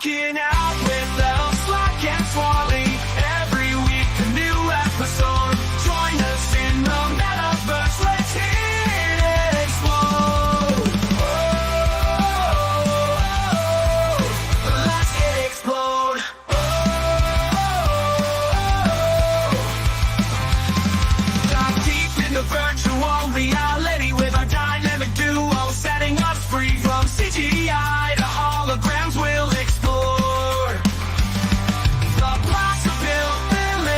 Rocking out with L Slack and Swally. Every week a new episode. Join us in the metaverse. Let's hit and explode. Let's hit explode. Dive deep into virtual reality with our dynamic duo, setting us free from CGI to holograms. We'll explore the possibilities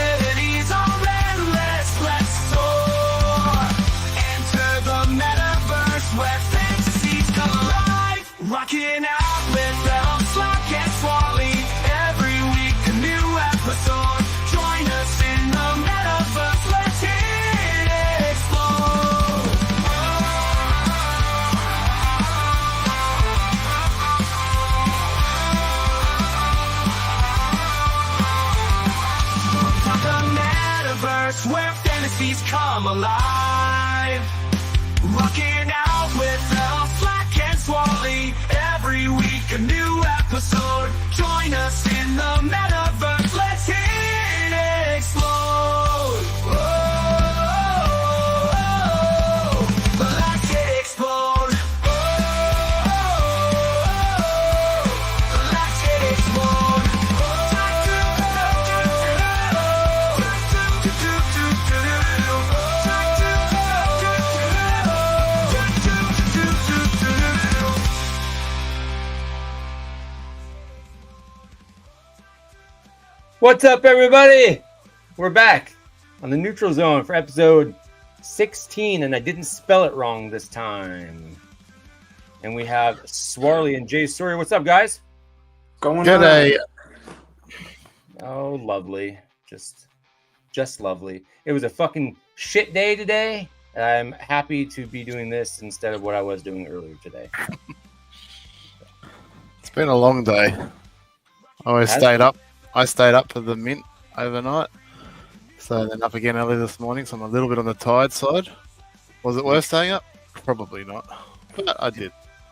are endless. Let's soar. Enter the metaverse where fantasies come alive. Rocking out with L Slack and Swally. Every week a new episode. Join us in the metaverse. Let's hit explode. The metaverse where fantasies come alive. Rocking out with L Slack and Swally. Every week a new episode. Join us in the metaverse. Let's hit explode. Let's hit explode. Let's hit explode. What's up, everybody? We're back on the Neutral Zone for episode 16, and I didn't spell it wrong this time. And we have Swarly and Jay Story. What's up, guys? Going G'day. Oh, lovely. Just lovely. It was a fucking shit day today, and I'm happy to be doing this instead of what I was doing earlier today. It's been a long day. I stayed up for the mint overnight. So then up again early this morning, so I'm a little bit on the tired side. Was it worth staying up? Probably not. But I did.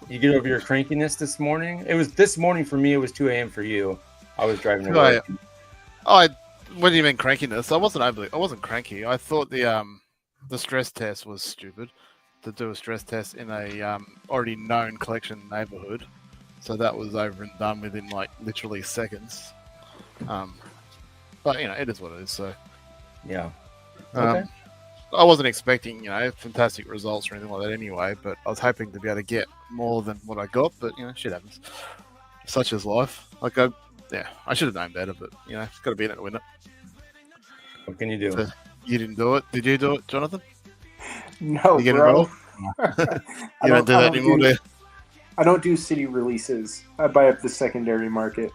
You get over your crankiness this morning? It was this morning for me. It was 2 a.m. for you. I was driving to work. What do you mean crankiness? I wasn't cranky. I thought the stress test was stupid to do a stress test in a already known collection neighborhood. So that was over and done within like literally seconds. But it is what it is. So Yeah. Okay. I wasn't expecting fantastic results or anything like that anyway. But I was hoping to be able to get more than what I got. But shit happens. Such is life. I should have known better. But it's got to be in it to win it. What can you do? So, you didn't do it. Did you do it, Jonathan? No, You get bro. involved? You don't do that anymore, do you? I don't do city releases. I buy up the secondary market.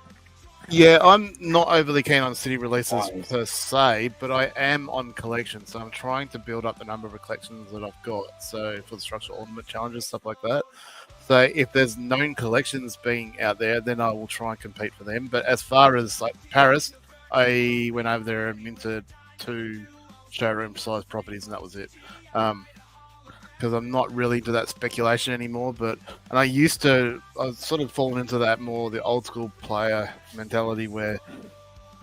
Yeah, I'm not overly keen on city releases per se, but I am on collections. So I'm trying to build up the number of collections that I've got. So for the structural ornament challenges, stuff like that. So if there's known collections being out there, then I will try and compete for them. But as far as like Paris, I went over there and minted 2 showroom-sized properties, and that was it. Because I'm not really into that speculation anymore. And I've sort of fallen into that more the old school player mentality where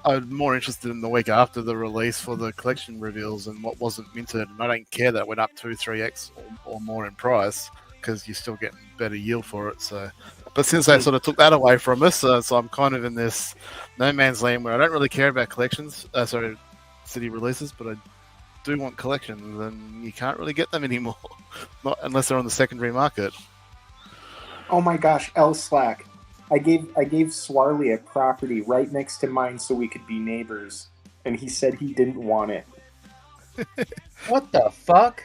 I'm more interested in the week after the release for the collection reveals and what wasn't minted. And I don't care that it went up 2-3x or more in price because you're still getting better yield for it. So, but since they sort of took that away from us, so I'm kind of in this no man's land where I don't really care about city releases, but I do want collections, and you can't really get them anymore, not unless they're on the secondary market. Oh my gosh, L Slack. I gave Swarly a property right next to mine so we could be neighbors, and he said he didn't want it. What the fuck?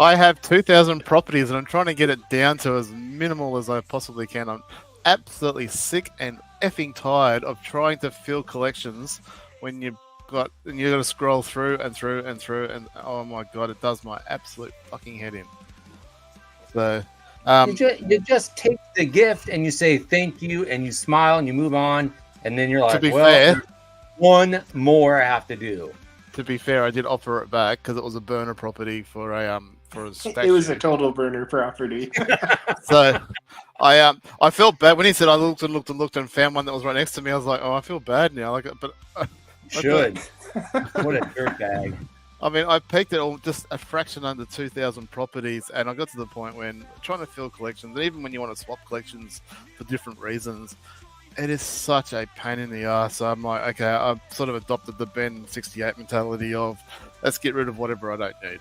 I have 2,000 properties, and I'm trying to get it down to as minimal as I possibly can. I'm absolutely sick and effing tired of trying to fill collections when you got to scroll through and oh my god, it does my absolute fucking head in. So you just take the gift and you say thank you and you smile and you move on, and then you're like, to be well, fair, one more I have to do. To be fair, I did offer it back because it was a burner property for a for a It was a statue. total burner property. So I felt bad when he said I looked and looked and looked and found one that was right next to me. I was like, oh, I feel bad now. Like, but Should. What a dirtbag. I mean, I peaked at just a fraction under 2,000 properties, and I got to the point when trying to fill collections, and even when you want to swap collections for different reasons, it is such a pain in the ass. So I'm like, okay, I've sort of adopted the Ben 68 mentality of let's get rid of whatever I don't need,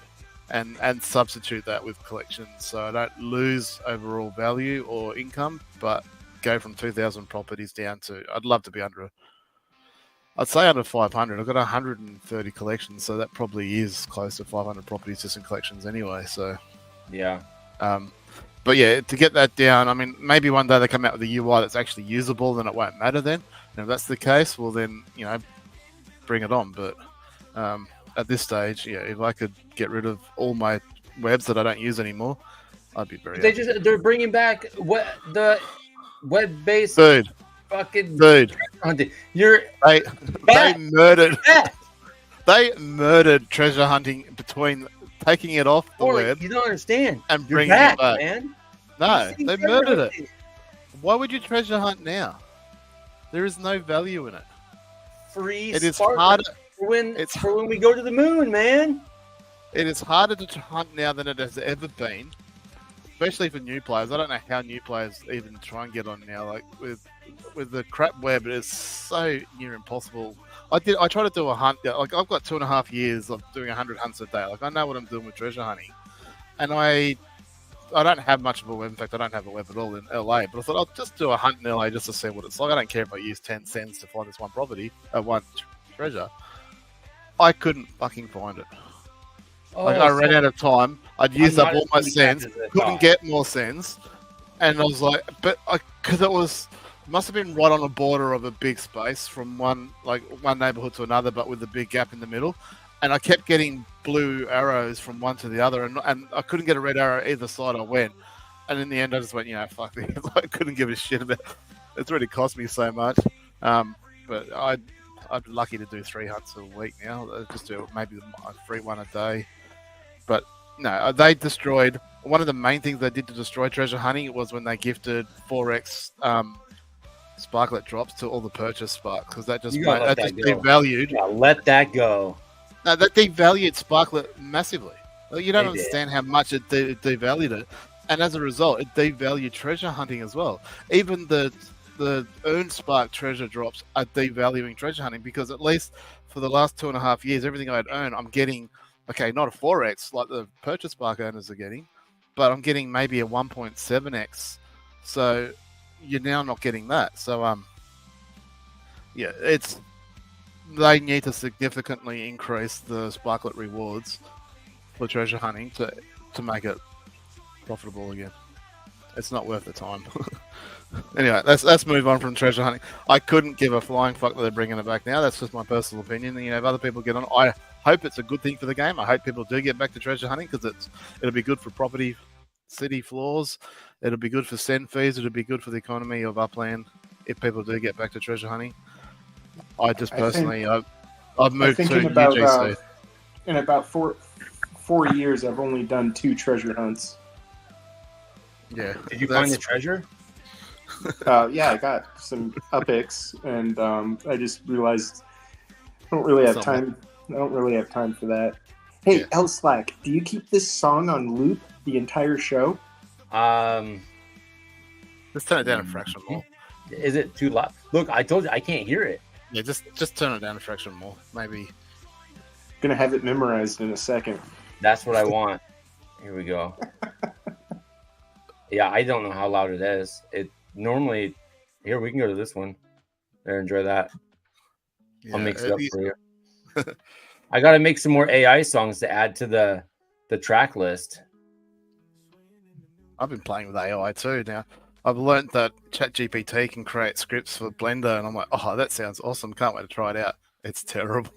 and substitute that with collections, so I don't lose overall value or income, but go from 2,000 properties down to I'd love to be I'd say under 500. I've got 130 collections, so that probably is close to 500 properties just in collections anyway. So, Yeah. but yeah, to get that down, I mean, maybe one day they come out with a UI that's actually usable, then it won't matter then. And if that's the case, well then, bring it on. But at this stage, yeah, if I could get rid of all my webs that I don't use anymore, I'd be very happy. They're bringing back the web-based Dude, fucking hunting. they Bat. murdered Bat. they murdered treasure hunting between taking it off the Corey, web you don't understand. and You're bringing back, it back. man. No, You've they seen murdered it. everything. Why would you treasure hunt now? There is no value in it. Free It is Spartan harder. for when we go to the moon, man. It is harder to hunt now than it has ever been, especially for new players. I don't know how new players even try and get on now. Like with the crap web, it is so near impossible. I try to do a hunt. Like I've got 2.5 years of doing 100 hunts a day. Like I know what I'm doing with treasure hunting, and I don't have much of a web. In fact, I don't have a web at all in LA. But I thought I'll just do a hunt in LA just to see what it's like. I don't care if I use 10 cents to find this one property, one treasure. I couldn't fucking find it. Like I ran out of time. I'd used up all my cents. Couldn't get more cents, and I was like, because it must have been right on the border of a big space from one neighborhood to another, but with a big gap in the middle. And I kept getting blue arrows from one to the other, and I couldn't get a red arrow either side I went. And in the end, I just went, fuck this. I couldn't give a shit about it. It's already cost me so much. But I'm lucky to do 3 hunts a week now. I just do maybe a free one a day. But no, they destroyed. One of the main things they did to destroy treasure hunting was when they gifted 4x sparklet drops to all the purchase sparks, because that just devalued. Yeah, let that go. No, that devalued sparklet massively. Well, you don't They did. understand how much it devalued it, and as a result, it devalued treasure hunting as well. Even the earned spark treasure drops are devaluing treasure hunting, because at least for the last 2.5 years, everything I'd earned, I'm getting, okay, not a 4x like the purchase spark owners are getting, but I'm getting maybe a 1.7x. So you're now not getting that. So yeah, they need to significantly increase the sparklet rewards for treasure hunting to make it profitable again. It's not worth the time. Anyway, let's move on from treasure hunting. I couldn't give a flying fuck that they're bringing it back now. That's just my personal opinion. If other people get on, I hope it's a good thing for the game. I hope people do get back to treasure hunting, because it'll be good for property, city floors. It'll be good for send fees. It'll be good for the economy of Upland if people do get back to treasure hunting. I just personally, I've moved to UGC. In about four years, I've only done 2 treasure hunts. Yeah. Did you find the treasure? Yeah, I got some epics, and I just realized I don't really have time. I don't really have time for that. Hey, L-Slack, do you keep this song on loop the entire show? Let's turn it down a fraction more. Is it too loud? Look, I told you I can't hear it. Yeah, just turn it down a fraction more. Maybe. Gonna have it memorized in a second. That's what I want. Here we go. Yeah, I don't know how loud it is. It normally here we can go to this one. There, enjoy that. I'll mix it up for you. I got to make some more AI songs to add to the track list. I've been playing with AI too now. I've learned that ChatGPT can create scripts for Blender, and I'm like, oh, that sounds awesome. Can't wait to try it out. It's terrible.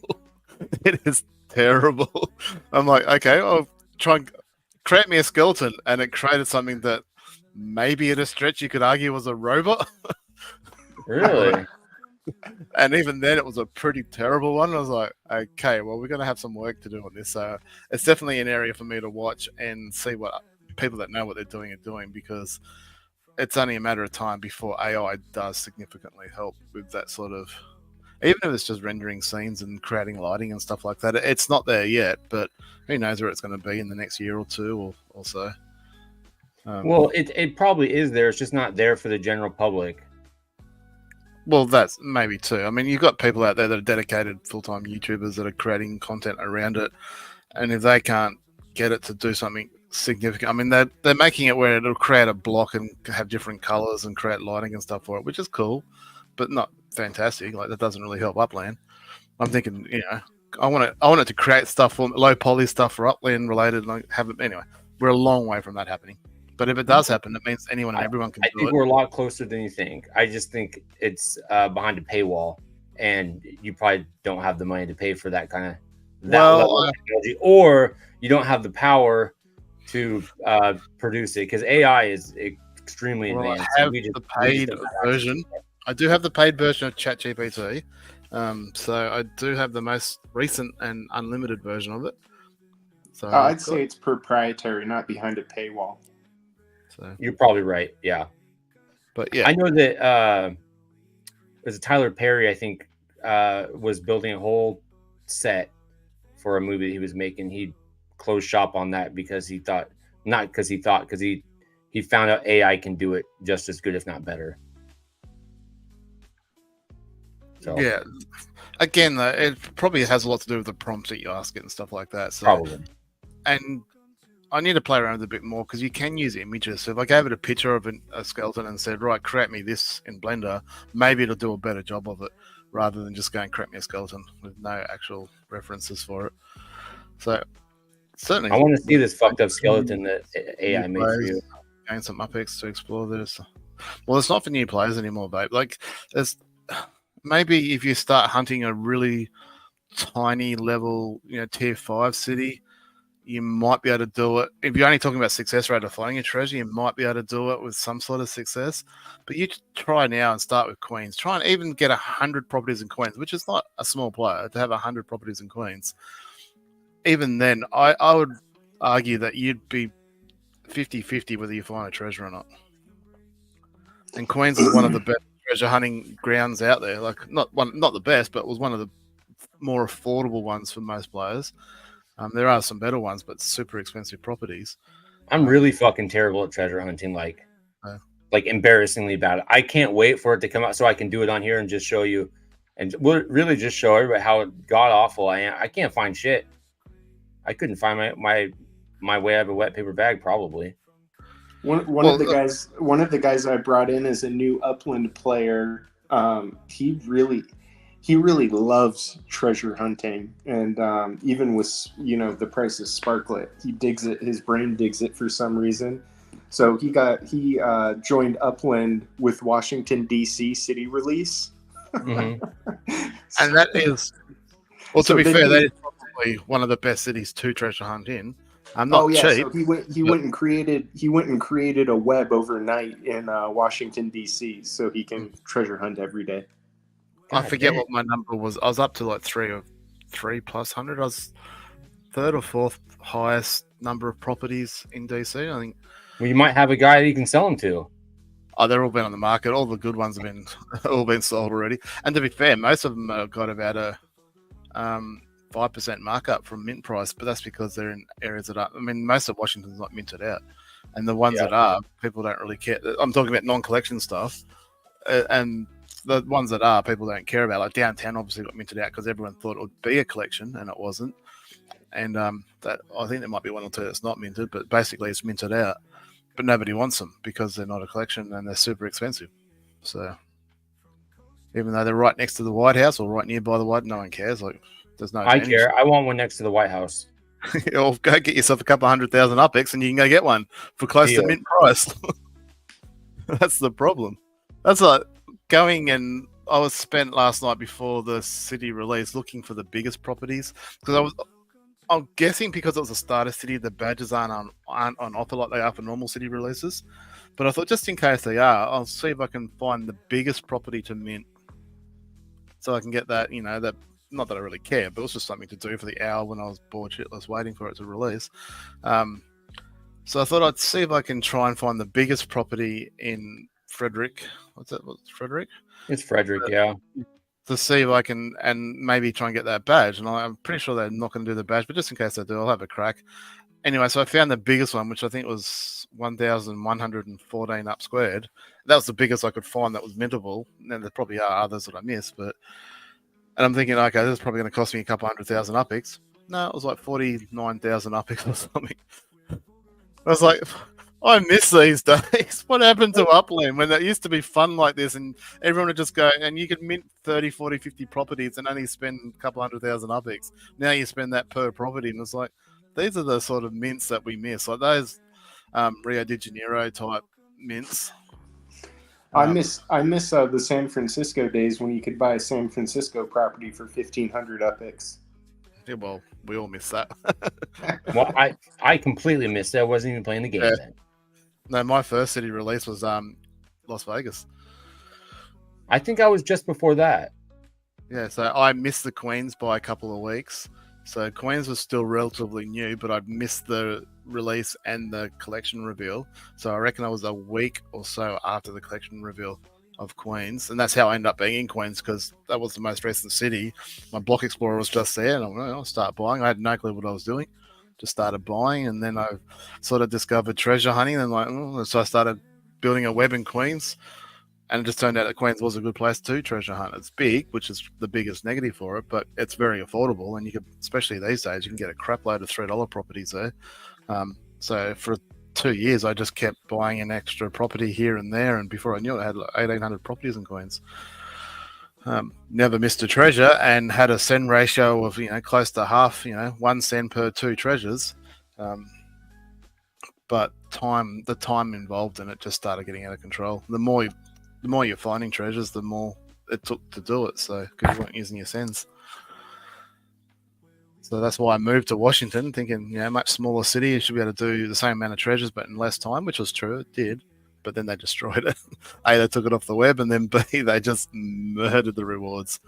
It is terrible. I'm like, okay, I'll try and create me a skeleton, and it created something that maybe at a stretch you could argue was a robot. Really? And even then, it was a pretty terrible one. I was like, okay, well, we're going to have some work to do on this. So it's definitely an area for me to watch and see what people that know what they're doing are doing, because it's only a matter of time before AI does significantly help with that sort of, even if it's just rendering scenes and creating lighting and stuff like that. It's not there yet, but who knows where it's going to be in the next year or two or so. Well, it probably is there. It's just not there for the general public. Well, that's maybe too. I mean, you've got people out there that are dedicated full-time YouTubers that are creating content around it, and if they can't get it to do something significant, I mean, they're making it where it'll create a block and have different colors and create lighting and stuff for it, which is cool, but not fantastic. Like, that doesn't really help Upland. I'm thinking, I want it to create stuff for low poly stuff for Upland related, and have it anyway. We're a long way from that happening. But if it does happen, it means anyone and everyone can do it. I think we're a lot closer than you think. I just think it's behind a paywall, and you probably don't have the money to pay for that kind of level of technology, or you don't have the power to produce it, because AI is extremely advanced. I have the paid version. I do have the paid version of ChatGPT, so I do have the most recent and unlimited version of it. So I'd say it's proprietary, not behind a paywall. So. You're probably right. Yeah. But yeah. I know that there's a Tyler Perry, I think, was building a whole set for a movie that he was making. He closed shop on that because he thought, because he found out AI can do it just as good, if not better. So yeah. Again, though, it probably has a lot to do with the prompts that you ask it and stuff like that. So, probably. And I need to play around with it a bit more, because you can use images. So if I gave it a picture of a skeleton and said, right, create me this in Blender, maybe it'll do a better job of it, rather than just going create me a skeleton with no actual references for it. So certainly, I want to see this fucked up skeleton that AI made for you. Gain some UpX to explore this. Well, it's not for new players anymore, babe. Like, there's maybe if you start hunting a really tiny level, tier 5 city, you might be able to do it. If you're only talking about success rate of finding a treasure, you might be able to do it with some sort of success. But you try now and start with Queens. Try and even get 100 properties in Queens, which is not a small player to have 100 properties in Queens. Even then, I would argue that you'd be 50-50 whether you find a treasure or not. And Queens is one of the best treasure hunting grounds out there. Like, not the best, but was one of the more affordable ones for most players. There are some better ones, but super expensive properties. I'm really fucking terrible at treasure hunting, like embarrassingly bad. I can't wait for it to come out so I can do it on here and just show you, and really just show everybody how god awful I am. I can't find shit. I couldn't find my way out of a wet paper bag, probably. One of the guys I brought in as a new Upland player, he really loves treasure hunting, and even with the price of Sparklet, he digs it. His brain digs it for some reason. So he joined Upland with Washington D.C. city release, Mm-hmm. And that is, well, to be fair, that is probably one of the best cities to treasure hunt in. I'm not cheap. So he went and created a web overnight in Washington D.C. so he can treasure hunt every day. I forget what my number was. I was up to like 3+100. I was third or fourth highest number of properties in DC, I think. Well, you might have a guy that you can sell them to. Oh, they're all been on the market. All the good ones have been sold already. And to be fair, most of them have got about a 5% markup from mint price, but that's because they're in areas that are. I mean, most of Washington's not minted out, and the ones that are, people don't really care. I'm talking about non-collection stuff, and the ones that are, people don't care about. Like downtown, obviously got minted out because everyone thought it would be a collection, and it wasn't. And that I think there might be one or two that's not minted, but basically it's minted out. But nobody wants them because they're not a collection and they're super expensive. So even though they're right next to the White House or right nearby the White, no one cares. Like, there's no. I care. I want one next to the White House. Or go get yourself a couple 100,000 UpX and you can go get one for close to mint price. That's the problem. That's like going, and I was spent last night before the city release looking for the biggest properties because I'm guessing because it was a starter city, the badges aren't on offer like they are for normal city releases. But I thought just in case they are, I'll see if I can find the biggest property to mint so I can get that. That not that I really care, but it was just something to do for the hour when I was bored shitless waiting for it to release. So I thought I'd see if I can try and find the biggest property in Frederick. What's Frederick? It's Frederick, yeah. To see if I can, and maybe try and get that badge. And I'm pretty sure they're not going to do the badge, but just in case they do, I'll have a crack. Anyway, so I found the biggest one, which I think was 1,114 up squared. That was the biggest I could find that was mintable. And there probably are others that I missed, and I'm thinking, okay, this is probably going to cost me a couple 100,000 UPX. No, it was like 49,000 UPX or something. I was like, I miss these days. What happened to Upland when that used to be fun like this and everyone would just go and you could mint 30, 40, 50 properties and only spend a couple 100,000 UPX. Now you spend that per property and it's like, these are the sort of mints that we miss. Like those Rio de Janeiro type mints. I miss the San Francisco days when you could buy a San Francisco property for 1,500 UPX. Yeah, well, we all miss that. Well, I completely missed it. I wasn't even playing the game then. No, my first city release was Las Vegas. I think I was just before that. Yeah, so I missed the Queens by a couple of weeks. So Queens was still relatively new, but I missed the release and the collection reveal. So I reckon I was a week or so after the collection reveal of Queens. And that's how I ended up being in Queens, because that was the most recent city. My Block Explorer was just there, and I'll start buying. I had no clue what I was doing. Just started buying, and then I sort of discovered treasure hunting, and so I started building a web in Queens, and it just turned out that Queens was a good place to treasure hunt. It's big, which is the biggest negative for it, but it's very affordable, and you can, especially these days, you can get a crap load of $3 properties there. So for 2 years, I just kept buying an extra property here and there, and before I knew it, I had like 1,800 properties in Queens. Never missed a treasure, and had a send ratio of close to half, 1 cent per 2 treasures. But the time involved in it just started getting out of control. The more you're finding treasures, the more it took to do it. So because you weren't using your sends. So that's why I moved to Washington, thinking much smaller city, you should be able to do the same amount of treasures but in less time, which was true. It did. But then they destroyed it. A, they took it off the web, and then B, they just murdered the rewards.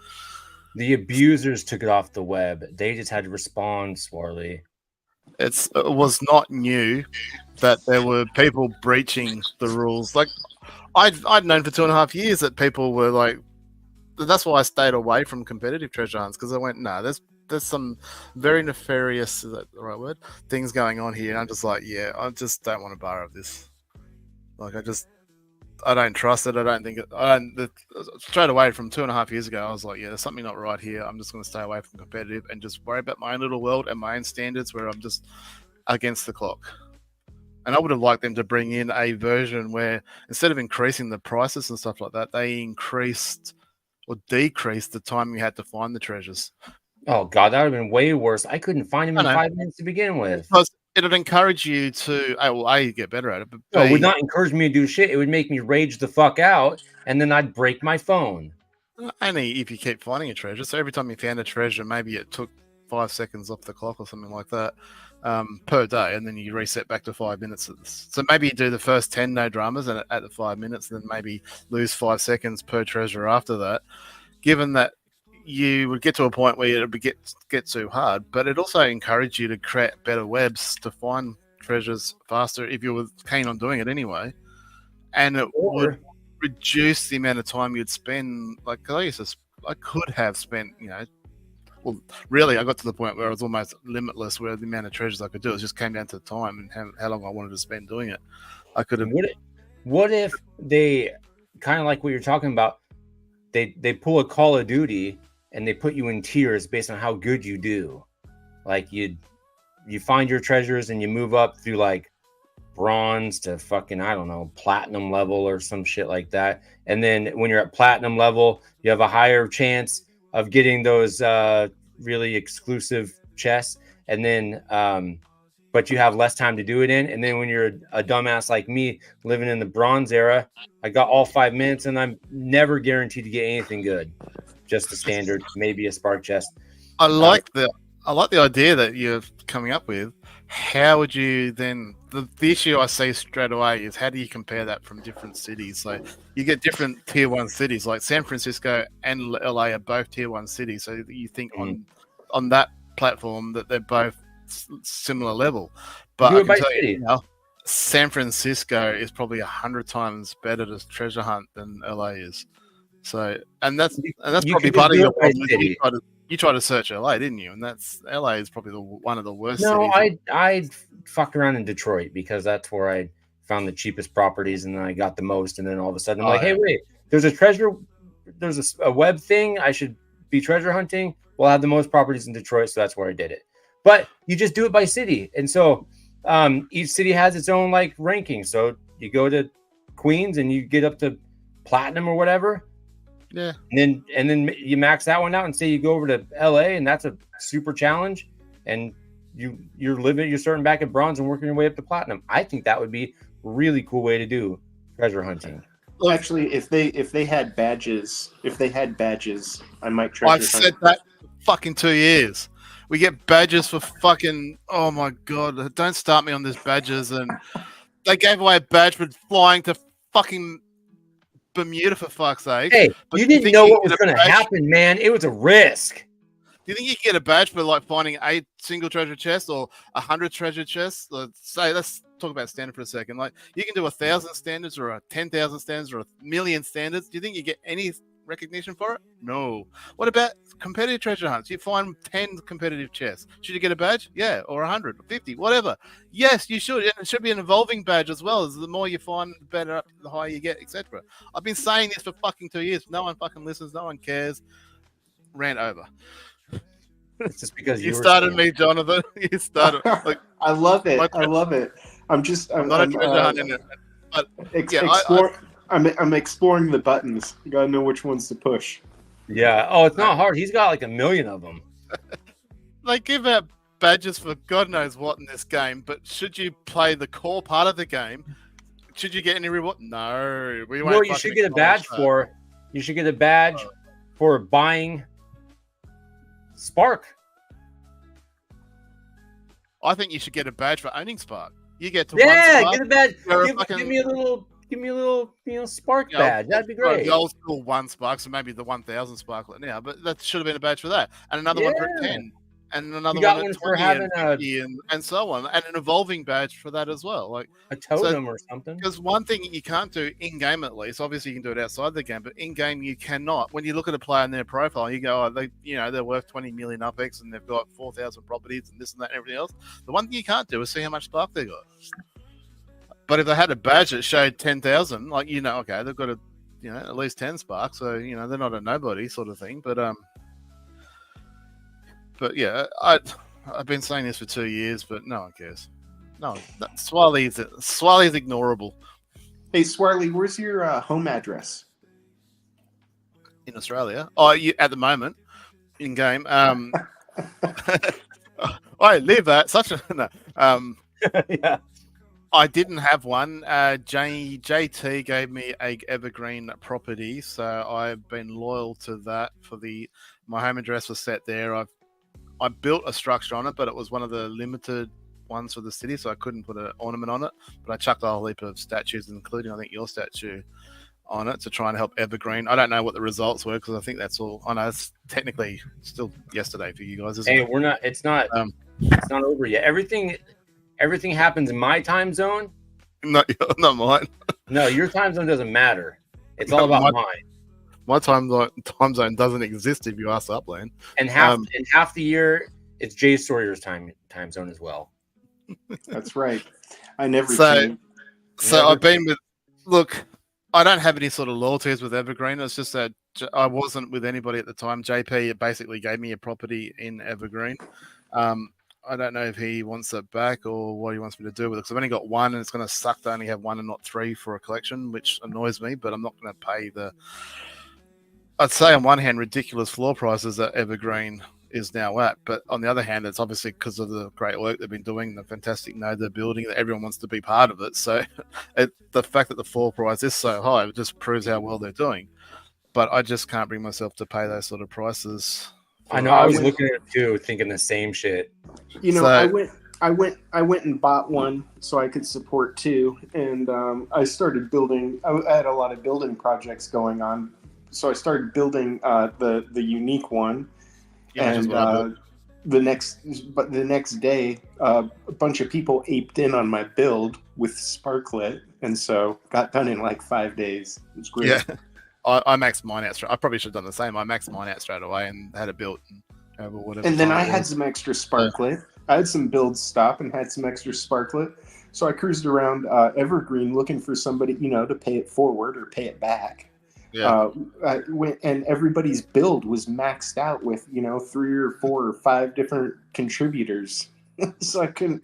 The abusers took it off the web. They just had to respond, Swarley. It was not new that there were people breaching the rules. Like I'd known for 2.5 years that people were like. That's why I stayed away from competitive treasure hunts, because I went, no, there's some very nefarious, is that the right word, things going on here. And I'm just like, yeah, I just don't want to borrow this. Like I don't trust it. I don't think it. Straight away from 2.5 years ago, I was like, yeah, there's something not right here. I'm just going to stay away from competitive and just worry about my own little world and my own standards, where I'm just against the clock. And I would have liked them to bring in a version where instead of increasing the prices and stuff like that, they increased or decreased the time you had to find the treasures. Oh God, that would have been way worse. I couldn't find him in 5 minutes to begin with. Because it would encourage you to, A, get better at it, but B, no, it would not encourage me to do shit. It would make me rage the fuck out, and then I'd break my phone. Only if you keep finding a treasure. So every time you found a treasure, maybe it took 5 seconds off the clock or something like that per day, and then you reset back to 5 minutes. So maybe you do the first 10 no dramas and at the 5 minutes, and then maybe lose 5 seconds per treasure after that. Given that you would get to a point where it would get too hard, but it also encouraged you to create better webs to find treasures faster if you were keen on doing it anyway, and it would reduce the amount of time you'd spend. Like I could have spent, well, really, I got to the point where it was almost limitless, where the amount of treasures I could do, it just came down to the time and how long I wanted to spend doing it. I could have. What if they kind of like what you're talking about? They pull a Call of Duty and they put you in tiers based on how good you do. Like you find your treasures and you move up through like bronze to fucking, I don't know, platinum level or some shit like that. And then when you're at platinum level, you have a higher chance of getting those really exclusive chests. And then, but you have less time to do it in. And then when you're a dumbass like me living in the bronze era, I got all 5 minutes and I'm never guaranteed to get anything good. Just the standard, maybe a spark chest. I like the idea that you're coming up with. how would you then? The issue I see straight away is how do you compare that from different cities? So you get different tier 1 cities, like San Francisco and LA are both tier 1 cities. So you think on that platform that they're both similar level, but Do I it by can tell city. you now, San Francisco is probably 100 times better to treasure hunt than LA is. So, and that's You probably could part of do your it by problem. city. You tried to search LA, didn't you? And that's LA is probably one of the worst No, cities. I fucked around in Detroit because that's where I found the cheapest properties, and then I got the most. And then all of a sudden, I'm like, hey, wait, there's a web thing. I should be treasure hunting. Well, I have the most properties in Detroit, so that's where I did it. But you just do it by city, and so each city has its own like ranking. So you go to Queens and you get up to platinum or whatever. Yeah. And then you max that one out and say you go over to LA, and that's a super challenge, and you're starting back at bronze and working your way up to platinum. I think that would be a really cool way to do treasure hunting. Well, actually, if they had badges, I might treasure I've hunt. said that for fucking 2 years. We get badges for fucking, oh my God, don't start me on this badges. And they gave away a badge for flying to fucking Bermuda, for fuck's sake. Hey, But you do didn't think know you what get was a going to badge- happen, man. It was a risk. Do you think you can get a badge for like finding 8 single treasure chests or 100 treasure chests? Let's talk about standard for a second. Like you can do 1,000 standards or 10,000 standards or 1,000,000 standards. Do you think you get any recognition for it? No. What about competitive treasure hunts? You find 10 competitive chests. Should you get a badge? Yeah, or 100 or 50, whatever. Yes, you should. And it should be an evolving badge as well. As the more you find, the better, the higher you get, etc. I've been saying this for fucking 2 years. No one fucking listens. No one cares. Rant over. It's just because You started me, Jonathan. You started. Like, I love it. I love it. I'm not a treasure hunt in it. But I'm exploring the buttons. You gotta know which ones to push. Yeah. Oh, it's not hard. He's got like 1 million of them. they give out badges for God knows what in this game, but should you play the core part of the game, should you get any reward? No. You know what you should get a badge for? You should get a badge for buying Spark. I think you should get a badge for owning Spark. You get to Yeah, one Spark, get a badge. you're a Give fucking- me a little, Spark You know, badge. That'd be great. The old school 1 Spark, so maybe the 1,000 Sparklet now, but that should have been a badge for that. And another one for Yeah. 10. And another You got one one at for 20 having and 50 and so on. And an evolving badge for that as well. Like A totem or something. Because one thing you can't do in-game, at least, obviously you can do it outside the game, but in-game you cannot. When you look at a player and their profile, you go, they're worth 20 million UpX and they've got 4,000 properties and this and that and everything else. The one thing you can't do is see how much Spark they got. But if they had a badge that showed 10,000, like, okay, they've got at least 10 Spark, so, they're not a nobody sort of thing. But yeah, I've been saying this for 2 years, but no one cares. No, Swirly's ignorable Hey, Swarley, where's your home address? in Australia. Oh, at the moment, in game. I live at such a no. Yeah. I didn't have one. JT gave me a evergreen property, so I've been loyal to that. My home address was set there. I built a structure on it, but it was one of the limited ones for the city, so I couldn't put an ornament on it. But I chucked a whole heap of statues, including I think your statue, on it to try and help evergreen. I don't know what the results were because I think that's all. I know it's technically still yesterday for you guys. Isn't Hey, it? we're not. It's not. It's not over yet. Everything happens in my time zone. Not mine. No, your time zone doesn't matter. It's all about mine. My time zone doesn't exist if you ask Upland. And half the year, it's Jay Sawyer's time zone as well. That's right. I never. So Never I've been with. Look, I don't have any sort of loyalties with Evergreen. It's just that I wasn't with anybody at the time. JP basically gave me a property in Evergreen. I don't know if he wants it back or what he wants me to do with it. Because I've only got one, and it's going to suck to only have one and not 3 for a collection, which annoys me. But I'm not going to pay I'd say on one hand, ridiculous floor prices that Evergreen is now at. But on the other hand, it's obviously because of the great work they've been doing, the fantastic node they're building, that everyone wants to be part of it. So the fact that the floor price is so high, it just proves how well they're doing. But I just can't bring myself to pay those sort of prices. I know. I was looking at it too, thinking the same shit. I I went and bought one so I could support two, and I started building. I had a lot of building projects going on, so I started building the unique one, Yeah, which is and what I built. the next day, a bunch of people aped in on my build with Sparklet, and so got done in like 5 days. It was great. Yeah, I maxed mine out straight. I probably should have done the same. I maxed mine out straight away and had it built over whatever. And then time I it had was. some extra Sparklet. I had some builds stop and had some extra Sparklet. So I cruised around Evergreen looking for somebody, to pay it forward or pay it back. Yeah, I went, and everybody's build was maxed out with 3 or 4 or 5 different contributors. So I could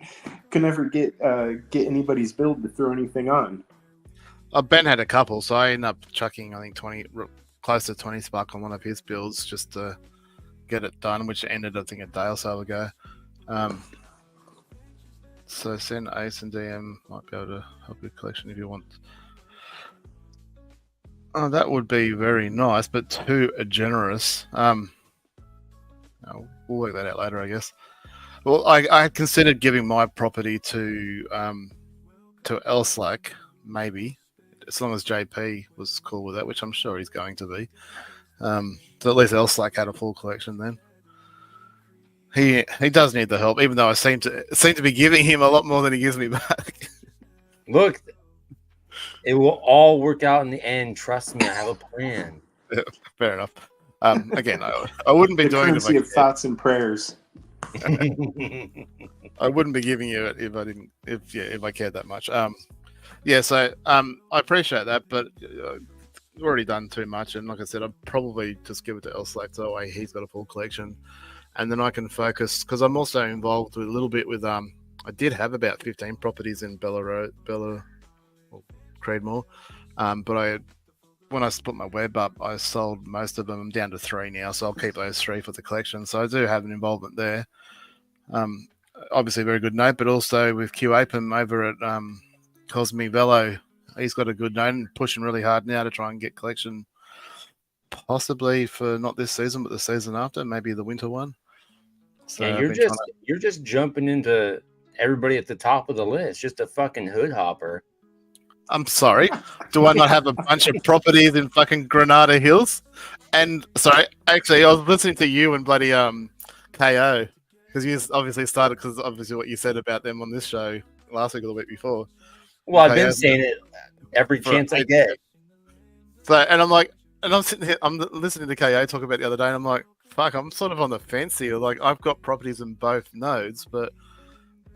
never get anybody's build to throw anything on. Ben had a couple, so I ended up chucking I think 20, close to 20 spark on one of his builds just to get it done, which ended I think a day or so ago. So send Ace and DM might be able to help your collection if you want. Oh, that would be very nice, but too generous. We'll work that out later, I guess. Well, I had considered giving my property to Elslack, maybe, as long as JP was cool with that, which I'm sure he's going to be. So at least Elslack had a full collection then. He does need the help, even though I seem to be giving him a lot more than he gives me back. Look, it will all work out in the end. Trust me, I have a plan. Fair enough. Again, I wouldn't be The doing it if currency I of thoughts and prayers. I wouldn't be giving you it if I didn't. If I cared that much. Yeah. So I appreciate that, but we've already done too much, and like I said, I'd probably just give it to Elslack so he's got a full collection, and then I can focus because I'm also involved with a little bit with I did have about 15 properties in Bella Creedmoor, but when I split my web up, I sold most of them. I'm down to 3 now, so I'll keep those 3 for the collection. So I do have an involvement there. Obviously, a very good note, but also with Q Apem over at Cosme Velo, he's got a good note and pushing really hard now to try and get collection, possibly for not this season, but the season after, maybe the winter one. So Yeah, I've been you're just jumping into everybody at the top of the list, just a fucking hood hopper. I'm sorry. Do I not have a bunch of properties in fucking Granada Hills? And sorry, actually, I was listening to you and bloody KO because you obviously started because obviously what you said about them on this show last week or the week before. Well, I've KO. been saying it every For chance I ages. get. So, and I'm like, and I'm sitting here, I'm listening to KO talk about it the other day, and I'm like, fuck, I'm sort of on the fence here. Like, I've got properties in both nodes, and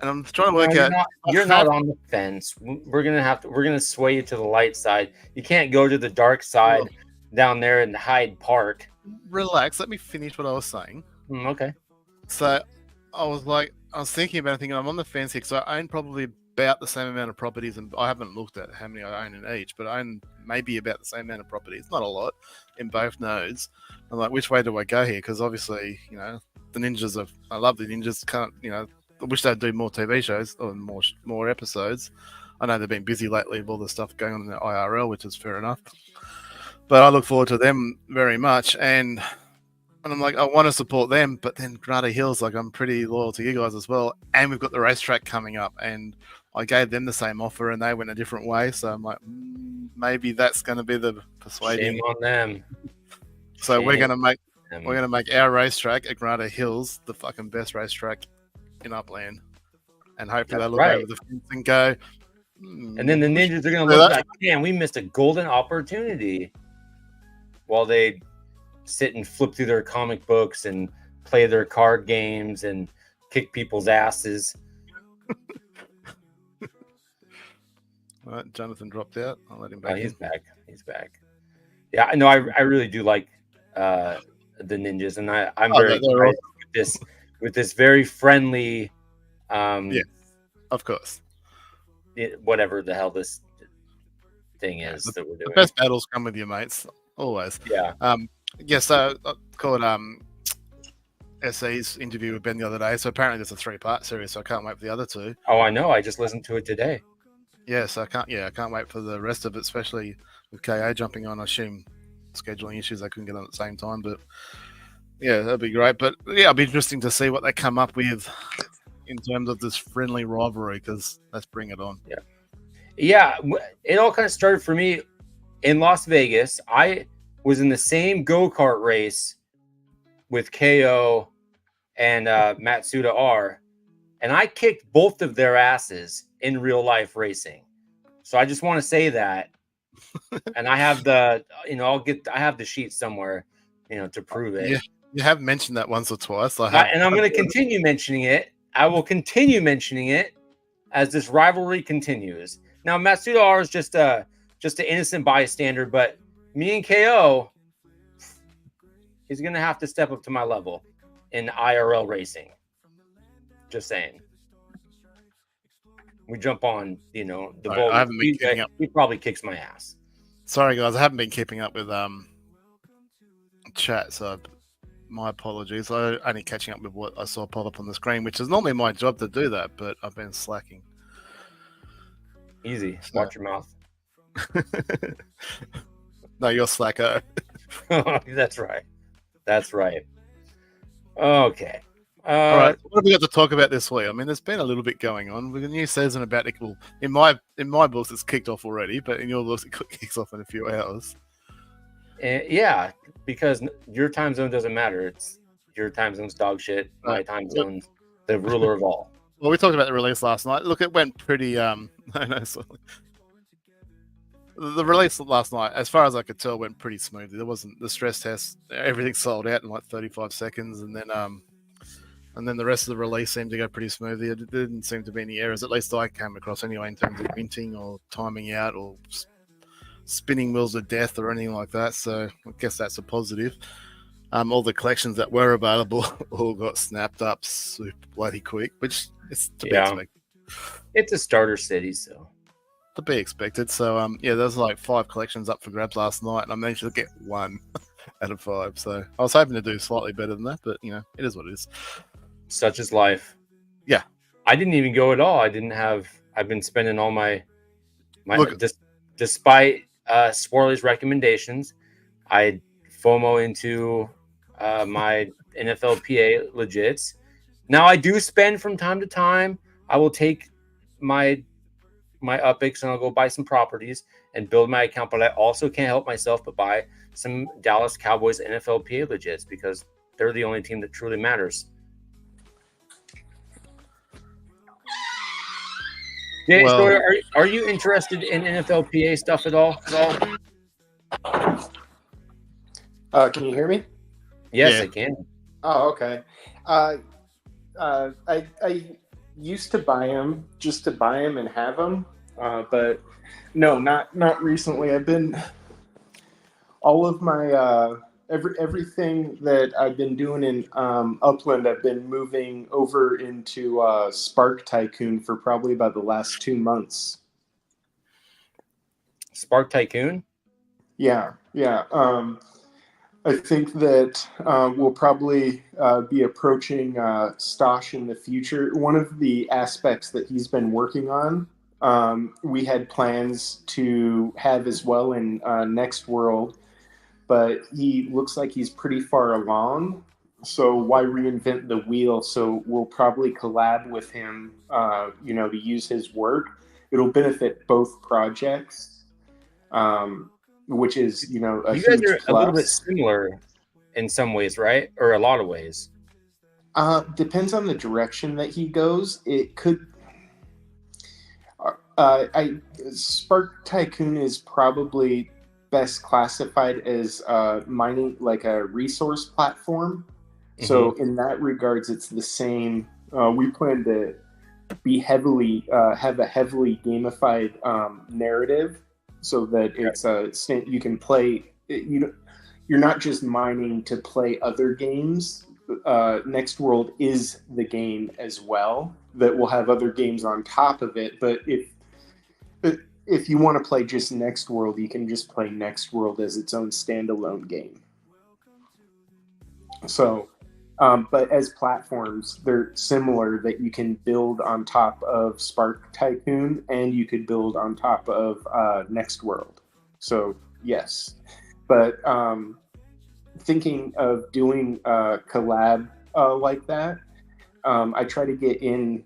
I'm trying to work No, out. you're not on the fence. We're gonna sway you to the light side. You can't go to the dark side down there in Hyde Park. Relax. Let me finish what I was saying. Okay. So I was thinking about it, thinking I'm on the fence here because I own probably about the same amount of properties, and I haven't looked at how many I own in each, but I own maybe about the same amount of properties, not a lot, in both nodes. I'm like, which way do I go here? Because obviously, the ninjas I love the ninjas. I wish they'd do more TV shows or more episodes. I know they've been busy lately with all the stuff going on in the IRL, which is fair enough. But I look forward to them very much, and I'm like, I want to support them, but then Granada Hills, like, I'm pretty loyal to you guys as well, and we've got the racetrack coming up, and I gave them the same offer, and they went a different way, so I'm like, maybe that's going to be the persuading. Shame on them. So we're Shame going to make on them. we're going to make our racetrack at Granada Hills the fucking best racetrack in Upland, and hopefully they That's look right. over the fence and go. And then the ninjas are gonna Yeah, look that- like, man, we missed a golden opportunity. While they sit and flip through their comic books and play their card games and kick people's asses. All right, Jonathan dropped out. I'll let him Oh, back. he's in. back. He's back. Yeah, I know. I really do like the ninjas, and I'm Oh, very they're excited with this very friendly, Yeah. Of course, whatever the hell this thing is that we're the doing. best battles come with your mates, always. Yeah. So I called SE's interview with Ben the other day. So apparently there's a 3-part series, so I can't wait for the other 2. Oh, I know. I just listened to it today. Yeah, so I can't wait for the rest of it, especially with KO jumping on. I assume scheduling issues they couldn't get on at the same time, but yeah, that'd be great. But yeah, it'll be interesting to see what they come up with in terms of this friendly rivalry, because let's bring it on. Yeah, it all kind of started for me in Las Vegas. I was in the same go-kart race with KO and Matsuda R, and I kicked both of their asses in real life racing. So I just want to say that, and I have the, I have the sheet somewhere, to prove it. Yeah, you have mentioned that once or twice. And I'm going to continue mentioning it. I will continue mentioning it as this rivalry continues. Now, Matsuda R is just an innocent bystander, but me and KO, he's going to have to step up to my level in IRL racing. Just saying. We jump on, the ball. I haven't been keeping up. He probably kicks my ass. Sorry, guys, I haven't been keeping up with chat, so my apologies. I'm only catching up with what I saw pop up on the screen, which is normally my job to do that, but I've been slacking. Easy. Watch your mouth. No, you're slacker. That's right. Okay. All right. What have we got to talk about this week? I mean, there's been a little bit going on with the new season about to. Well, in my books, it's kicked off already, but in your books, it kicks off in a few hours. Yeah, because your time zone doesn't matter. It's your time zone's dog shit. My time zone's the ruler of all. Well, we talked about the release last night. Look, it went pretty. The release last night, as far as I could tell, went pretty smoothly. There wasn't the stress test. Everything sold out in like 35 seconds, and then the rest of the release seemed to go pretty smoothly. It didn't seem to be any errors, at least I came across anyway, in terms of minting or timing out or spinning wheels of death or anything like that. So I guess that's a positive. All the collections that were available all got snapped up super bloody quick, which is to be expected. It's a starter city, so to be expected. So there's like 5 collections up for grabs last night, and I managed to get 1 out of 5. So I was hoping to do slightly better than that, but it is what it is. Such is life. Yeah, I didn't even go at all. I've been spending all my despite Swarley's recommendations, I FOMO into my NFLPA legits. Now I do spend from time to time. I will take my UPIX and I'll go buy some properties and build my account, but I also can't help myself but buy some Dallas Cowboys NFLPA legits because they're the only team that truly matters. Jay, so are you interested in NFLPA stuff at all? Can you hear me? Yes, I can. Oh, okay. I used to buy them just to buy them and have them, but no, not recently. I've been all of my everything that I've been doing in Upland, I've been moving over into Spark Tycoon for probably about the last 2 months. Spark Tycoon? Yeah. I think that we'll probably be approaching Stosh in the future. One of the aspects that he's been working on, we had plans to have as well in Next World, but he looks like he's pretty far along. So why reinvent the wheel? So we'll probably collab with him, to use his work. It'll benefit both projects. Which is, a you guys huge are plus. a little bit similar in some ways, right? Or a lot of ways. Depends on the direction that he goes. It could. Spark Tycoon is probably best classified as mining, like a resource platform. Mm-hmm. So in that regards, it's the same. We plan to be have a heavily gamified narrative. So that it's you can play. You're not just mining to play other games. Next World is the game as well. That will have other games on top of it. But if you want to play just Next World, you can just play Next World as its own standalone game. So, but as platforms, they're similar. That you can build on top of Spark Tycoon, and you could build on top of Next World. So yes, but thinking of doing a collab like that, I try to get in,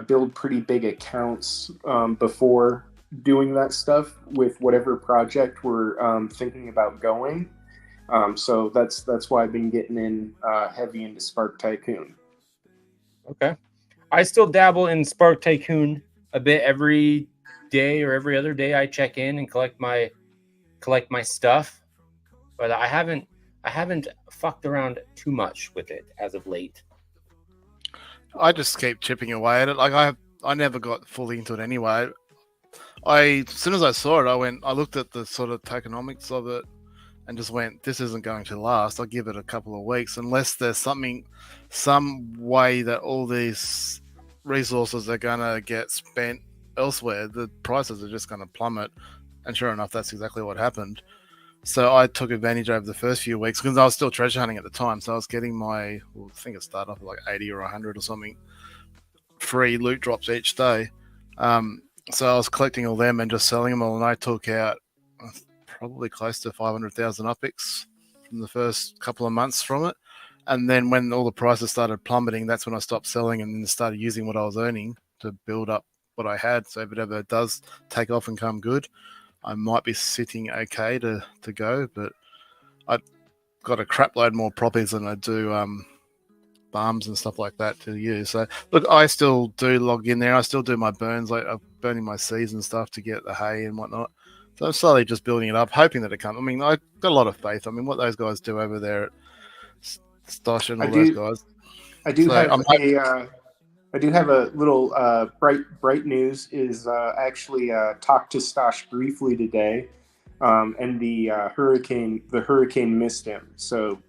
build pretty big accounts before doing that stuff with whatever project we're thinking about going. So that's why I've been getting in heavy into Spark Tycoon. Okay. I still dabble in Spark Tycoon a bit every day or every other day. I check in and collect my stuff, but I haven't fucked around too much with it as of late. I just keep chipping away at it. Like I never got fully into it anyway. As soon as I saw it, I looked at the sort of tokenomics of it and just went, this isn't going to last. I'll give it a couple of weeks unless there's some way that all these resources are going to get spent elsewhere. The prices are just going to plummet. And sure enough, that's exactly what happened. So I took advantage over the first few weeks because I was still treasure hunting at the time. So I was getting I think it started off at like 80 or 100 or something free loot drops each day. So I was collecting all them and just selling them all. And I took out probably close to 500,000 UPIX from the first couple of months from it. And then when all the prices started plummeting, that's when I stopped selling and then started using what I was earning to build up what I had. So if it ever does take off and come good, I might be sitting okay to go. But I've got a crap load more properties than I do farms and stuff like that to use. So look, I still do log in there. I still do my burns. Like I'm burning my seeds and stuff to get the hay and whatnot. So I'm slowly just building it up, hoping that it comes. I mean, I've got a lot of faith. I mean, what those guys do over there at Stosh and all those guys. I do have a little bright news. Is actually talked to Stosh briefly today, and the hurricane missed him, so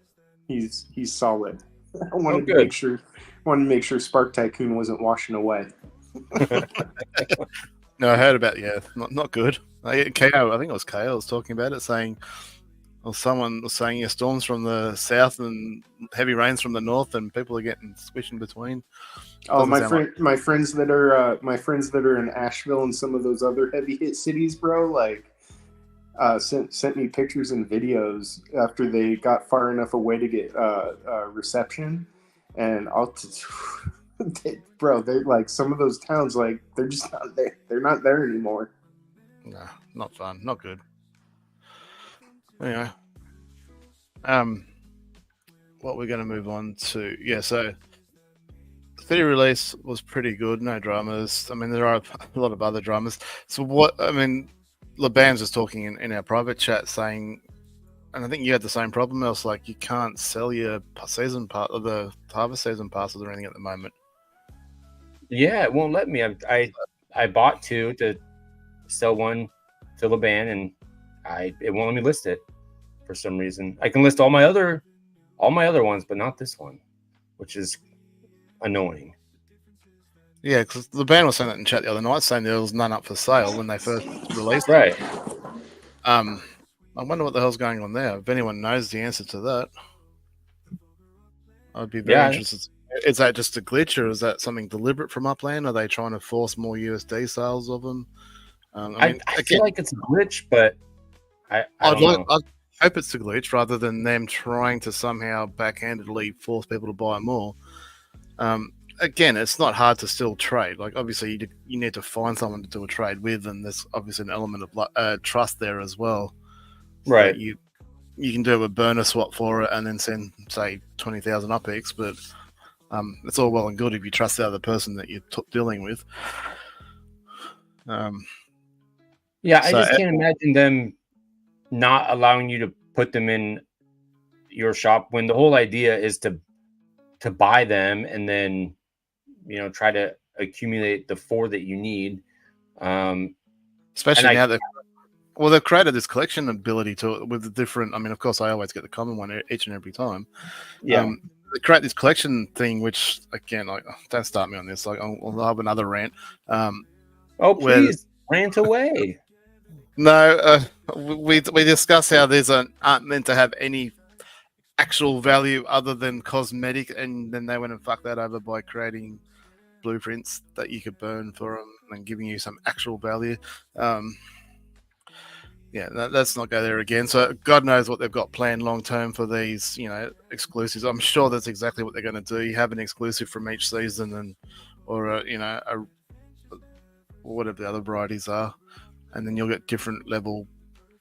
he's solid. I wanted to make sure Spark Tycoon wasn't washing away. No, I heard about not good. KO, I think it was KO was talking about it, saying, or someone was saying, storms from the south and heavy rains from the north, and people are getting squished in between. Oh, my friends that are in Asheville and some of those other heavy hit cities, bro, like sent me pictures and videos after they got far enough away to get reception, and bro, they're like some of those towns, like they're just not there. They're not there anymore. No, not fun, not good. Anyway, what we're going to move on to, so City release was pretty good, no dramas. I mean, there are a lot of other dramas. So Laban's was talking in our private chat saying, and I think you had the same problem, else like you can't sell your season part of the harvest season passes or anything at the moment. Yeah, it won't let me. I bought two to sell one to Laban, and it won't let me list it for some reason. I can list all my other ones, but not this one, which is annoying. Yeah, because the band was saying that in chat the other night, saying there was none up for sale when they first released it. Right. I wonder what the hell's going on there. If anyone knows the answer to that, I'd be very interested. Is that just a glitch, or is that something deliberate from Upland? Are they trying to force more USD sales of them? I feel like it's a glitch, but I hope it's a glitch rather than them trying to somehow backhandedly force people to buy more. Again, it's not hard to still trade. Like, obviously, you need to find someone to do a trade with, and there's obviously an element of trust there as well. Right. So you can do a burner swap for it and then send, say, 20,000 UPIX, but it's all well and good if you trust the other person that you're dealing with. I just can't imagine them not allowing you to put them in your shop when the whole idea is to buy them and then try to accumulate the 4 that you need. Especially now they've created this collection ability with the different. I mean, of course, I always get the common one each and every time. Yeah. They create this collection thing, which again, like, don't start me on this. Like, I'll have another rant. Please rant away. No, we discuss how these aren't meant to have any actual value other than cosmetic, and then they went and fucked that over by creating blueprints that you could burn for them and giving you some actual value. yeah, let's not go there again. So God knows what they've got planned long term for these, exclusives. I'm sure that's exactly what they're going to do. You have an exclusive from each season, or whatever the other varieties are, and then you'll get different level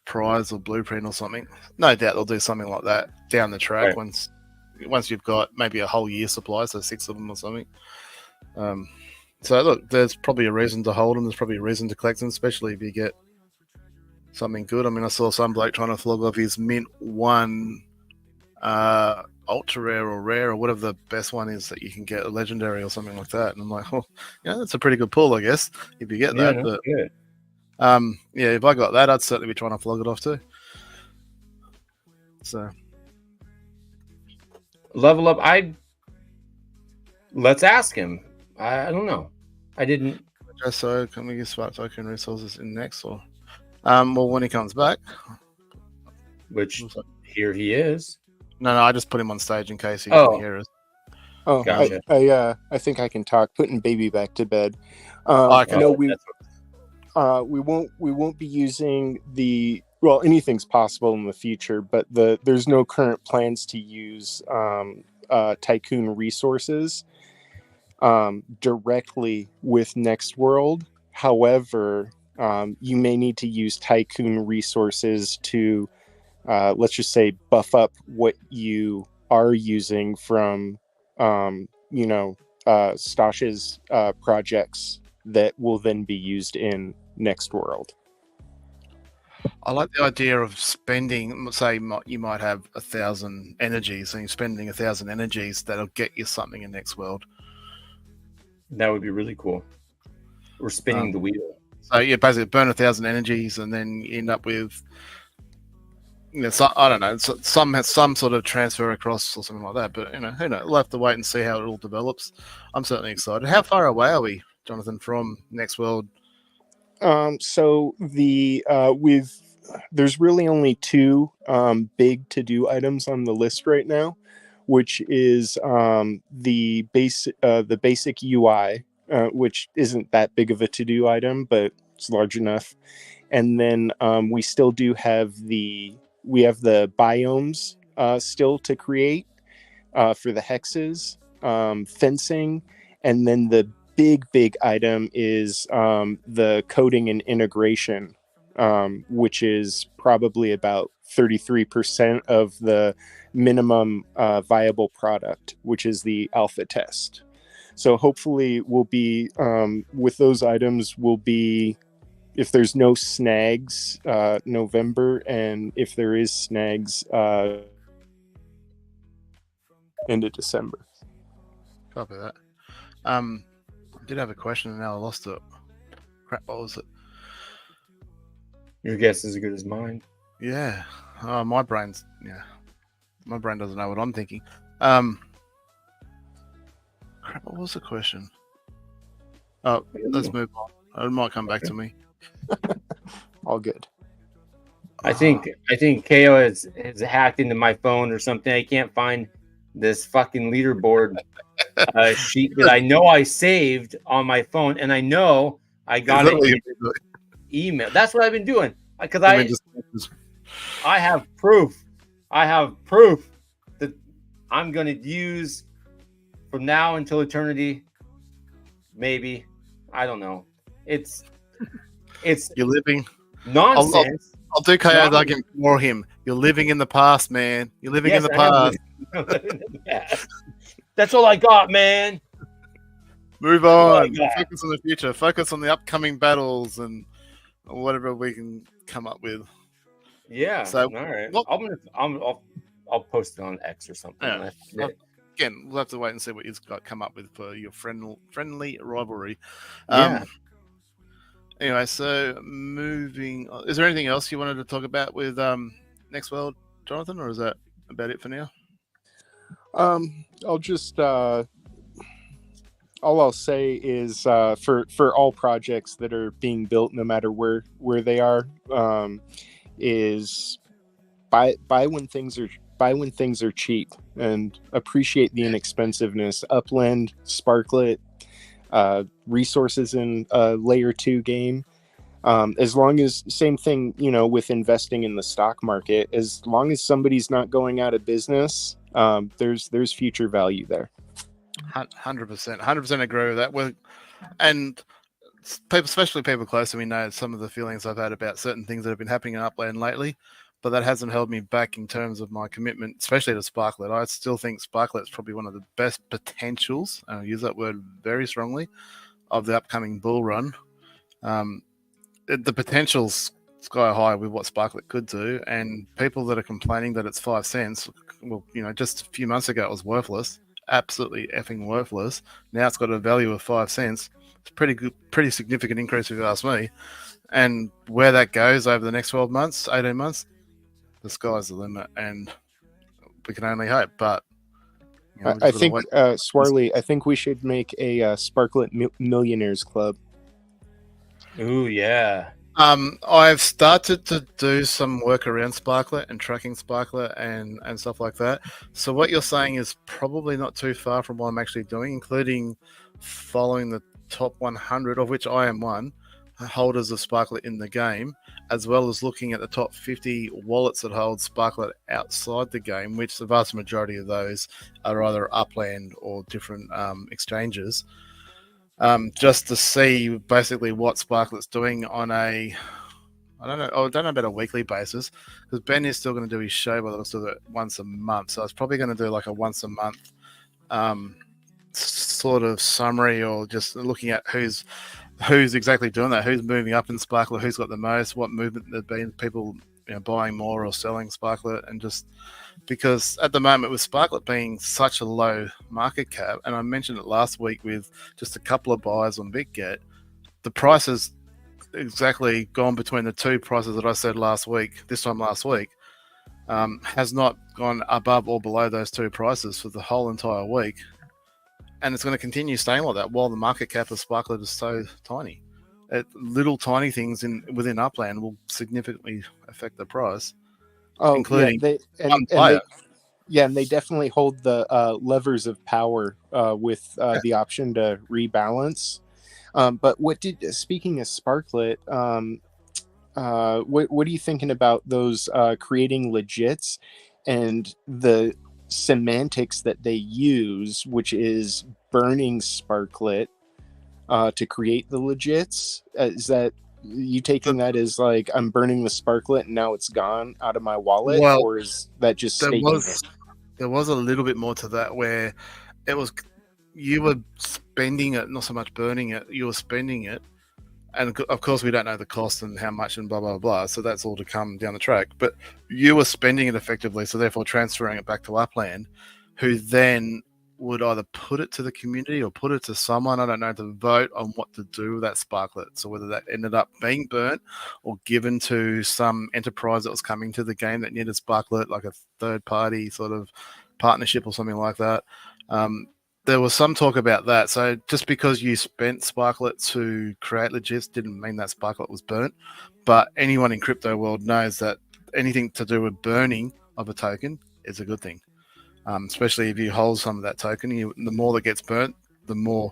prize or blueprint or something. No doubt they'll do something like that down the track once you've got maybe a whole year supply, so 6 of them or something. So look, there's probably a reason to hold them. There's probably a reason to collect them, especially if you get something good. I mean, I saw some bloke trying to flog off his Mint 1 ultra rare or rare or whatever the best one is that you can get, a legendary or something like that. And I'm like, that's a pretty good pull, I guess, if you get that. No, But good. if I got that, I'd certainly be trying to flog it off too. So Level up. Let's ask him. I don't know. I didn't. just so can we get Spark Token resources in next or well, when he comes back, Which here he is. no, I just put him on stage in case he can hear us. Oh, Gotcha. I think I can talk. Putting baby back to bed. Okay. No, That's we won't be using anything's possible in the future, but there's no current plans to use Tycoon resources directly with Next World. However, you may need to use Tycoon resources to let's just say buff up what you are using from Stash's projects that will then be used in Next World. I like the idea of spending, say, you might have 1,000 energies, and you're spending 1,000 energies that'll get you something in Next World. That would be really cool. We're spinning the wheel. So you basically burn 1,000 energies, and then you end up with, I don't know, some sort of transfer across or something like that. But who knows? We'll have to wait and see how it all develops. I'm certainly excited. How far away are we, Jonathan, from Next World? So there's really only 2 big to-do items on the list right now, which is the basic UI, which isn't that big of a to-do item, but it's large enough. And then we still do have the biomes still to create for the hexes, fencing, and then the big item is the coding and integration, which is probably about 33% of the minimum viable product, which is the alpha test. So hopefully we'll be with those items, will be, if there's no snags, November, and if there is snags, into December. Copy that. I did have a question and now I lost it. Crap, what was it? Your guess is as good as mine. Yeah. Oh, my brain doesn't know what I'm thinking. Crap, what was the question? Oh, let's move on. It might come back to me. All good. I think KO has hacked into my phone or something. I can't find this fucking leaderboard sheet that I know I saved on my phone, and I know I got it in email. That's what I've been doing because I have proof. I have proof that I'm going to use from now until eternity. Maybe, I don't know. It's you're living nonsense. I'll do KO's argument for him. You're living in the past, man. You're living in the past. That's all I got, man. Move on. Focus on the future. Focus on the upcoming battles and whatever we can come up with. Yeah. So, all right. I'll post it on X or something. Yeah. Again, we'll have to wait and see what you've got come up with for your friendly rivalry. Yeah. Anyway, so moving on. Is there anything else you wanted to talk about with Next World, Jonathan, or is that about it for now? I'll just all I'll say is for all projects that are being built, no matter where they are, is buy when things are cheap and appreciate the inexpensiveness. Upland, Sparklet, resources in a layer 2 game. As long as, same thing, with investing in the stock market, as long as somebody's not going out of business, there's future value there. 100% agree with that. And people, especially people close to me, know some of the feelings I've had about certain things that have been happening in Upland lately, but that hasn't held me back in terms of my commitment, especially to Sparklet. I still think Sparklet is probably one of the best potentials, and I'll use that word very strongly, of the upcoming bull run. The potential's sky high with what Sparklet could do, and people that are complaining that it's 5 cents, well, just a few months ago it was worthless, absolutely effing worthless. Now it's got a value of 5 cents. It's pretty significant increase if you ask me. And where that goes over the next 12 months, 18 months, the sky's the limit, and we can only hope. But I think, Swarley, I think we should make a Sparklet Millionaires Club. Ooh, yeah. I've started to do some work around Sparklet and tracking Sparklet and stuff like that. So what you're saying is probably not too far from what I'm actually doing, including following the top 100, of which I am one, holders of Sparklet in the game, as well as looking at the top 50 wallets that hold Sparklet outside the game, which the vast majority of those are either Upland or different exchanges. Just to see basically what Sparklet's doing on I don't know about a weekly basis, because Ben is still going to do his show, but I'll do it once a month. So I was probably going to do like a once a month sort of summary, or just looking at who's exactly doing that, who's moving up in Sparklet, who's got the most, what movement there's been, people buying more or selling Sparklet, and just because at the moment with Sparklet being such a low market cap, and I mentioned it last week with just a couple of buys on BitGet, the price has exactly gone between the two prices that I said this time last week, has not gone above or below those two prices for the whole entire week. And it's going to continue staying like that while the market cap of Sparklet is so tiny. Little tiny things within Upland will significantly affect the price. Oh, including yeah, and they definitely hold the levers of power with the option to rebalance. But speaking of Sparklet, what are you thinking about those creating legits and the semantics that they use, which is burning Sparklet to create the legits? Is that you taking that as like I'm burning the Sparklet and now it's gone out of my wallet, or is that just staking it? There was a little bit more to that, where it was you were spending it, not so much burning it. You were spending it, and of course we don't know the cost and how much and blah blah blah. So that's all to come down the track. But you were spending it effectively, so therefore transferring it back to Upland, who then would either put it to the community or put it to someone, I don't know, to vote on what to do with that Sparklet. So whether that ended up being burnt or given to some enterprise that was coming to the game that needed Sparklet, like a third-party sort of partnership or something like that. There was some talk about that. So just because you spent Sparklet to create legits didn't mean that Sparklet was burnt. But anyone in crypto world knows that anything to do with burning of a token is a good thing. Especially if you hold some of that token, the more that gets burnt, the more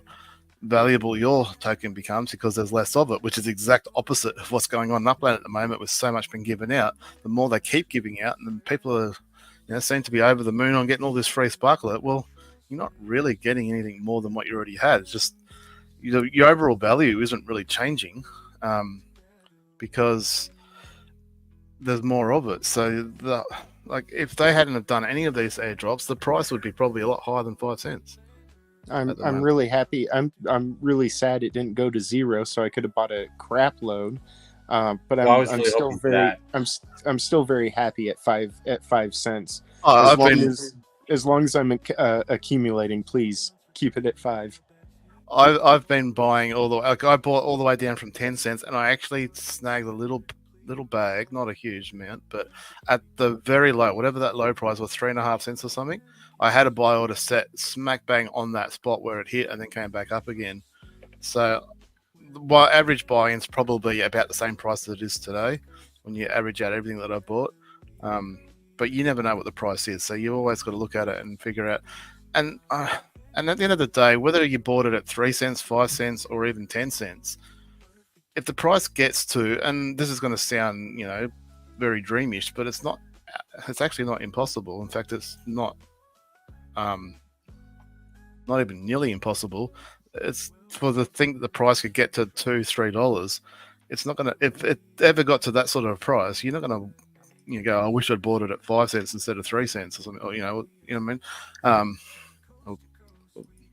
valuable your token becomes because there's less of it, which is the exact opposite of what's going on in Upland at the moment with so much being given out. The more they keep giving out, and then people are seem to be over the moon on getting all this free Sparklet. Well, you're not really getting anything more than what you already had. It's just your overall value isn't really changing because there's more of it. So if they hadn't have done any of these airdrops, the price would be probably a lot higher than 5 cents. I'm really happy. I'm really sad it didn't go to 0, so I could have bought a crap load. But I'm still very happy at 5 cents. As long as I'm accumulating, please keep it at 5. I've been buying all the way. I bought all the way down from 10 cents, and I actually snagged a little bag, not a huge amount, but at the very low, whatever that low price was, 3.5 cents or something. I had a buy order set smack bang on that spot where it hit and then came back up again. So my average buy-in's probably about the same price as it is today when you average out everything that I bought. But you never know what the price is, so you always got to look at it and figure out. And at the end of the day, whether you bought it at 3 cents, 5 cents, or even 10 cents, if the price gets to, and this is going to sound, very dreamish, but it's not. It's actually not impossible. In fact, it's not even nearly impossible. It's for the thing that the price could get to $2-3. It's not going to. If it ever got to that sort of price, you're not going to go, I wish I'd bought it at 5 cents instead of 3 cents or something. Or, you know what I mean? What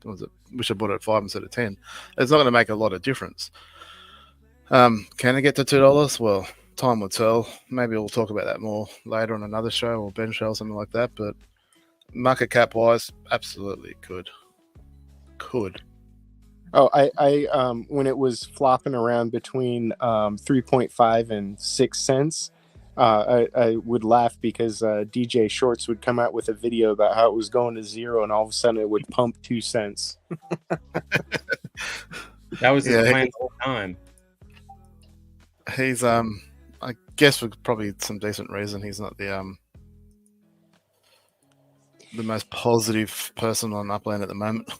was it? Wish I bought it at 5 instead of 10. It's not going to make a lot of difference. Can it get to $2? Well, time will tell. Maybe we'll talk about that more later on another show or Ben show or something like that. But market cap wise, absolutely it could. Oh, I when it was flopping around between 3.5 and 6 cents, I would laugh because DJ Shorts would come out with a video about how it was going to 0, and all of a sudden it would pump 2 cents. That was his plan the whole time. He's I guess for probably some decent reason he's not the most positive person on Upland at the moment.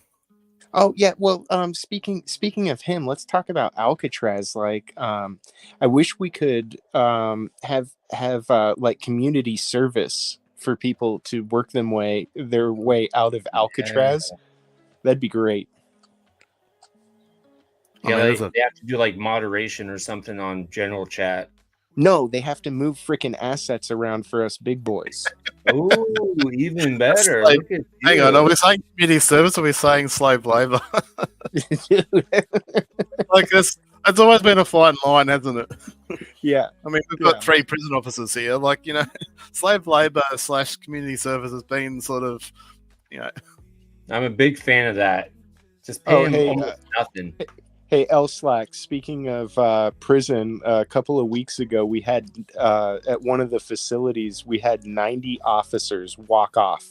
Oh yeah, well, speaking of him, let's talk about Alcatraz. Like, I wish we could have like community service for people to work their way out of Alcatraz. Yeah. That'd be great. Yeah, they have to do like moderation or something on general chat. No, they have to move freaking assets around for us big boys. Oh, even better. Like, Look at hang you. on, are we saying community service or are we saying slave labor? Dude. Like it's always been a fine line, hasn't it? Yeah. I mean, we've got 3 prison officers here. Like, slave labor / community service has been sort of, I'm a big fan of that. Just pay him almost nothing. Hey, L Slack, speaking of prison, a couple of weeks ago, we had at one of the facilities, we had 90 officers walk off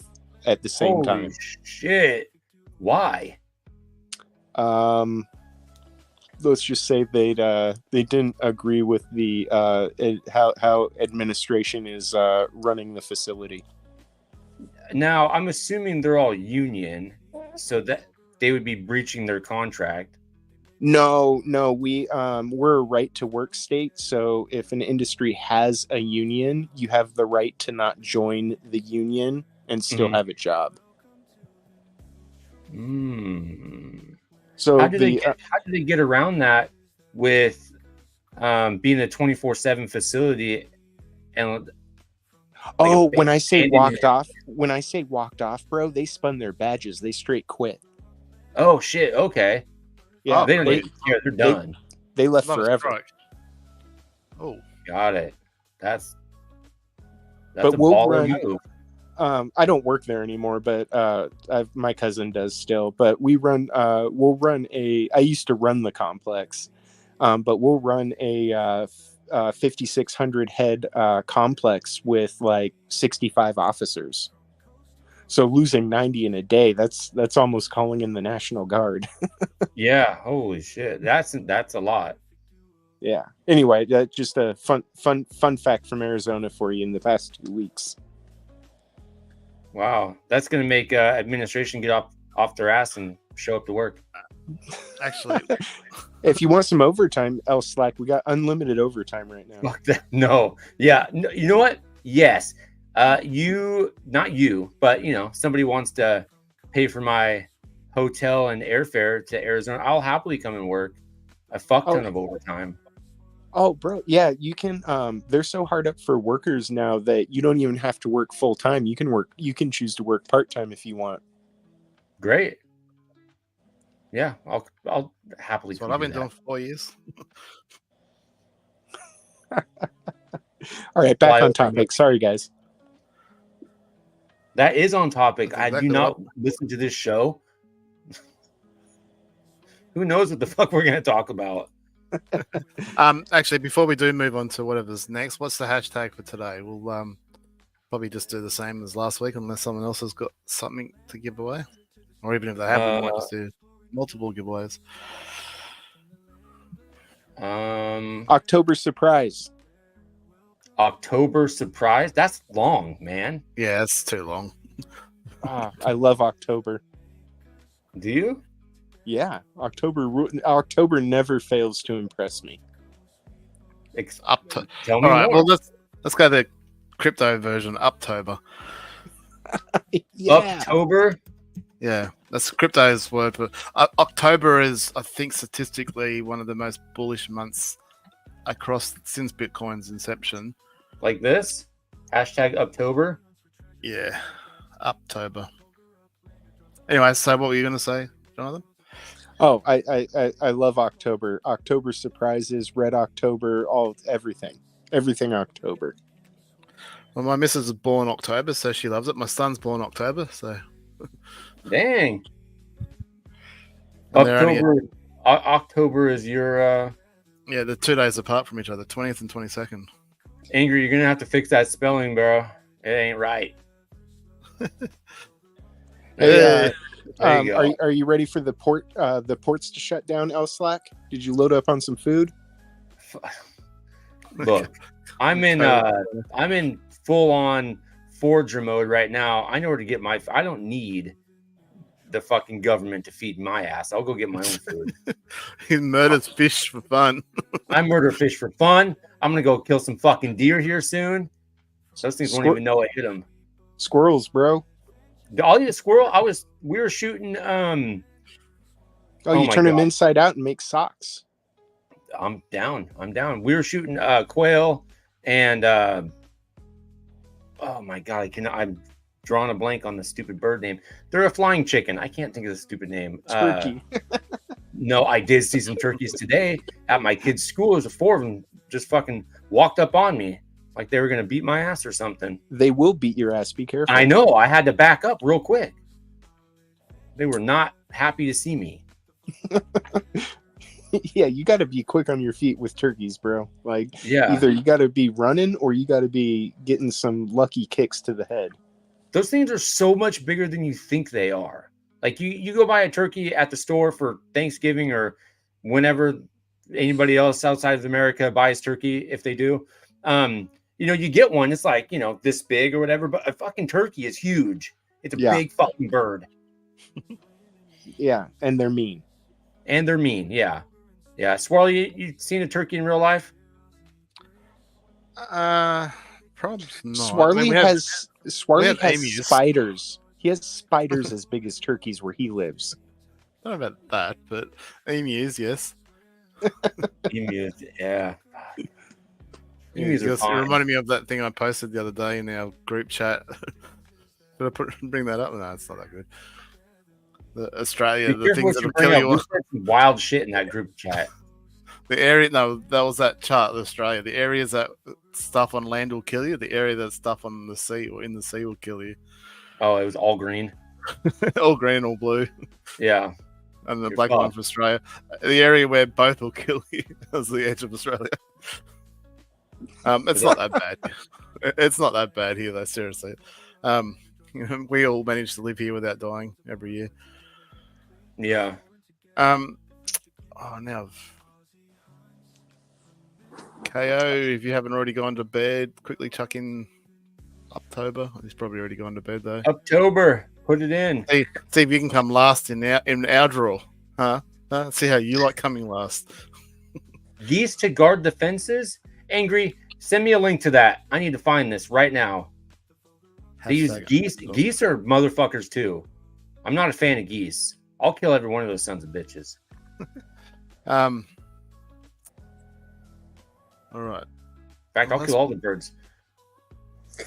at the same Holy time. Shit. Why? Let's just say they didn't agree with the how administration is running the facility. Now, I'm assuming they're all union, so that they would be breaching their contract. No, we're a right to work state. So if an industry has a union, you have the right to not join the union and still have a job. So how do they get around that with being a 24/7 facility? And when I say walked off, bro, they spun their badges. They straight quit. Oh shit! Okay. Yeah, they don't even care. They're done. They left forever. Oh, got it. That's but a baller move. I don't work there anymore, but my cousin does still. But we'll run I used to run the complex, but we'll run a 5,600 head complex with like 65 officers. So losing 90 in a day, that's almost calling in the National Guard. Yeah, holy shit. That's a lot. Yeah. Anyway, that's just a fun fact from Arizona for you in the past 2 weeks. Wow, that's gonna make administration get off their ass and show up to work. Actually, if you want some overtime, L Slack, we got unlimited overtime right now. Fuck that. No, yeah, no, you know what? Yes, not you, but somebody wants to pay for my hotel and airfare to Arizona. I'll happily come and work a fuck ton of overtime. Oh, bro. Yeah, you can. They're so hard up for workers now that you don't even have to work full time. You can choose to work part time if you want. Great. Yeah, I'll happily. That's what I've been doing for 4 years. All right, back on topic. Sorry, guys. That is on topic. Exactly. I do not listen to this show. Who knows what the fuck we're going to talk about? Actually, before we do move on to whatever's next, what's the hashtag for today? We'll probably just do the same as last week, unless someone else has got something to give away, or even if they haven't, we might just do multiple giveaways. October surprise. October surprise? That's long, man. Yeah, it's too long. I love October. Do you? Yeah, October never fails to impress me. Tell All me right, more. well let's go the crypto version. Uptober. Yeah. October. Yeah, that's crypto's word for October is, I think, statistically one of the most bullish months across since Bitcoin's inception. Like this. Hashtag October. Yeah, October. Anyway, so what were you going to say, Jonathan? Oh, I love October. October surprises, Red October, everything October. Well, my missus is born October, so she loves it. My son's born October, so Dang. and they're only- October is your yeah, they're 2 days apart from each other, 20th and 22nd. Angry. You're gonna have to fix that spelling, bro. It ain't right. Hey, There you go. are you ready for the ports to shut down, El Slack? Did you load up on some food? Look, I'm in full on Forger mode right now. I know where to get my. I don't need the fucking government to feed my ass. I'll go get my own food. He murders fish for fun. I murder fish for fun. I'm gonna go kill some fucking deer here soon. Those things won't even know I hit them. Squirrels, bro. I'll eat a squirrel. We were shooting. Oh, Oh you my turn them God. inside out and make socks. I'm down. We were shooting quail and oh my God, I'm drawing a blank on the stupid bird name. They're a flying chicken. I can't think of the stupid name. Turkey. No, I did see some turkeys today at my kid's school. There's 4 of them just fucking walked up on me like they were gonna beat my ass or something. They will beat your ass. Be careful. I know. I had to back up real quick. They were not happy to see me. Yeah, you got to be quick on your feet with turkeys, bro. Like, Yeah. either you got to be running or you got to be getting some lucky kicks to the head. Those things are so much bigger than you think they are. Like you go buy a turkey at the store for Thanksgiving or whenever anybody else outside of America buys turkey, if they do, you get one. It's like, this big or whatever, but a fucking turkey is huge. It's a Yeah. big fucking bird. Yeah, and they're mean. And they're mean. Yeah. Yeah. Swarley, you seen a turkey in real life? Probably not. Swarley have has emus. spiders. He has spiders as big as turkeys where he lives. I don't know about that, but emus, yes. Emus. Yeah. Yeah, Emus are it fine. reminded me of that thing I posted the other day in our group chat. Did I bring that up? No, it's not that good. The Australia, Be the careful things what that you will bring kill up. you. We said some wild shit in that group chat. The area, no, that was that chart of Australia. The areas that stuff on land will kill you. The area that stuff on the sea or in the sea will kill you. Oh, it was all green. All green, all blue, Yeah. and the You're black one fucked. for Australia. The area where both will kill you is the edge of Australia. It's not that bad. It's not that bad here, though. Seriously, we all manage to live here without dying every year. Yeah. Now KO, if you haven't already gone to bed, quickly chuck in October. He's probably already gone to bed though. October. Put it in. See if you can come last in our draw, huh? See how you like coming last. Geese to guard the fences. Angry. Send me a link to that. I need to find this right now. They use Hashtag geese. October. Geese are motherfuckers too. I'm not a fan of geese. I'll kill every one of those sons of bitches. All right. In fact, Well, I'll kill all the birds.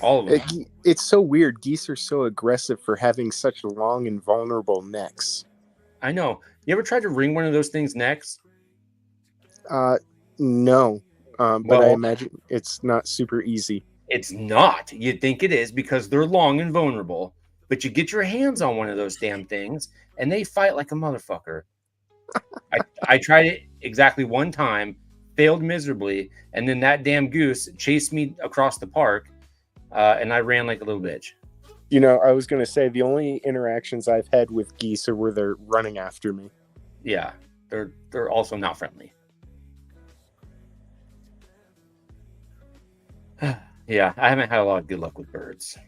All of them. It's so weird. Geese are so aggressive for having such long and vulnerable necks. I know. You ever tried to wring one of those things' necks? No, but I Well- imagine it's not super easy. It's not. You'd think it is because they're long and vulnerable. But you get your hands on one of those damn things and they fight like a motherfucker. I tried it exactly one time, failed miserably, and then that damn goose chased me across the park, and I ran like a little bitch. You know, I was going to say the only interactions I've had with geese are where they're running after me. Yeah, they're also not friendly. Yeah, I haven't had a lot of good luck with birds.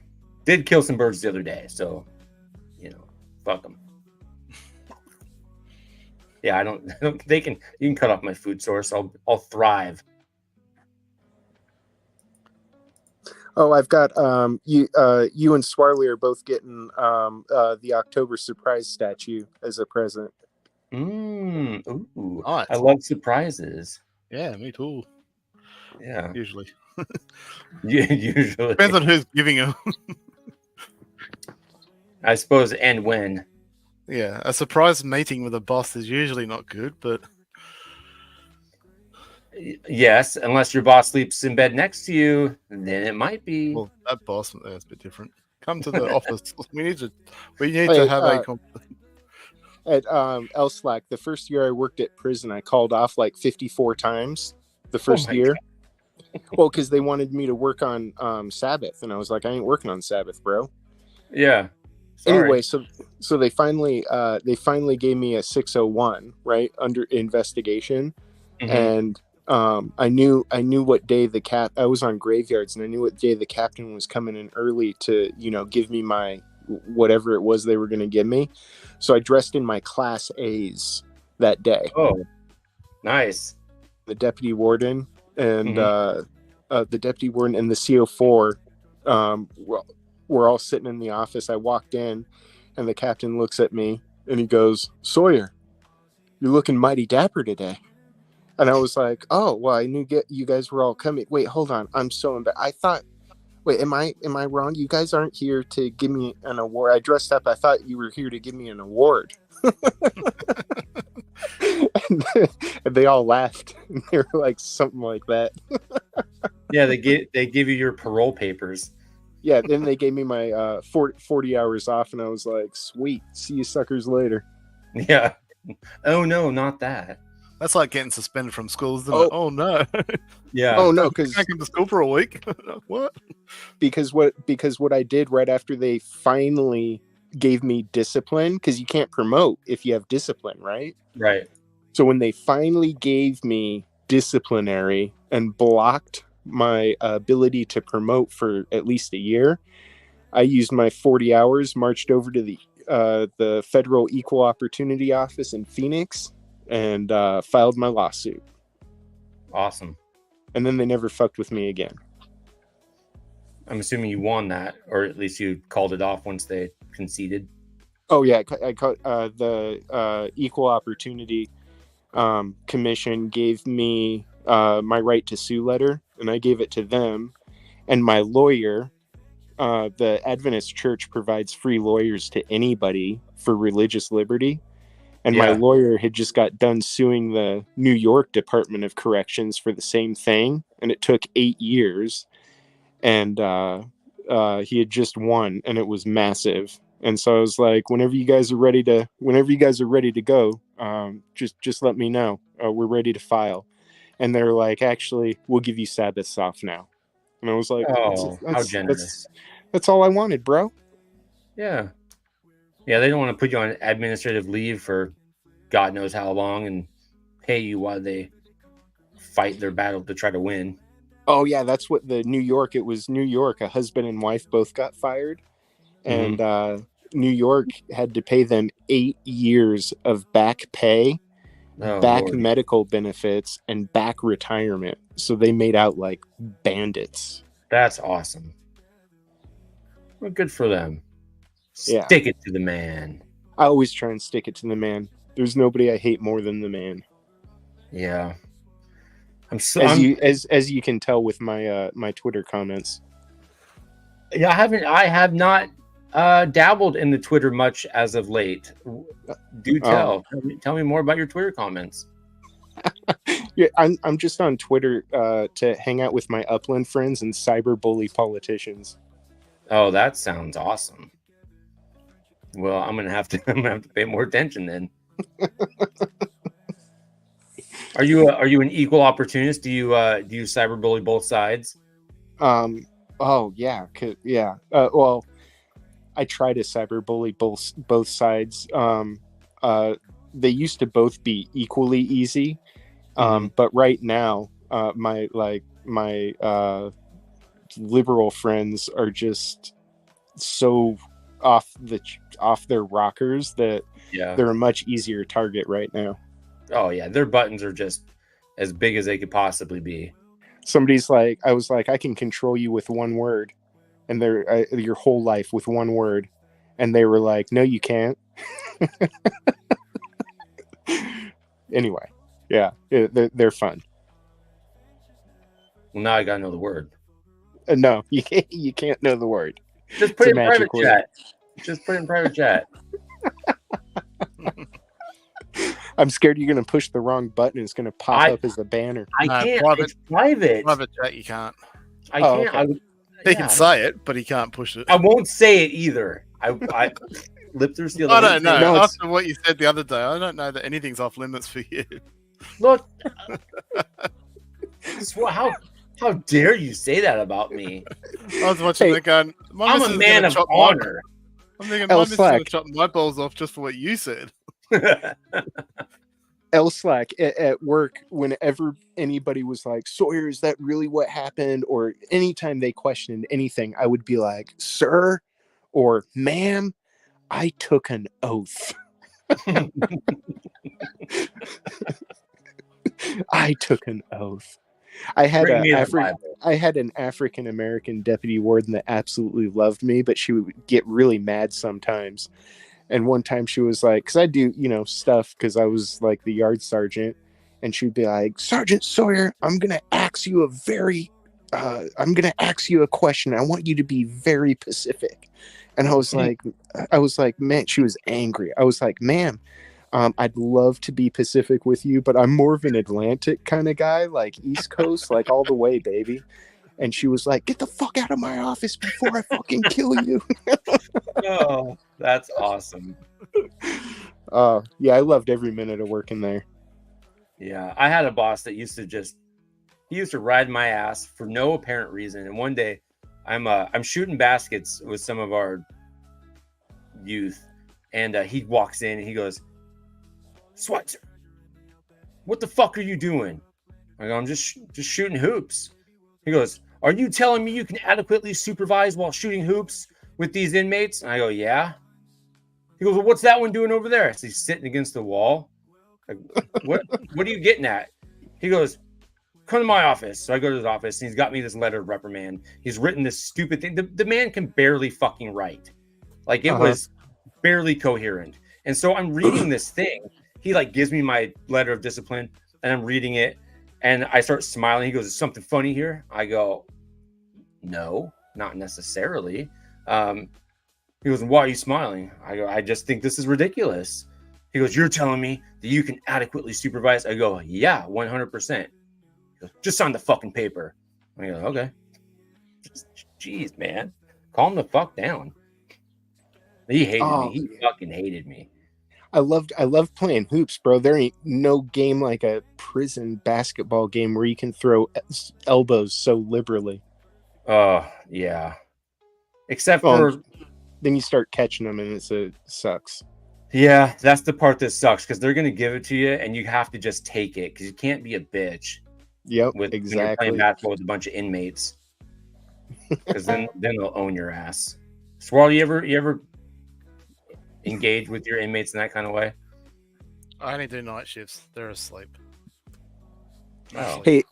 Did kill some birds the other day, so fuck them. Yeah, I don't. You can cut off my food source. I'll thrive. Oh, I've got you and Swarley are both getting the October surprise statue as a present. Ooh. Nice. I love surprises. Yeah, me too. Yeah. Usually. Yeah, usually. Depends on who's giving them. I suppose, and when. Yeah, a surprise meeting with a boss is usually not good, but Yes, unless your boss sleeps in bed next to you, then it might be. well, that boss is a bit different. Come to the office. We need to Hey, have a at LSLAC, the first year I worked at prison, I called off like 54 times the first my year. Well, because they wanted me to work on Sabbath, and I was like, I ain't working on Sabbath, bro. Yeah. Sorry. Anyway, so they finally gave me a 601, right, under investigation. Mhm. And I knew what day I was on graveyards, and I knew what day the captain was coming in early to, give me my whatever it was they were going to give me. So I dressed in my class A's that day. Oh, nice. The deputy warden and the deputy warden and the CO4 we're all sitting in the office. I walked in, and the captain looks at me and he goes, "Sawyer, you're looking mighty dapper today." And I was like, "Oh, well, I knew you guys were all coming. Wait, hold on. I'm so embarrassed. I thought, wait, am I wrong? You guys aren't here to give me an award. I dressed up. I thought you were here to give me an award." and they all laughed. They were like, something like that. Yeah, they give you your parole papers. Yeah, then they gave me my 40 hours off, and I was like, sweet, see you suckers later. Yeah. Oh no, not that. That's like getting suspended from school, isn't Oh. it? Oh no. Yeah. Oh no, because Can't come to school for a week. What? because what I did right after they finally gave me discipline, because you can't promote if you have discipline, right? Right. So when they finally gave me disciplinary and blocked my ability to promote for at least a year, I used my 40 hours, marched over to the Federal Equal Opportunity Office in Phoenix, and filed my lawsuit. Awesome. And then they never fucked with me again. I'm assuming you won that, or at least you called it off once they conceded. Oh yeah, I caught the Equal Opportunity Commission gave me my right to sue letter, and I gave it to them. And my lawyer, the Adventist Church provides free lawyers to anybody for religious liberty. And my lawyer had just got done suing the New York Department of Corrections for the same thing, and it took 8 years. And he had just won, and it was massive. And so I was like, whenever you guys are ready to go, just let me know. We're ready to file. And they're like, actually, we'll give you Sabbaths off now. And I was like, oh, how generous. That's all I wanted, bro. Yeah. Yeah, they don't want to put you on administrative leave for God knows how long and pay you while they fight their battle to try to win. Oh, yeah, that's what it was New York. A husband and wife both got fired. And New York had to pay them 8 years of back pay, back Lord. medical benefits, and back retirement. So they made out like bandits. That's awesome. Well, good for them. Yeah. Stick it to the man. I always try and stick it to the man. There's nobody I hate more than the man. Yeah. As you can tell with my my Twitter comments. Yeah, I have not dabbled in the Twitter much as of late. Do tell. Tell me more about your Twitter comments. Yeah, I'm just on Twitter to hang out with my Upland friends and cyberbully politicians. Oh, that sounds awesome. Well, I'm gonna have to pay more attention then. Are you an equal opportunist? Do you cyberbully both sides? Oh yeah, yeah. Well, I try to cyberbully both sides. They used to both be equally easy, but right now, my liberal friends are just so off their rockers that they're a much easier target right now. Oh yeah, their buttons are just as big as they could possibly be. Somebody's like, I was like, I can control you with one word, and they're your whole life with one word, and they were like, no, you can't. Anyway, yeah, they're fun. Well, now I gotta know the word. No, you can't know the word. Just put It's it a in private magic word. chat. Just put it in private chat. I'm scared you're gonna push the wrong button. It's gonna pop up as a banner. I No, can't. private- It's private. Private chat, you can't. I Oh, can't. okay. I would, He yeah, can say it, but he can't push it. I won't say it either. I lip through the other. I don't know. No, it's- After what you said the other day, I don't know that anything's off limits for you. Look. How dare you say that about me? I was watching Hey, that going, I'm a man of honor. I'm thinking, L my missus is going Slack. to chop my balls off just for what you said. L-Slack at work, whenever anybody was like, Sawyer, is that really what happened? Or anytime they questioned anything, I would be like, sir, or ma'am, I took an oath. I took an oath. I had Bring me the I had an African American deputy warden that absolutely loved me, but she would get really mad sometimes. And one time she was like, because I do, stuff because I was like the yard sergeant, and she'd be like, Sergeant Sawyer, I'm gonna ask you a question. I want you to be very Pacific. And I was like, man, she was angry. I was like, ma'am, I'd love to be Pacific with you, but I'm more of an Atlantic kind of guy, like East Coast, like all the way, baby. And she was like, get the fuck out of my office before I fucking kill you. Oh, that's awesome. Yeah, I loved every minute of working there. Yeah, I had a boss that used to ride my ass for no apparent reason. And one day, I'm shooting baskets with some of our youth, and he walks in and he goes, Switzer, what the fuck are you doing? I go, I'm just shooting hoops. He goes, are you telling me you can adequately supervise while shooting hoops with these inmates? And I go, yeah. He goes, well, what's that one doing over there? So he's sitting against the wall. Like, what are you getting at? He goes, come to my office. So I go to his office, and he's got me this letter of reprimand. He's written this stupid thing. The man can barely fucking write. Like, it was barely coherent. And so I'm reading this thing. He like gives me my letter of discipline, and I'm reading it, and I start smiling. He goes, is something funny here? I go, no, not necessarily. He goes, why are you smiling? I go, I just think this is ridiculous. He goes, you're telling me that you can adequately supervise? I go, yeah, 100%. He goes, just sign the fucking paper. I go, okay. Jeez, man. Calm the fuck down. He hated me. He fucking hated me. I loved playing hoops, bro. There ain't no game like a prison basketball game where you can throw elbows so liberally. Oh, yeah. Except for... Then you start catching them, and it sucks. Yeah, that's the part that sucks, because they're going to give it to you, and you have to just take it, because you can't be a bitch. Yep, When you're exactly. playing basketball with a bunch of inmates, because then they'll own your ass. Swirl, you ever engage with your inmates in that kind of way? I only do night shifts. They're asleep. Oh. Hey,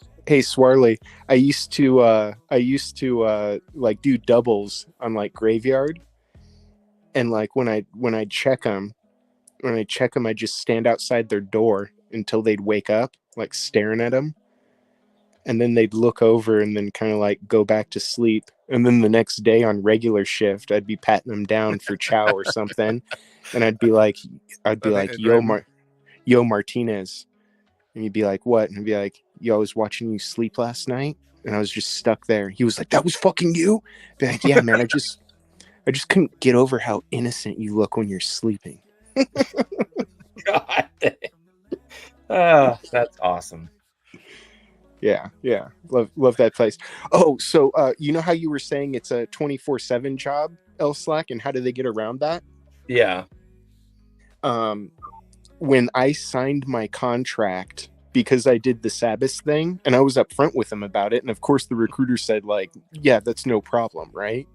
Swarley, I used to like do doubles on like graveyard, and like when I check them, I just stand outside their door until they'd wake up, like staring at them, and then they'd look over and then kind of like go back to sleep. And then the next day on regular shift, I'd be patting them down for chow or something, and I'd be like, yo Martinez, and he'd be like, what? And I'd be like, yo, I was watching you sleep last night, and I was just stuck there. He was like, that was fucking you? I'd be like, yeah, man, I just couldn't get over how innocent you look when you're sleeping. God. Oh, that's awesome. Yeah. Love that place. Oh, so you know how you were saying it's a 24/7 job, L-Slack, and how do they get around that? Yeah. When I signed my contract, because I did the Sabbath thing, and I was upfront with them about it, and of course the recruiter said, like, yeah, that's no problem, right?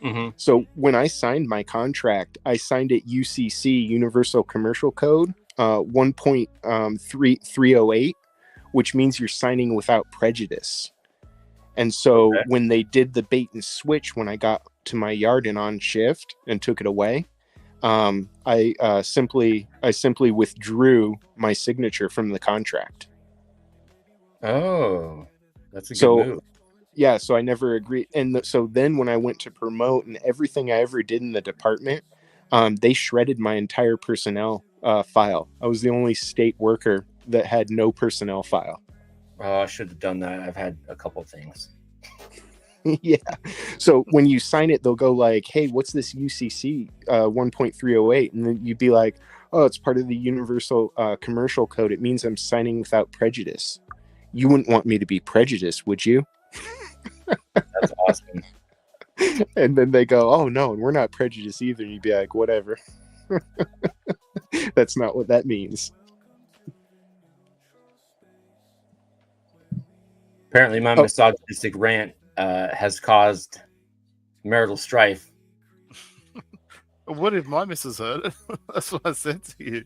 Mm-hmm. So when I signed my contract, I signed it UCC, Universal Commercial Code 1.308, which means you're signing without prejudice. And so Okay. when they did the bait and switch, when I got to my yard and on shift and took it away, I simply withdrew my signature from the contract. Oh, that's a good So move. yeah, so I never agreed. And so then when I went to promote and everything I ever did in the department, they shredded my entire personnel file. I was the only state worker that had no personnel file. Oh, I should have done that. I've had a couple things. Yeah. So when you sign it, they'll go like, hey, what's this UCC 1.308? And then you'd be like, oh, it's part of the Universal Commercial Code. It means I'm signing without prejudice. You wouldn't want me to be prejudiced, would you? That's awesome. And then they go, oh, no, and we're not prejudiced either. And you'd be like, whatever. That's not what that means. Apparently, my misogynistic rant has caused marital strife. What if my missus heard it? That's what I said to you.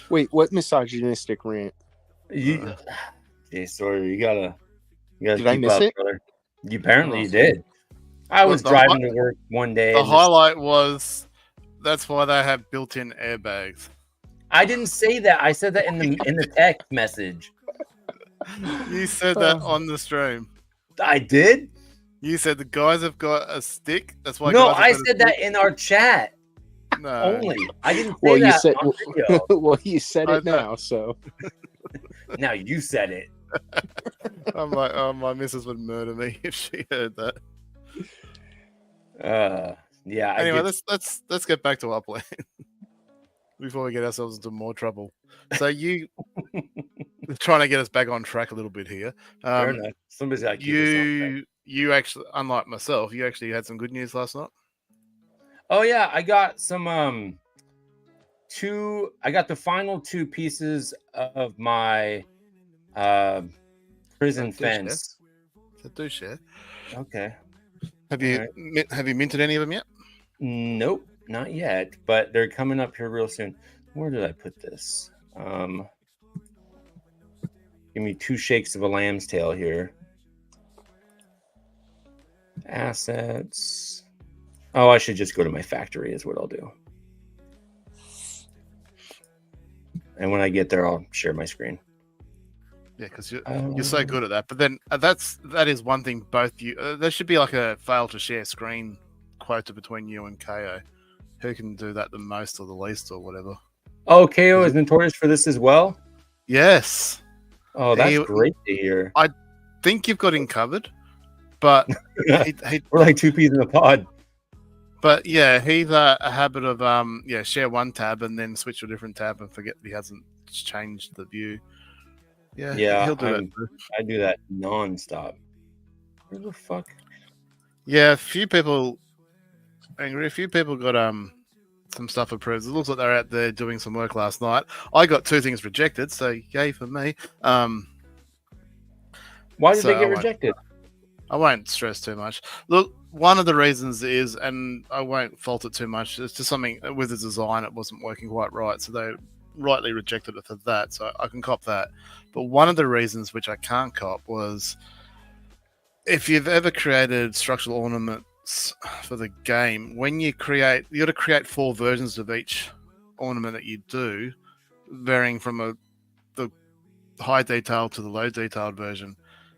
Wait, what misogynistic rant? You, Jay Sawyer, you gotta Did I keep miss up, it? brother. You apparently did. I was the driving to work one day. The and highlight was that's why they have built-in airbags. I didn't say that. I said that in the text message. You said that on the stream. I did? You said the guys have got a stick. That's why. No, guys have I got a said that stick. in our chat No. only. I didn't say Well, you that said on video. well, you said I it know. now, so Now you said it. I'm like, oh, my missus would murder me if she heard that. Yeah. Anyway, I did. let's get back to our plan before we get ourselves into more trouble. So you trying to get us back on track a little bit here. Fair enough. Somebody's got to keep us on track. You actually, unlike myself, you actually had some good news last night. Oh yeah, I got some I got the final two pieces of my prison Do share. fence. So do share. Okay. Have you minted any of them yet? Nope, not yet, but they're coming up here real soon. Where did I put this? Give me 2 shakes of a lamb's tail here. Assets. Oh, I should just go to my factory is what I'll do. And when I get there, I'll share my screen. Yeah, because you're so good at that. But then that is one thing. Both you, there should be like a fail to share screen quota between you and KO. Who can do that the most or the least or whatever? Oh, KO is notorious for this as well. Yes, Oh, that's great to hear. think you've got him covered. But We're like 2 peas in a pod. But yeah, he's a habit of share one tab and then switch to a different tab and forget that he hasn't changed the view. Yeah, he'll do that. I do that nonstop. Where the fuck? Yeah, a few people got some stuff approved. It looks like they're out there doing some work last night. I got 2 things rejected, so yay for me. Why did So they get rejected? I won't stress too much. Look, one of the reasons is, and I won't fault it too much, it's just something with the design, it wasn't working quite right. So they rightly rejected it for that. So I can cop that. But one of the reasons which I can't cop was if you've ever created structural ornaments for the game, when you got to create 4 versions of each ornament that you do, varying from the high detail to the low detailed version.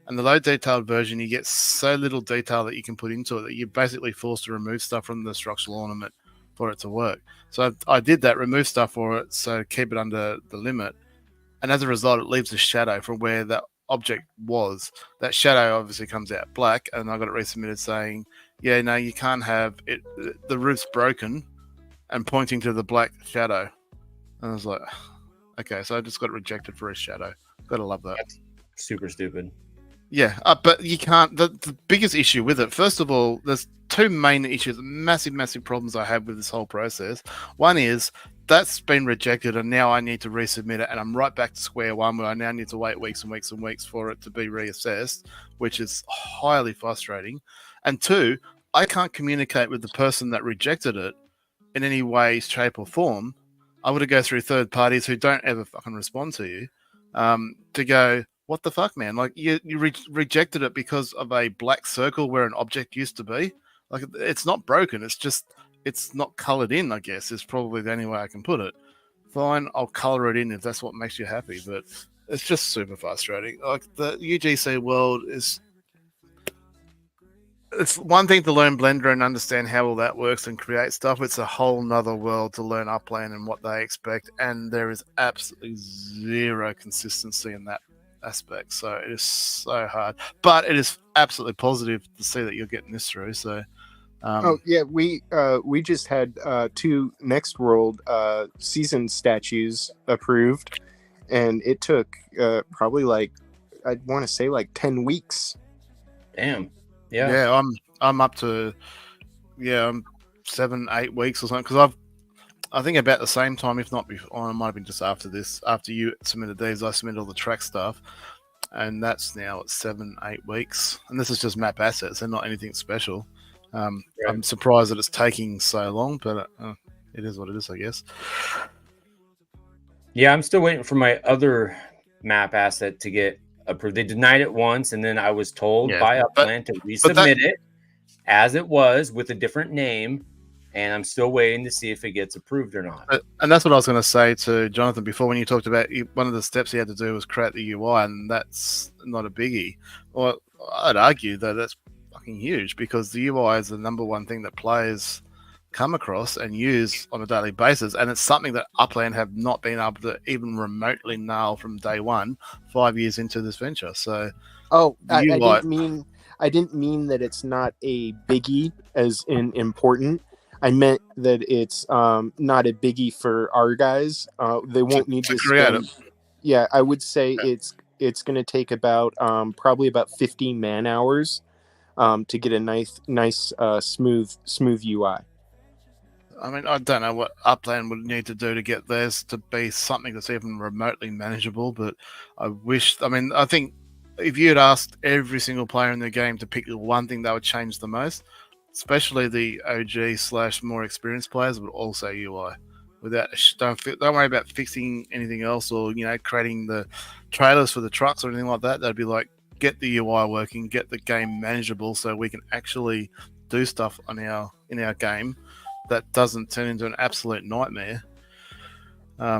And the low detailed version, you get so little detail that you can put into it that you're basically forced to remove stuff from the structural ornament for it to work. So I did that, remove stuff for it, so keep it under the limit. And as a result, it leaves a shadow from where that object was. That shadow obviously comes out black, and I got it resubmitted saying, yeah, no, you can't have it. The roof's broken and pointing to the black shadow. And I was like, okay, so I just got it rejected for a shadow. Gotta love that. That's super stupid. Yeah, but you can't. The biggest issue with it, first of all, there's 2 main issues, massive problems I have with this whole process. One is that's been rejected, and now I need to resubmit it, and I'm right back to square one where I now need to wait weeks and weeks and weeks for it to be reassessed, which is highly frustrating. And 2, I can't communicate with the person that rejected it in any way, shape, or form. I would go through third parties who don't ever fucking respond to you to go, what the fuck, man? Like you rejected it because of a black circle where an object used to be. Like it's not broken. It's just it's not colored in. I guess is probably the only way I can put it. Fine, I'll color it in if that's what makes you happy. But it's just super frustrating. Like the UGC world is. It's one thing to learn Blender and understand how all that works and create stuff. It's a whole nother world to learn Upland and what they expect. And there is absolutely zero consistency in that aspect. So it is so hard. But it is absolutely positive to see that you're getting this through. So we just had 2 Next World season statues approved, and it took probably like I'd want to say like 10 weeks. Damn. Yeah. I'm up to I'm 7-8 weeks or something because I think about the same time, if not before. I might have been just after this. After you submitted these, I submitted all the track stuff, and that's now at 7-8 weeks. And this is just map assets and not anything special. I'm surprised that it's taking so long, but it is what it is, I guess. Yeah, I'm still waiting for my other map asset to get approved. They denied it once, and then I was told by Upland to resubmit it as it was with a different name, and I'm still waiting to see if it gets approved or not. And that's what I was going to say to Jonathan before when you talked about one of the steps he had to do was create the UI, and that's not a biggie. Well, I'd argue that that's fucking huge because the UI is the number one thing that players come across and use on a daily basis, and it's something that Upland have not been able to even remotely nail from day one 5 years into this venture. So I didn't mean that it's not a biggie as in important. I meant that it's not a biggie for our guys. They won't need to create it. Yeah, I would say it's going to take about probably about 15 man hours to get a nice smooth UI. I mean, I don't know what Upland would need to do to get theirs to be something that's even remotely manageable, but I think if you had asked every single player in the game to pick the one thing that would change the most, especially the OG / more experienced players, would all say UI. Don't worry about fixing anything else or, creating the trailers for the trucks or anything like that. They'd be like, get the UI working, get the game manageable so we can actually do stuff in our game that doesn't turn into an absolute nightmare. I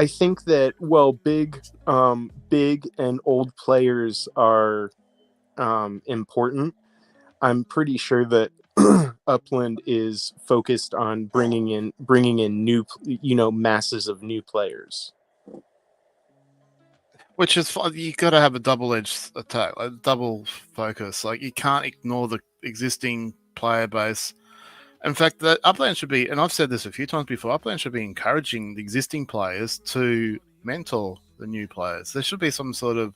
think that big and old players are important. I'm pretty sure that Upland is focused on bringing in new, masses of new players. Which is fine. You got to have a double-edged attack, a double focus. Like you can't ignore the existing player base. In fact, the Upland should be, and I've said this a few times before, Upland should be encouraging the existing players to mentor the new players. There should be some sort of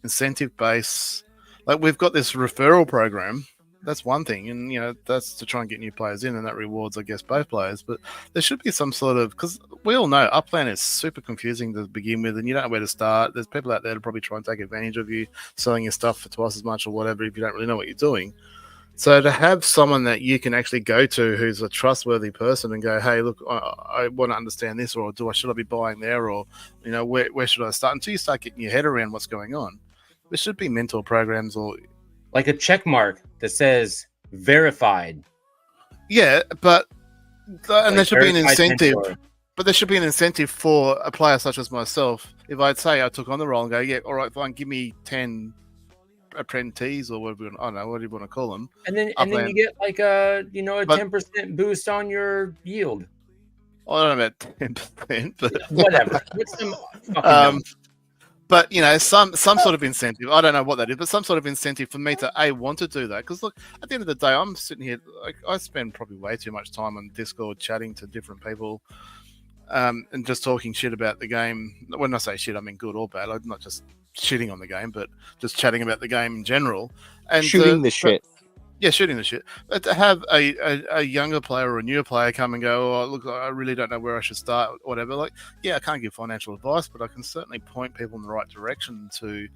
incentive base. Like we've got this referral program. That's one thing, and that's to try and get new players in, and that rewards, I guess, both players. But there should be some sort of, because we all know Upland is super confusing to begin with, and you don't know where to start. There's people out there to probably try and take advantage of you, selling your stuff for twice as much or whatever if you don't really know what you're doing. So to have someone that you can actually go to who's a trustworthy person and go, hey, look, I want to understand this, or should I be buying there, or where should I start? Until you start getting your head around what's going on, there should be mentor programs or like a check mark that says verified. Yeah, but there should be an incentive. Mentor. But there should be an incentive for a player such as myself. If I'd say I took on the role and go, yeah, all right, fine, give me 10 apprentices or whatever, I don't know, what do you want to call them? And then you get like a 10% boost on your yield. I don't know about 10%, but whatever. What's some fucking but some sort of incentive. I don't know what that is, but some sort of incentive for me to want to do that. Because look, at the end of the day, I'm sitting here. Like, I spend probably way too much time on Discord chatting to different people, and just talking shit about the game. When I say shit, I mean good or bad. I'm not just shitting on the game, but just chatting about the game in general and shooting the shit. Yeah, shooting the shit. But to have a younger player or a newer player come and go, oh, look, I really don't know where I should start, or whatever. Like, yeah, I can't give financial advice, but I can certainly point people in the right direction to,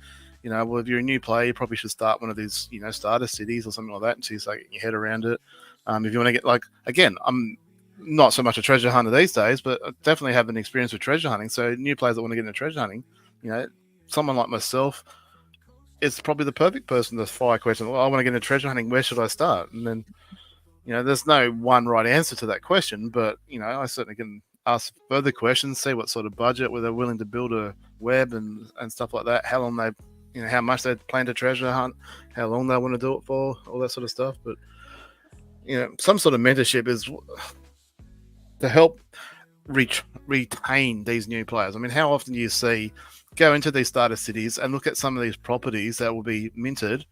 well, if you're a new player, you probably should start one of these, starter cities or something like that until you start getting your head around it. If you want to get, like, again, I'm not so much a treasure hunter these days, but I definitely have an experience with treasure hunting. So new players that want to get into treasure hunting, someone like myself is probably the perfect person to fire a question. Well, I want to get into treasure hunting. Where should I start? And then, there's no one right answer to that question, but, I certainly can ask further questions, see what sort of budget, whether they're willing to build a web and stuff like that, how long how much they plan to treasure hunt, how long they want to do it for, all that sort of stuff. But, some sort of mentorship is to help retain these new players. I mean, how often do you see go into these starter cities and look at some of these properties that will be minted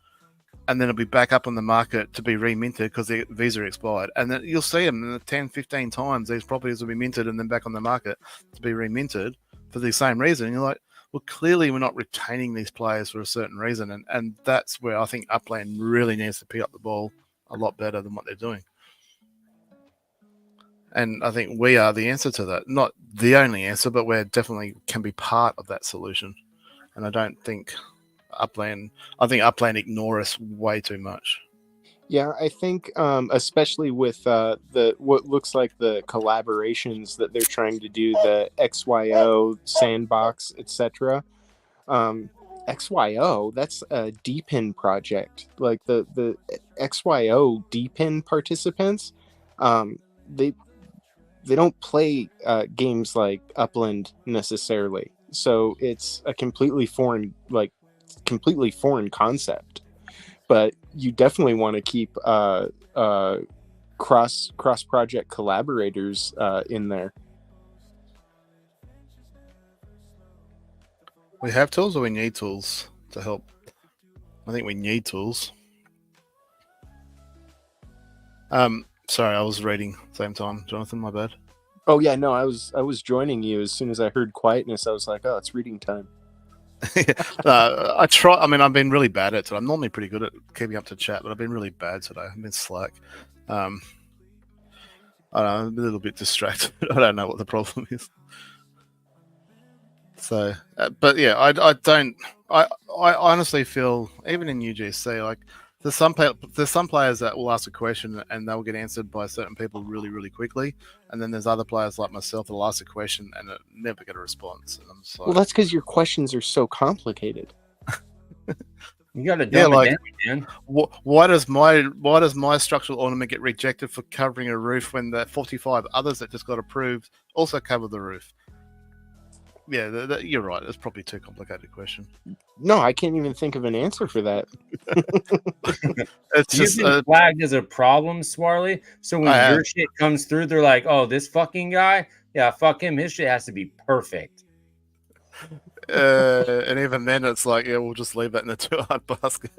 and then it'll be back up on the market to be reminted because the visa expired. And then you'll see them 10, 15 times. These properties will be minted and then back on the market to be reminted for the same reason. And you're like, well, clearly we're not retaining these players for a certain reason. And that's where I think Upland really needs to pick up the ball a lot better than what they're doing. And I think we are the answer to that. Not the only answer, but we definitely can be part of that solution. And I don't think Upland ignore us way too much. Yeah, I think especially with the what looks like the collaborations that they're trying to do, the XYO sandbox, etc. XYO, that's a DPIN project. Like the XYO DPIN participants, they don't play games like Upland necessarily. So it's a completely foreign concept. But you definitely want to keep cross project collaborators in there. We have tools, or we need tools to help? I think we need tools. Sorry, I was reading at the same time. Jonathan, my bad. Oh yeah, no, I was joining you as soon as I heard quietness. I was like, oh, it's reading time. I try. I mean, I've been really bad at it. I'm normally pretty good at keeping up to chat, but I've been really bad today. I've been slack. I don't know, I'm a little bit distracted. I don't know what the problem is. So, but yeah, I don't. I honestly feel even in UGC, like there's some players that will ask a question and they'll get answered by certain people really, really quickly, and then there's other players like myself that'll ask a question and never get a response. And I'm just like, well, that's because your questions are so complicated. You got to dumb it down, man. Why does my structural ornament get rejected for covering a roof when the 45 others that just got approved also cover the roof? Yeah, you're right. It's probably too complicated a question. No, I can't even think of an answer for that. It's just been flagged as a problem, Swarly. So when your shit comes through, they're like, "Oh, this fucking guy, yeah, fuck him. His shit has to be perfect." And even then, it's like, yeah, we'll just leave that in the too hard basket.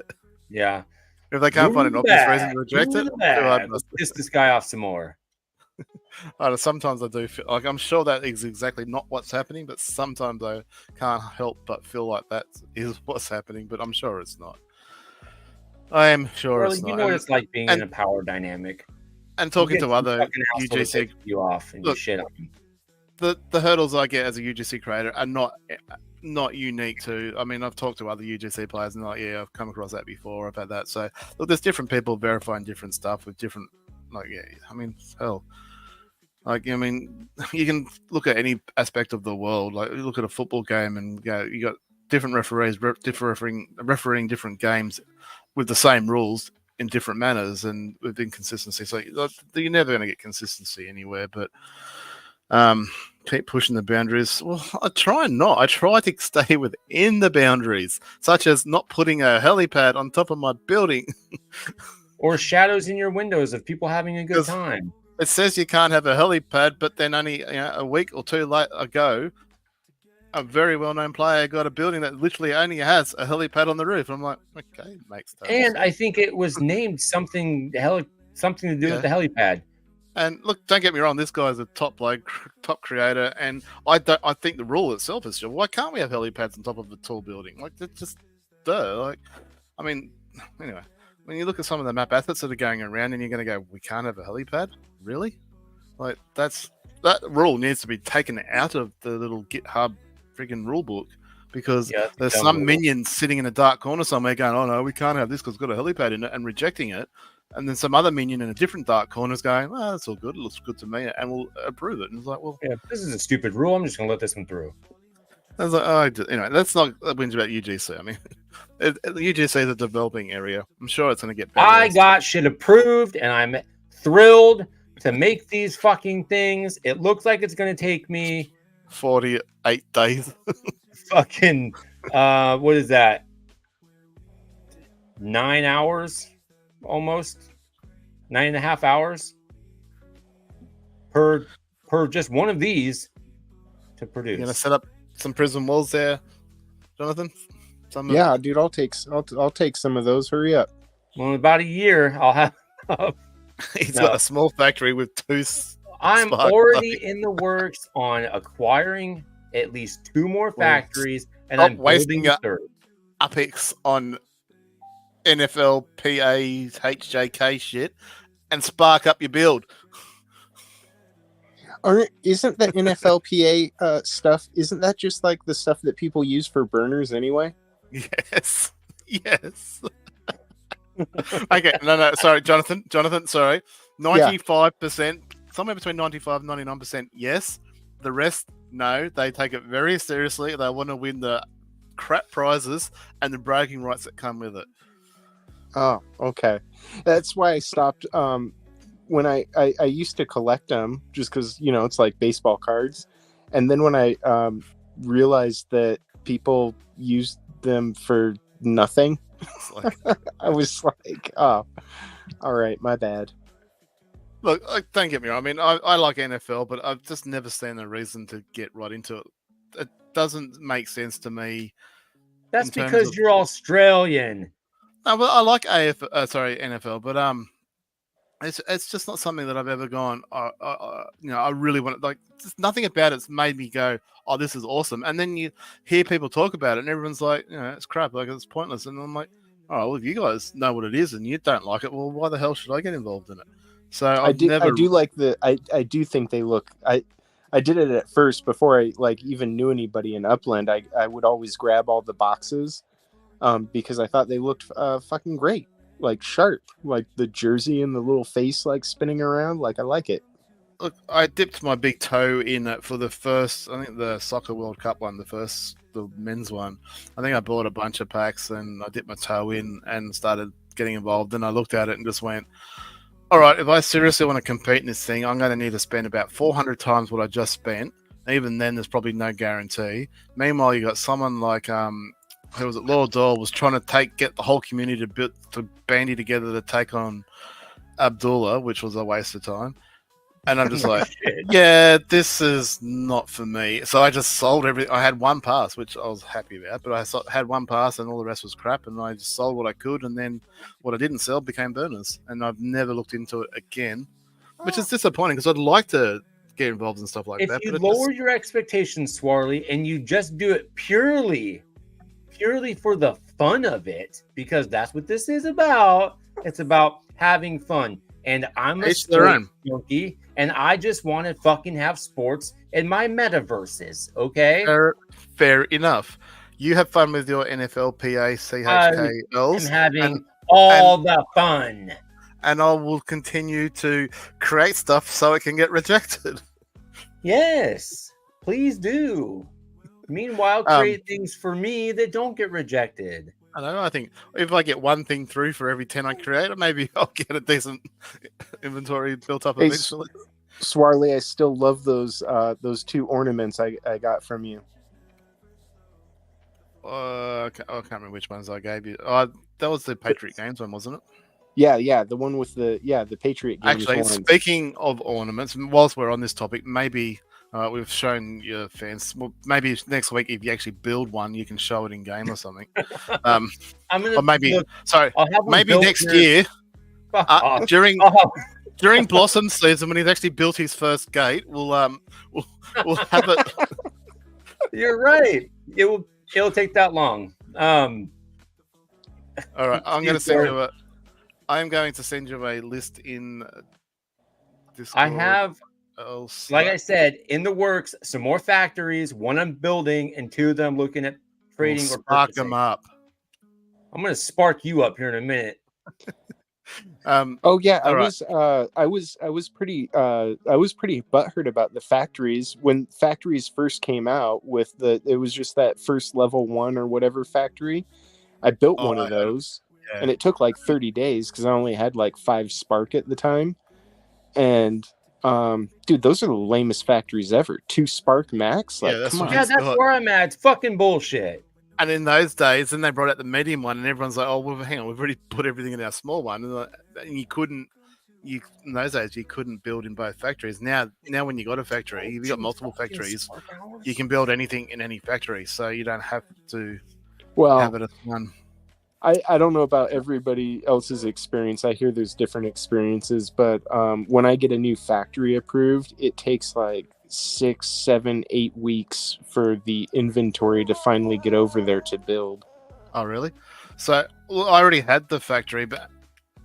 Yeah. If they can't find an obvious reason to reject it, too hard basket. Piss this guy off some more. Sometimes I do feel like, I'm sure that is exactly not what's happening, but sometimes I can't help but feel like that is what's happening, but I'm sure it's not. I am sure it's not. You know what it's like being in a power dynamic. And talking to other UGC, you off and you shit on them. The hurdles I get as a UGC creator are not unique to. I mean, I've talked to other UGC players and like, yeah, I've come across that before. I've had that. So look, there's different people verifying different stuff with different, like, yeah. I mean, hell. Like, I mean, you can look at any aspect of the world. Like, you look at a football game and you got different referees refereeing different games with the same rules in different manners and with inconsistency. So you're never going to get consistency anywhere. But keep pushing the boundaries. Well, I try to stay within the boundaries, such as not putting a helipad on top of my building. Or shadows in your windows of people having a good time. It says you can't have a helipad, but then only a week or two ago, a very well-known player got a building that literally only has a helipad on the roof. I'm like, okay, makes sense. And I think it was named something to do with the helipad. And look, don't get me wrong, this guy's a top bloke, top creator, and I think the rule itself is just, why can't we have helipads on top of a tall building? Like, that's just duh. Like, I mean, anyway. When you look at some of the map assets that are going around and you're going to go, we can't have a helipad? Really? Like, that rule needs to be taken out of the little GitHub freaking rule book, because there's some minion sitting in a dark corner somewhere going, oh no, we can't have this because it's got a helipad in it, and rejecting it. And then some other minion in a different dark corner is going, oh, that's all good. It looks good to me. And we'll approve it. And it's like, well, yeah, this is a stupid rule. I'm just going to let this one through. I was like, anyway, let's not whinge about UGC. I mean, UGC is a developing area. I'm sure it's going to get better. I got shit approved, and I'm thrilled to make these fucking things. It looks like it's going to take me 48 days. fucking, what is that? 9 hours, almost 9.5 hours per just one of these to produce. You're going to set up some prison walls there, Jonathan? Yeah, dude, I'll take some of those. Hurry up. Well, in about a year, I'll have. He's got a small factory with 2. I'm spark already plugs. in the works on acquiring at least 2 more factories, and Stop I'm wasting building a third. Apex on NFL PA HJK shit and spark up your build. Isn't the NFLPA stuff? Isn't that just like the stuff that people use for burners anyway? Yes. Okay, no, sorry, Jonathan, sorry. 95%, somewhere between 95 and 99%, yes. The rest, no. They take it very seriously. They want to win the crap prizes and the bragging rights that come with it. Oh, okay. That's why I stopped. When I used to collect them just because, it's like baseball cards. And then when I realized that people used them for nothing, I was like, oh, all right, my bad. Look, don't get me wrong. I mean, I like NFL, but I've just never seen a reason to get right into it. It doesn't make sense to me. That's because you're Australian. No, but I like NFL, but it's just not something that I've ever gone. I really want it. Like, just nothing about it's made me go, oh, this is awesome. And then you hear people talk about it, and everyone's like, it's crap. Like, it's pointless. And I'm like, oh, well, if you guys know what it is and you don't like it, well, why the hell should I get involved in it? So I do like I do think they look. I did it at first before I even knew anybody in Upland. I would always grab all the boxes, because I thought they looked fucking great, like sharp, like the jersey and the little face spinning around. I like it. Look, I dipped my big toe in it for the first. I think the Soccer World Cup one, the men's one. I think I bought a bunch of packs and I dipped my toe in and started getting involved. And I looked at it and just went, all right, if I seriously want to compete in this thing, I'm going to need to spend about 400 times what I just spent. Even then, there's probably no guarantee. Meanwhile, you got someone like who was it? Laura Doyle was trying to get the whole community to bandy together to take on Abdullah, which was a waste of time. And I'm just like, yeah, this is not for me. So I just sold everything. I had one pass, which I was happy about, but I had one pass and all the rest was crap. And I just sold what I could. And then what I didn't sell became burners. And I've never looked into it again, which is disappointing because I'd like to get involved in stuff like that. If you lower your expectations, Swarley, and you just do it purely for the fun of it, because that's what this is about. It's about having fun. And I'm a sports junkie, and I just want to fucking have sports in my metaverses, okay? Fair enough. You have fun with your NFL, PA, CHKLs. I'm having all the fun. And I will continue to create stuff so it can get rejected. Yes, please do. Meanwhile, create things for me that don't get rejected. I don't know. I think if I get one thing through for every 10 I create, maybe I'll get a decent inventory built up eventually. Swarley, I still love those 2 ornaments I got from you. I can't remember which ones I gave you. That was the Patriot Games one, wasn't it? Yeah, the one with the Patriot Games. Actually, speaking of ornaments, whilst we're on this topic, maybe we've shown your fans. Well, maybe next week, if you actually build one, you can show it in game or something. I'm gonna. Or maybe maybe next here. year during Blossom season when he's actually built his first gate, we'll have it. You're right. It'll take that long. All right, I'm going to send you a list in Discord. I have. Like I said, in the works, some more factories. 1 I'm building, and 2 that I'm looking at trading or spark them up. I'm going to spark you up here in a minute. Oh yeah, All right. I was pretty butthurt about the factories when factories first came out with it was just that first level 1 or whatever factory. I built Oh, one of those yeah. and it took like 30 days because I only had like 5 spark at the time. And dude, those are the lamest factories ever. 2 spark max, Yeah, like that's come what on. Yeah, it's that's got. where I'm at. It's fucking bullshit. And in those days, then they brought out the medium one, and everyone's like, "Oh, well, hang on, we've already put everything in our small one." And you couldn't, in those days, you couldn't build in both factories. Now, when you got a factory, you've got multiple factories. You can build anything in any factory, so you don't have to Well, have it as one. I don't know about everybody else's experience. I hear there's different experiences, but when I get a new factory approved, it takes like 6, 7, 8 weeks for the inventory to finally get over there to build. Oh, really? So, well, I already had the factory, but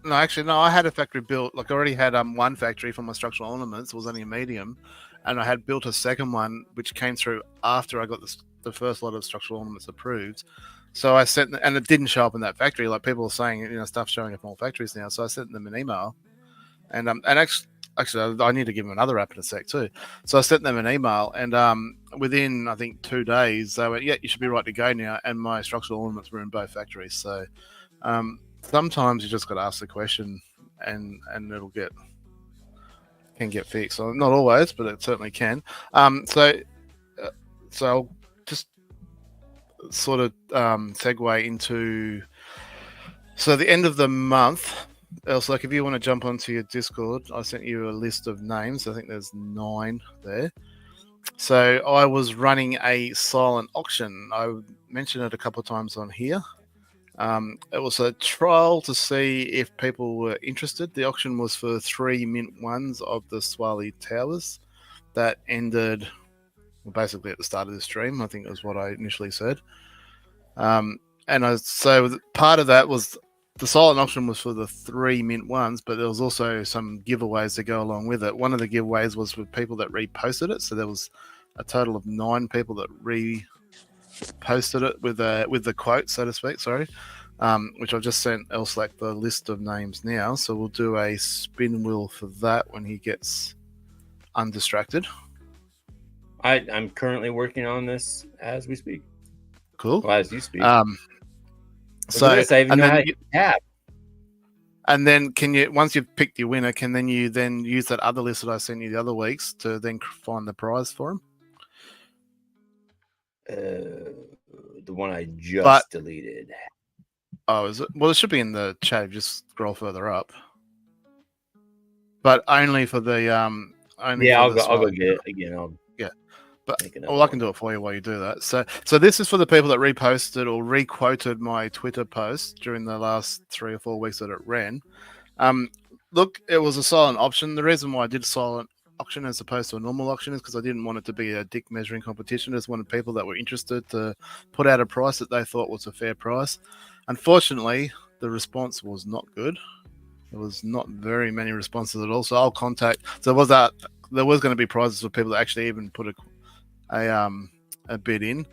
no, actually, no, I had a factory built. Like, I already had one factory for my structural ornaments. It was only a medium, and I had built a second one, which came through after I got the first lot of structural ornaments approved. So I sent, and it didn't show up in that factory. Like people are saying, stuff showing up in all factories now. So I sent them an email, and actually, I need to give them another app in a sec too. So I sent them an email, and within I think 2 days, they went, "Yeah, you should be right to go now." And my structural ornaments were in both factories. So sometimes you just got to ask the question, and it'll can get fixed. So not always, but it certainly can. So I'll just sort of segue into the end of the month. Else, like if you want to jump onto your Discord, I sent you a list of names. I think there's 9 there. So I was running a silent auction. I mentioned it a couple of times on here. It was a trial to see if people were interested. The auction was for 3 mint ones of the Swali Towers. That ended basically at the start of the stream. I think it was what I initially said. So part of that was the silent auction was for the 3 mint ones, but there was also some giveaways to go along with it. One of the giveaways was for people that reposted it. So there was a total of 9 people that reposted it with the quote, so to speak. Sorry, which I've just sent Elslack the list of names now. So we'll do a spin wheel for that when he gets undistracted. I'm currently working on this as we speak. Cool. Well, as you speak. So I even know how to tap. And then can you, once you've picked your winner, can you use that other list that I sent you the other weeks to then find the prize for him? The one I just deleted. Oh, is it? Well, it should be in the chat. Just scroll further up. But only for the I'll go get it again. But I can do it for you while you do that. So this is for the people that reposted or requoted my Twitter post during the last 3 or 4 weeks that it ran. Look, it was a silent option. The reason why I did a silent auction as opposed to a normal auction is because I didn't want it to be a dick measuring competition. I just wanted people that were interested to put out a price that they thought was a fair price. Unfortunately, the response was not good. There was not very many responses at all. So I'll contact. So there was going to be prizes for people that actually even put a bid in.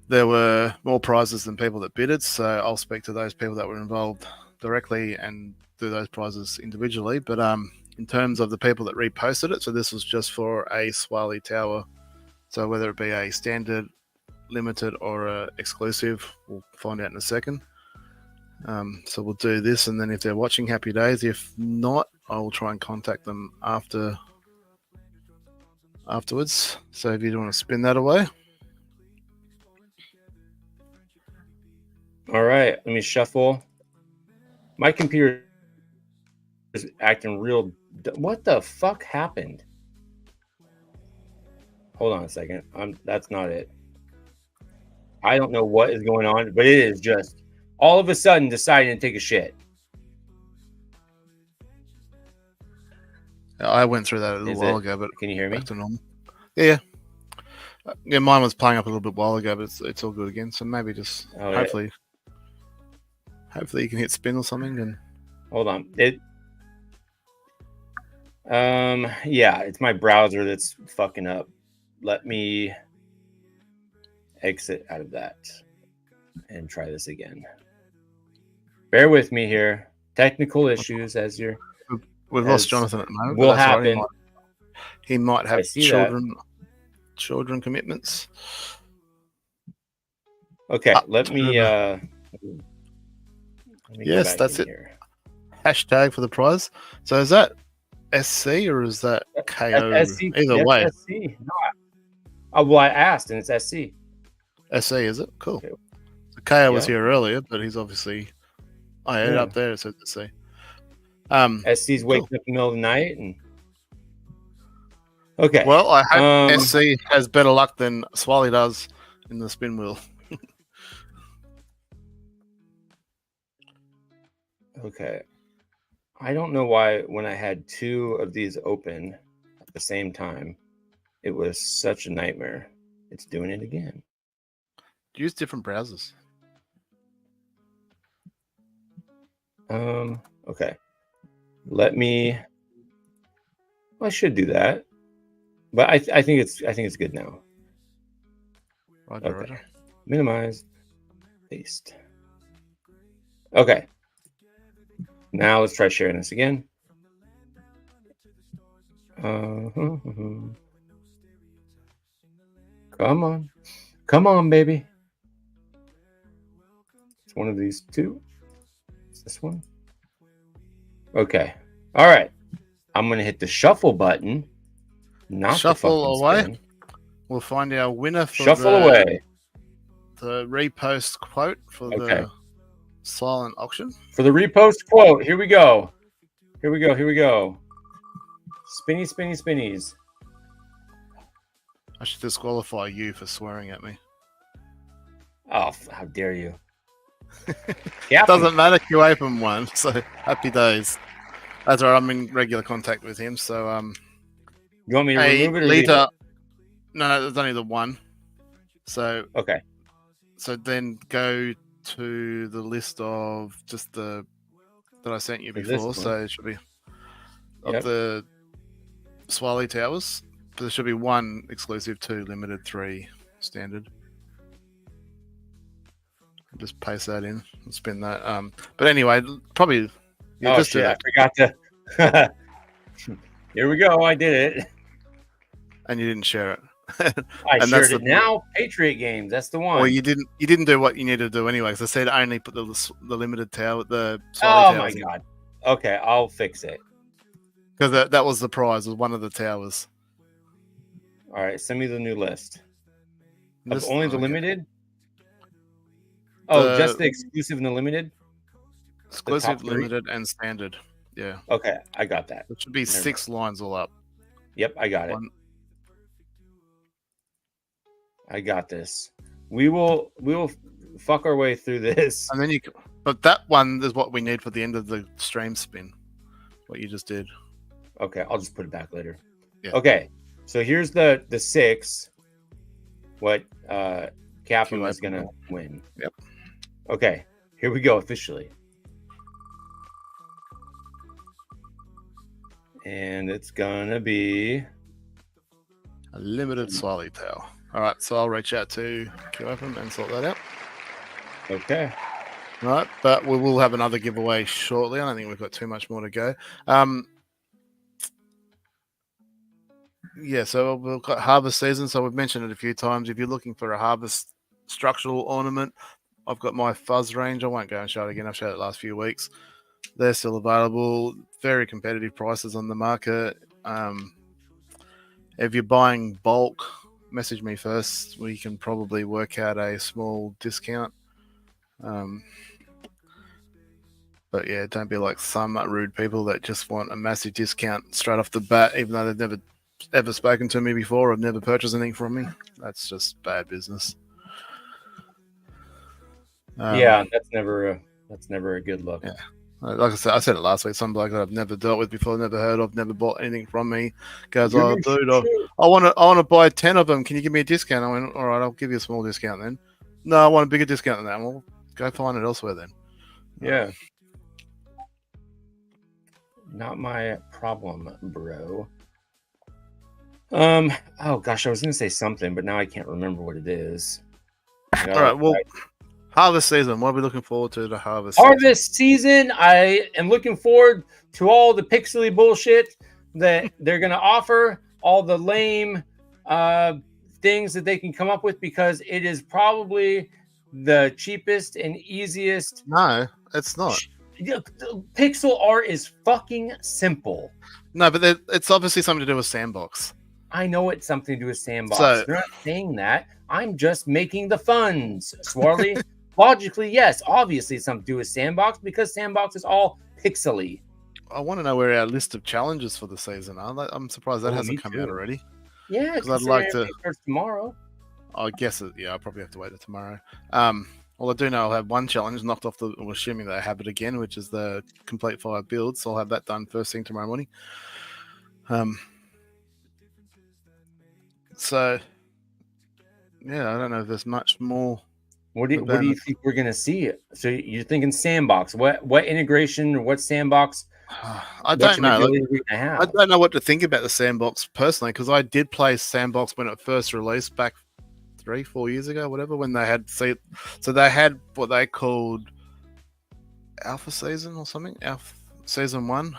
There were more prizes than people that bidded, so I'll speak to those people that were involved directly and do those prizes individually. But in terms of the people that reposted it, so this was just for a Swali Tower. So whether it be a standard, limited, or a exclusive, we'll find out in a second. So we'll do this, and then if they're watching, happy days. If not, I will try and contact them afterwards. So if you want to spin that away. All right, let me shuffle. My computer is acting real. What the fuck happened? Hold on a second. That's not it. I don't know what is going on, but it is just all of a sudden deciding to take a shit. I went through that a little while ago, but can you hear me? Back to normal. Yeah. Yeah, mine was playing up a little bit while ago, but it's all good again. So maybe just hopefully you can hit spin or something. And hold on, yeah, it's my browser that's fucking up. Let me exit out of that and try this again. Bear with me here. technical issues as you're We've as lost Jonathan at the moment. will but that's all right. happen. He might I have see that. children commitments. Okay, Up let to me the- go Yes, back that's in it. here. Hashtag for the prize. So is that SC or is that KO? That's SC. Either That's way, SC. No, well, I asked, and it's SC. SC is it? Cool. Okay. So KO was Yeah. here earlier, but he's obviously. Oh, yeah, Yeah. up there it says SC. SC's waking up in the middle of the night, and okay. Well, I hope Um, SC has better luck than Swally does in the spin wheel. Okay. I don't know why when I had two of these open at the same time, it was such a nightmare. It's doing it again. Use different browsers. Okay. Let me. I should do that, but I think it's good now. Roger, Okay. Roger. Minimize. Paste. Okay. Now let's try sharing this again. Come on, baby. It's one of these two. It's this one. Okay. All right. I'm gonna hit the shuffle button. Not Shuffle the away. spin. We'll find our winner for Shuffle away the repost quote for Okay. the silent auction. for the repost quote. Here we go. Here we go. Spinny, spinny, spinnies. I should disqualify you for swearing at me. Oh, how dare you? Yeah. Doesn't matter. You open one, so happy days. That's all right. I'm in regular contact with him, so You want me to hey, remove it or leave Lita. No, there's only the one. So it? Okay. then go to the list of just the that I sent you For this before. one. So it should be of Yep. the Swally Towers. But there should be 1 exclusive, 2 limited, 3 standard. Just paste that in and spin that. But anyway, probably Oh just do shit! I that. forgot to. Here we go. I did it. And you didn't share it. I And shared that's it now. Patriot Games. That's the one. Well, you didn't do what you needed to do anyway. Because I said only put the limited tower, the Oh Swally my towers god. Okay, I'll fix it. because that was the prize, was one of the towers. All right, send me the new list. Of Just- only the okay. limited. Oh, The- just the exclusive and the limited. Exclusive, top 3? limited, and standard. Yeah, Okay, I got that. it should be Never 6 lines all up. Yep, I got it. One- I got this. We will fuck our way through this. And then you, but that one is what we need for the end of the stream spin. What you just did. Okay, I'll just put it back later. Yeah. Okay, so here's the 6. What Captain Q was open. gonna win. Yep. Okay, here we go officially. And it's gonna be A limited Swally Tower. All right, so I'll reach out to QFM and sort that out. okay. All right, but we will have another giveaway shortly. I don't think we've got too much more to go. Yeah, so we've got harvest season. So we've mentioned it a few times. If you're looking for a harvest structural ornament, I've got my fuzz range. I won't go and show it again. I've showed it the last few weeks. They're still available. Very competitive prices on the market. If you're buying bulk, message me first. We can probably work out a small discount. But yeah, don't be like some rude people that just want a massive discount straight off the bat, even though they've never ever spoken to me before or have never purchased anything from me. That's just bad business. Yeah, that's never a good look. Yeah. Like I said it last week. Some bloke that I've never dealt with before, never heard of, never bought anything from me goes, "Oh, dude, I want to buy 10 of them. Can you give me a discount?" I went, "All right, I'll give you a small discount then." "No, I want a bigger discount than that." "Well, go find it elsewhere then." Yeah. Not my problem, bro. Oh gosh, I was gonna say something, but now I can't remember what it is. All right, well, Harvest season. What are we looking forward to the harvest season? Harvest season. I am looking forward to all the pixely bullshit that they're going to offer, all the lame things that they can come up with, because it is probably the cheapest and easiest. No, it's not. Pixel art is fucking simple. No, but it's obviously something to do with Sandbox. I know it's something to do with Sandbox. So- They're not saying that. I'm just making the funds. Swarley, logically, yes. Obviously, it's something to do with Sandbox because Sandbox is all pixely. I want to know where our list of challenges for the season are. I'm surprised that Oh, hasn't me come too. out already. Yeah, 'Cause I'd like to- starts tomorrow. I guess I'll probably have to wait till tomorrow. Well, I do know I'll have one challenge knocked off I'm assuming that I have it again, which is the complete 5 builds. So I'll have that done first thing tomorrow morning. So yeah, I don't know if there's much more. What do But then- you think we're gonna see? So you're thinking Sandbox? What integration or what Sandbox? I don't know. We're gonna have? I don't know what to think about the Sandbox personally, because I did play Sandbox when it first released back 3-4 years ago, whatever, when they had so they had what they called Alpha Season or something, Season 1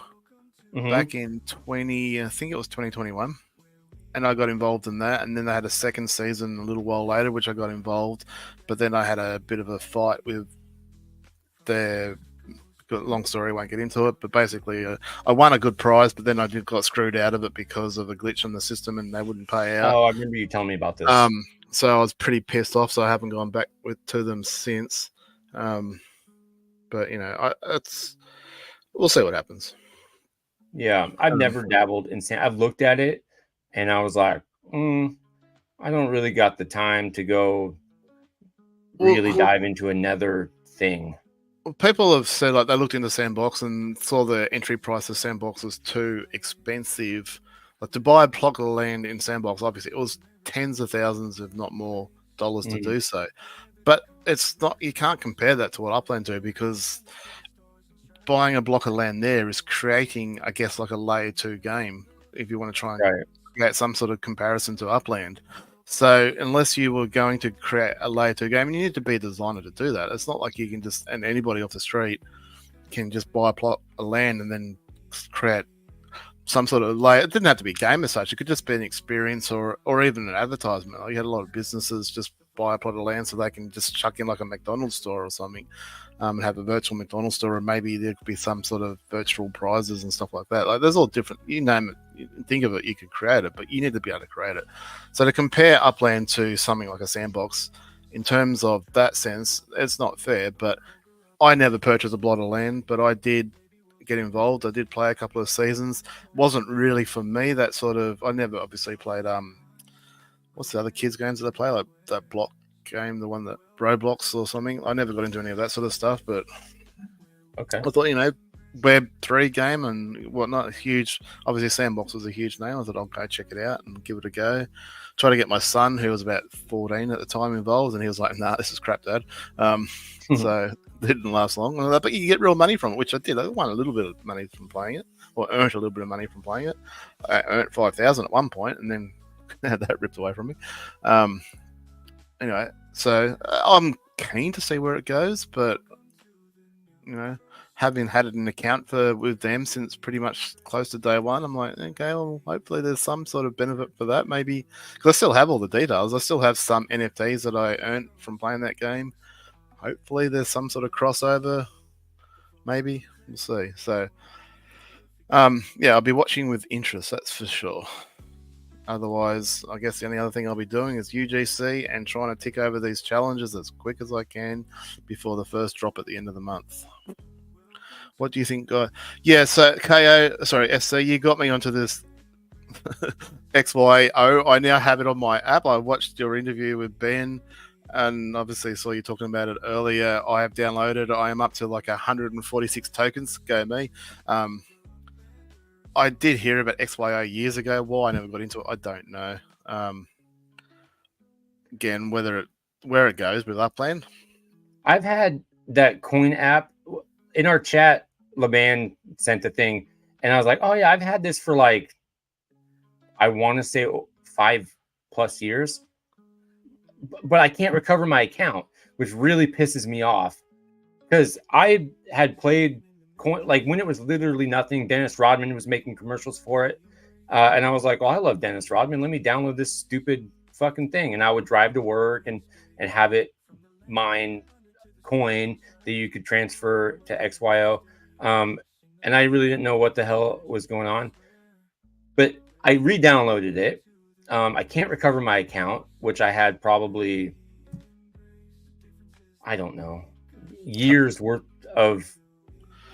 Mhm. back in I think it was 2021, and I got involved in that, and then they had a second season a little while later, which I got involved, but then I had a bit of a fight with their. Long story, won't get into it, but basically I won a good prize, but then I got screwed out of it because of a glitch in the system and they wouldn't pay out. Oh, I remember you telling me about this. So I was pretty pissed off, so I haven't gone back to them since. But we'll see what happens. Yeah, I've never dabbled in sand. I've looked at it and I was like, I don't really got the time to go really dive into another thing. People have said like they looked into Sandbox and saw the entry price of Sandbox was too expensive. Like to buy a plot of land in Sandbox, obviously it was tens of thousands, if not more, dollars to do so. But it's not. You can't compare that to what Upland do, because buying a block of land there is creating, I guess, like a layer 2 game. If you want to try and create some sort of comparison to Upland. So unless you were going to create a layer 2 game, you need to be a designer to do that. It's not like you can just, and anybody off the street can just buy a plot of land and then create some sort of layer. It didn't have to be a game as such. It could just be an experience or even an advertisement. You had a lot of businesses just buy a plot of land so they can just chuck in like a McDonald's store or something, and have a virtual McDonald's store, and maybe there could be some sort of virtual prizes and stuff like that. Like there's all different, you name it, you think of it, you could create it, but you need to be able to create it. So to compare Upland to something like a Sandbox, in terms of that sense, it's not fair. But I never purchased a plot of land, but I did get involved. I did play a couple of seasons. Wasn't really for me, that sort of. I never obviously played what's the other kids games that I play, like that block game, the one that Roblox or something. I never got into any of that sort of stuff, but Okay. I thought, Web3 game and whatnot, huge. Obviously, Sandbox was a huge name. I thought I'll go check it out and give it a go. Try to get my son, who was about 14 at the time, involved, and he was like, "Nah, this is crap, Dad." So it didn't last long. But you get real money from it, which I did. I won a little bit of money from playing it, or earned a little bit of money from playing it. I earned 5,000 at one point, and then had that ripped away from me. Anyway, so I'm keen to see where it goes, but having had an account with them since pretty much close to day one, I'm like, okay, well, hopefully there's some sort of benefit for that, maybe, because I still have all the details. I still have some NFTs that I earned from playing that game. Hopefully there's some sort of crossover, maybe. We'll see. So, I'll be watching with interest, that's for sure. Otherwise, I guess the only other thing I'll be doing is UGC and trying to tick over these challenges as quick as I can before the first drop at the end of the month. What do you think, guy? Yeah, so SC, you got me onto this XYO. I now have it on my app. I watched your interview with Ben and obviously saw you talking about it earlier. I have downloaded. I am up to like 146 tokens. Go me. I did hear about XYO years ago. Why I never got into it, I don't know. Again, where it goes with Upland. I've had that coin app in our chat. Laban sent a thing, and I was like, "Oh yeah, I've had this for like, I want to say 5+ years, but I can't recover my account." which really pisses me off because I had played coin like when it was literally nothing. Dennis Rodman was making commercials for it, and I was like, "Oh, I love Dennis Rodman. Let me download this stupid fucking thing." And I would drive to work and have it mine coin that you could transfer to XYO. And I really didn't know what the hell was going on, but I re-downloaded it. I can't recover my account, which I had probably, I don't know, years worth of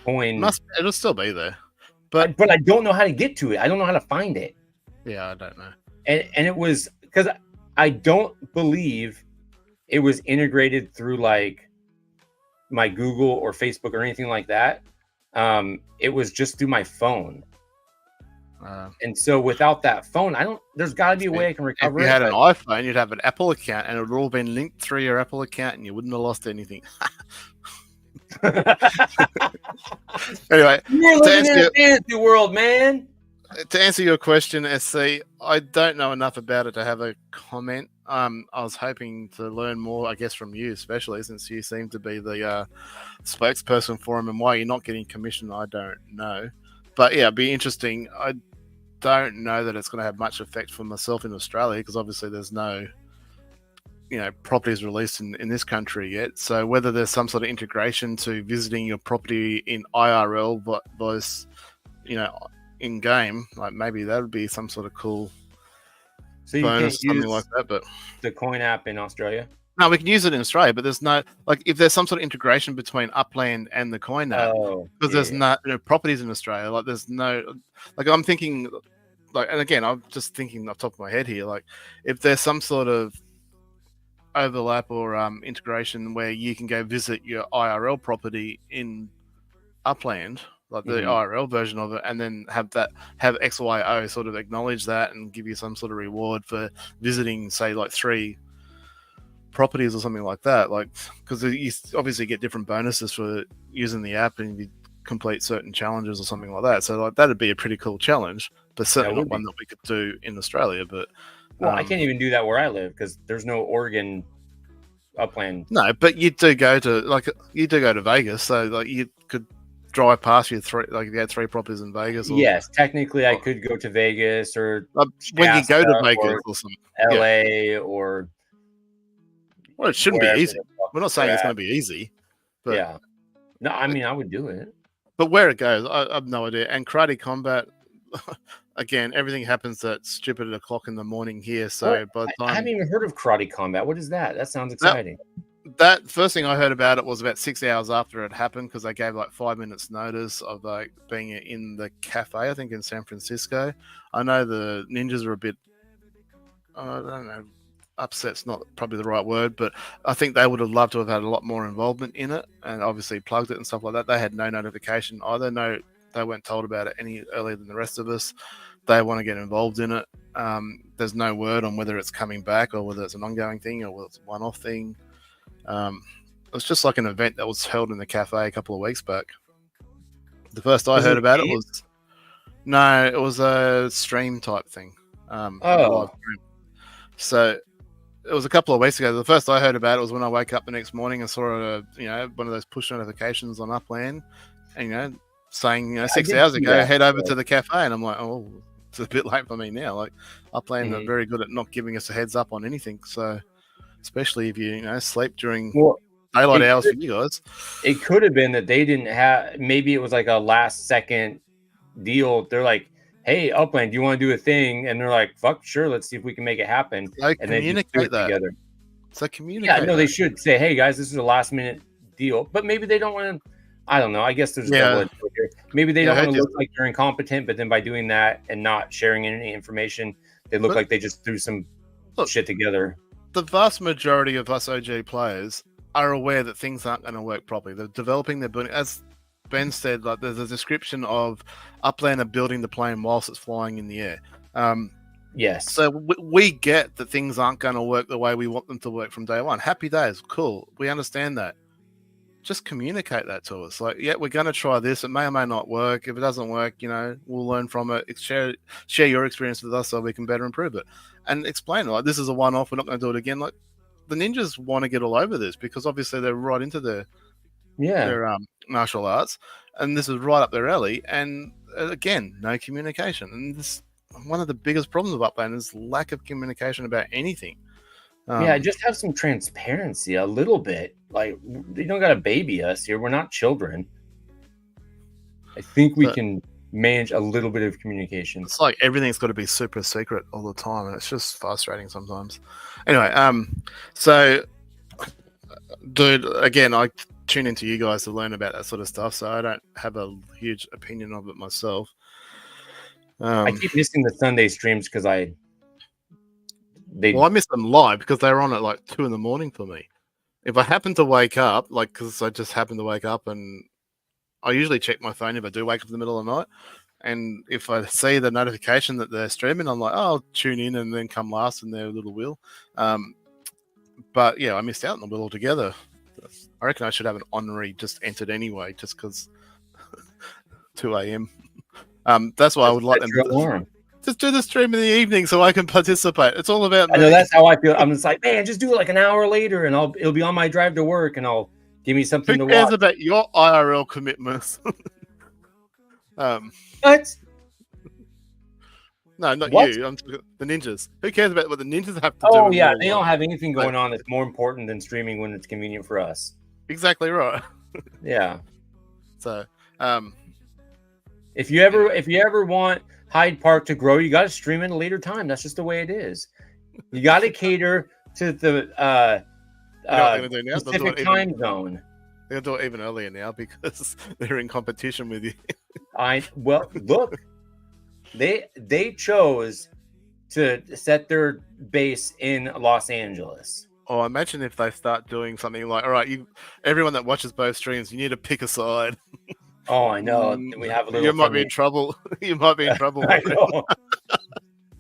coin. It'll still be there, but I don't know how to get to it. I don't know how to find it. Yeah, I don't know. And it was because I don't believe it was integrated through like my Google or Facebook or anything like that. It was just through my phone. And so without that phone, there's got to be a way I can recover it. If you had an iPhone, you'd have an Apple account and it would all been linked through your Apple account and you wouldn't have lost anything. Anyway, you're living in a fantasy world, man. To answer your question, SC, I don't know enough about it to have a comment. I was hoping to learn more, I guess, from you, especially since you seem to be the spokesperson for him, and why you're not getting commission, I don't know. But yeah, it'd be interesting. I don't know that it's going to have much effect for myself in Australia because obviously there's no, properties released in this country yet. So whether there's some sort of integration to visiting your property in IRL, but in game, like maybe that would be some sort of cool. So you bonus, can't use something like that, but the coin app in Australia. No, we can use it in Australia, but there's no if there's some sort of integration between Upland and the coin app, because there's no properties in Australia. Like there's no I'm thinking and again I'm just thinking off the top of my head here. Like if there's some sort of overlap or integration where you can go visit your IRL property in Upland, like the IRL version of it, and then have XYO sort of acknowledge that and give you some sort of reward for visiting, say, like 3 properties or something like that. Like, because you obviously get different bonuses for using the app and you complete certain challenges or something like that. So, like, that'd be a pretty cool challenge, but certainly not one that we could do in Australia. But I can't even do that where I live because there's no Oregon Upland. No, but you do go to Vegas, so like you could drive past you if you had 3 properties in Vegas. Yes, technically I could go to Vegas or when you go to Vegas or something, LA or. Well, it shouldn't be easy. We're not saying it's going to be easy, but yeah. No, I mean I would do it. But where it goes, I have no idea. And Karate Combat, again, everything happens at stupid o'clock in the morning here. So by the time I haven't even heard of Karate Combat. What is that? That sounds exciting. That first thing I heard about it was about 6 hours after it happened because they gave like 5 minutes notice of like being in the cafe, I think in San Francisco. I know the ninjas are a bit, I don't know, upset's not probably the right word, but I think they would have loved to have had a lot more involvement in it and obviously plugged it and stuff like that. They had no notification either. No, they weren't told about it any earlier than the rest of us. They want to get involved in it. There's no word on whether it's coming back or whether it's an ongoing thing or whether it's a one-off thing. It was just like an event that was held in the cafe a couple of weeks back. The first I heard about it was a stream type thing. Live stream. So it was a couple of weeks ago. The first I heard about it was when I woke up the next morning and saw one of those push notifications on Upland, and saying 6 hours ago, head over to the cafe, and I'm like, oh, it's a bit late for me now. Like Upland are very good at not giving us a heads up on anything, so. Especially if you sleep during daylight hours for you guys. It could have been that they didn't have. Maybe it was like a last second deal. They're like, "Hey, Upland, do you want to do a thing?" And they're like, "Fuck, sure, let's see if we can make it happen." So and communicate that together. So communicate. Yeah, no, they should say, "Hey guys, this is a last minute deal," but maybe they don't want to. I don't know. I guess there's maybe they don't want to look like they're incompetent, but then by doing that and not sharing any information, they look like they just threw some shit together. The vast majority of us OG players are aware that things aren't going to work properly. They're developing, they're building. As Ben said, like there's a description of Upland are building the plane whilst it's flying in the air. Yes. So we get that things aren't going to work the way we want them to work from day one. Happy days, cool. We understand that. Just communicate that to us. Like, yeah, we're going to try this. It may or may not work. If it doesn't work, we'll learn from it. Share your experience with us so we can better improve it. And explain it. Like, this is a one-off. We're not going to do it again. Like, the ninjas want to get all over this because obviously they're right into their martial arts, and this is right up their alley. And again, no communication, and this one of the biggest problems of Upland is lack of communication about anything. Just have some transparency a little bit. Like, you don't got to baby us here. We're not children. I think we can manage a little bit of communication. It's like everything's got to be super secret all the time, and it's just frustrating sometimes. Anyway, so, dude, again, I tune into you guys to learn about that sort of stuff, so I don't have a huge opinion of it myself. I keep missing the Sunday streams because I miss them live because they were on at like 2 a.m. for me. If I happen to wake up, because I just happen to wake up, and I usually check my phone if I do wake up in the middle of the night, and if I see the notification that they're streaming, I'm like, oh, I'll tune in and then come last in their little wheel. But yeah, I missed out on the wheel altogether. I reckon I should have an honorary just entered anyway, just because 2 a.m. That's why I would like them to just do the stream in the evening so I can participate. It's all about me. I know that's how I feel. I'm just like, man, just do it like an hour later, and it'll be on my drive to work, and I'll give me something to watch. Who cares about your IRL commitments? What? No, not What? you. I'm talking the ninjas. Who cares about what the ninjas have to do? Oh yeah, they don't have anything going on that's more important than streaming when it's convenient for us. Exactly right. Yeah. So, if you ever want Hyde Park to grow, you got to stream at a later time. That's just the way it is. You got to cater to the Pacific time zone. They'll do it even earlier now because they're in competition with you. Look, they chose to set their base in Los Angeles. Oh, imagine if they start doing something like, all right, everyone that watches both streams, you need to pick a side. Oh, I know. We have a little. You might be in trouble. You might be in trouble. I know.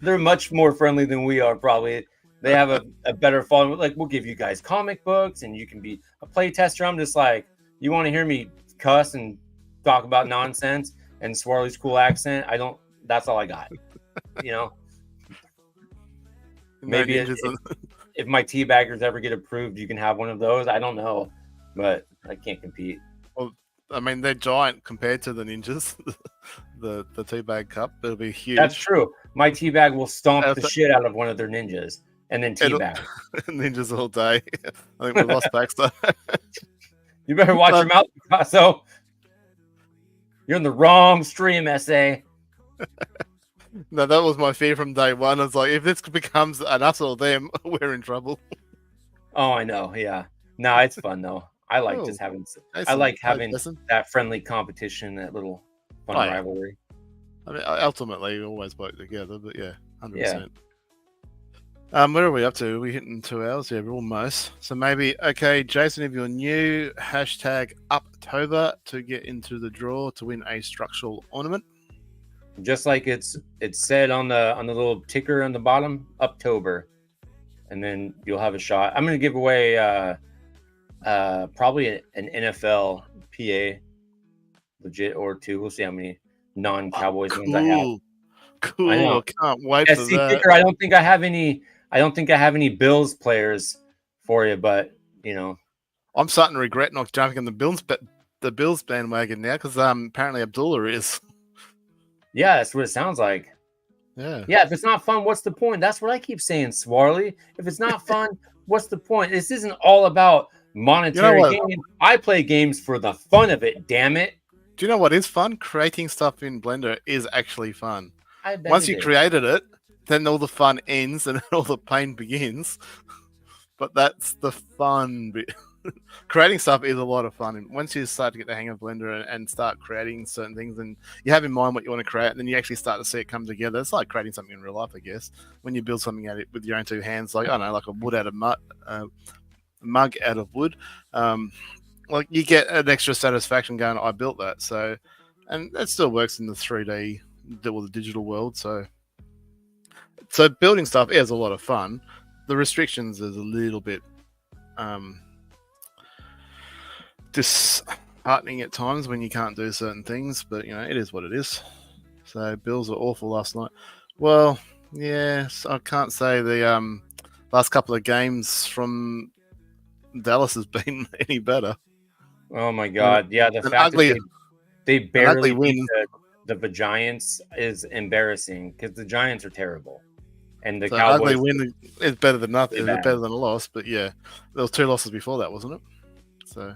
They're much more friendly than we are, probably. They have a better following. Like, we'll give you guys comic books, and you can be a play tester. I'm just like, you want to hear me cuss and talk about nonsense and Swarley's cool accent? That's all I got. You know? Maybe if my teabaggers ever get approved, you can have one of those. I don't know, but I can't compete. Well, I mean, they're giant compared to the ninjas. the teabag cup, it'll be huge. That's true. My teabag will stomp the shit out of one of their ninjas and then teabag. Ninjas all day. I think we lost Baxter. You better watch your mouth, Picasso. You're in the wrong stream, SA. No, that was my fear from day one. I was like, if this becomes an us or them, we're in trouble. Oh, I know. Yeah. No, it's fun though. I like just having. I like having that friendly competition, that little fun rivalry. I mean, ultimately, we always work together, but yeah, 100%. Where are we up to? We're hitting 2 hours. Yeah, we're almost. So maybe, okay, Jason, if you're new, hashtag Uptober to get into the draw to win a structural ornament. Just like it's said on the little ticker on the bottom, Uptober, and then you'll have a shot. I'm going to give away probably an NFL PA, legit, or two. We'll see how many non-Cowboys ones I have. Cool. I can't wait for that. Ticker, I don't think I have any Bills players for you, but you know, I'm starting to regret not jumping on the Bills bandwagon now because apparently Abdullah is. Yeah, that's what it sounds like. Yeah. If it's not fun, what's the point? That's what I keep saying, Swarley. If it's not fun, what's the point? This isn't all about monetary gains. I play games for the fun of it, damn it. Do you know what is fun? Creating stuff in Blender is actually fun. I bet Once you created it, then all the fun ends and all the pain begins. But that's the fun bit. Creating stuff is a lot of fun. And once you start to get the hang of Blender and start creating certain things, and you have in mind what you want to create, and then you actually start to see it come together. It's like creating something in real life, I guess. When you build something out with your own two hands, like, I don't know, like a wood out of mug out of wood. Like you get an extra satisfaction going, I built that. So, and that still works in the 3D or the digital world. So building stuff is a lot of fun. The restrictions is a little bit disheartening at times when you can't do certain things, but you know, it is what it is. So bills are awful last night. Well, yes, I can't say the last couple of games from Dallas has been any better. Oh my god! Yeah, the An fact ugly- that they ugly barely win. beat the Giants is embarrassing because the Giants are terrible, and the So an ugly Cowboys. win is better than nothing. Really It's bad. better than a loss, but yeah, there was 2 losses before that, wasn't it? So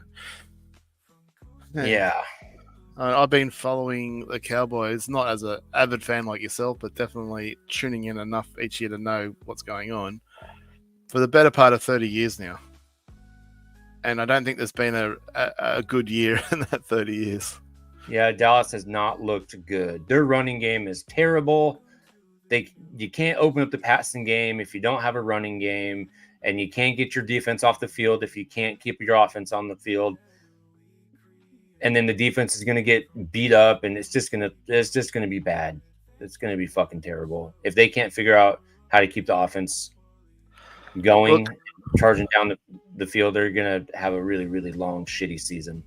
Yeah, I've been following the Cowboys, not as an avid fan like yourself, but definitely tuning in enough each year to know what's going on for the better part of 30 years now. And I don't think there's been a good year in that 30 years. yeah. Dallas has not looked good. Their running game is terrible. You can't open up the passing game if you don't have a running game, and you can't get your defense off the field if you can't keep your offense on the field. And then the defense is going to get beat up, and it's just going to be bad. It's going to be fucking terrible if they can't figure out how to keep the offense going, charging down the field. They're going to have a really, really long, shitty season.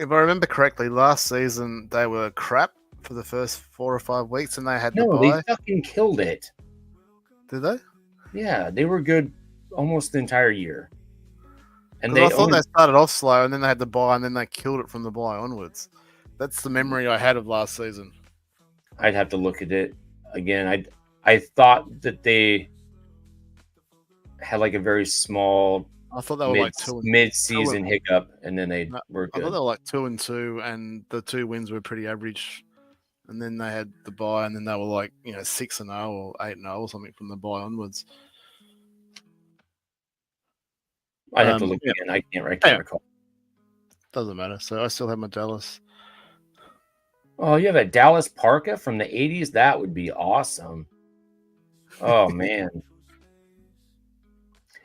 If I remember correctly, last season they were crap for the first 4 or 5 weeks, and they had the No, bye. they fucking killed it. Did they? Yeah, they were good almost the entire year. And 'Cause they I thought only, they started off slow, and then they had the bye, and then they killed it from the bye onwards. That's the memory I had of last season. I'd have to look at it again. I thought that they had like a very small I thought they were like 2 and mid-season hiccup, and then they No, were I thought good. they were like 2-2, and the 2 wins were pretty average. And then they had the bye, and then they were like 6-0 or 8-0 or something from the bye onwards. I'd have to look yeah. again. I can't Yeah. recall. Doesn't matter. So I still have my Dallas. Oh, you have a Dallas parka from the 80s? That would be awesome. Oh, man.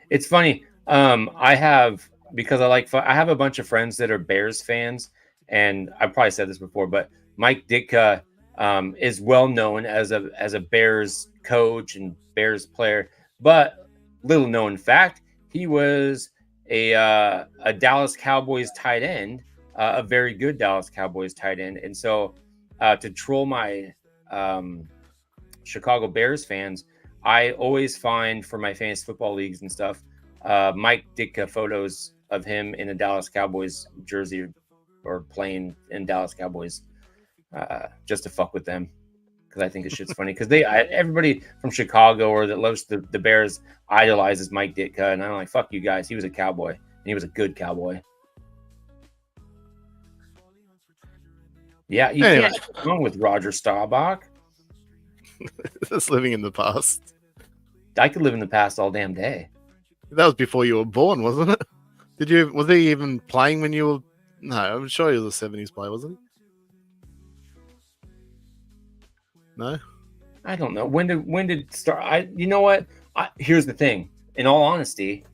It's funny. I have a bunch of friends that are Bears fans, and I've probably said this before, but Mike Ditka is well known as a Bears coach and Bears player. But little known fact, he was a Dallas Cowboys tight end, a very good Dallas Cowboys tight end. And so to troll my Chicago Bears fans, I always find for my fantasy football leagues and stuff, Mike Ditka photos of him in a Dallas Cowboys jersey or playing in Dallas Cowboys just to fuck with them. Because I think this shit's funny. Because everybody from Chicago or that loves the Bears idolizes Mike Ditka, and I'm like, fuck you guys. He was a Cowboy, and he was a good Cowboy. Yeah, you can't go wrong with Roger Staubach. Just living in the past. I could live in the past all damn day. That was before you were born, wasn't it? Was he even playing when you were? No, I'm sure he was a 70s player, wasn't he? No. I don't know. When did start? You know what? Here's the thing. In all honesty,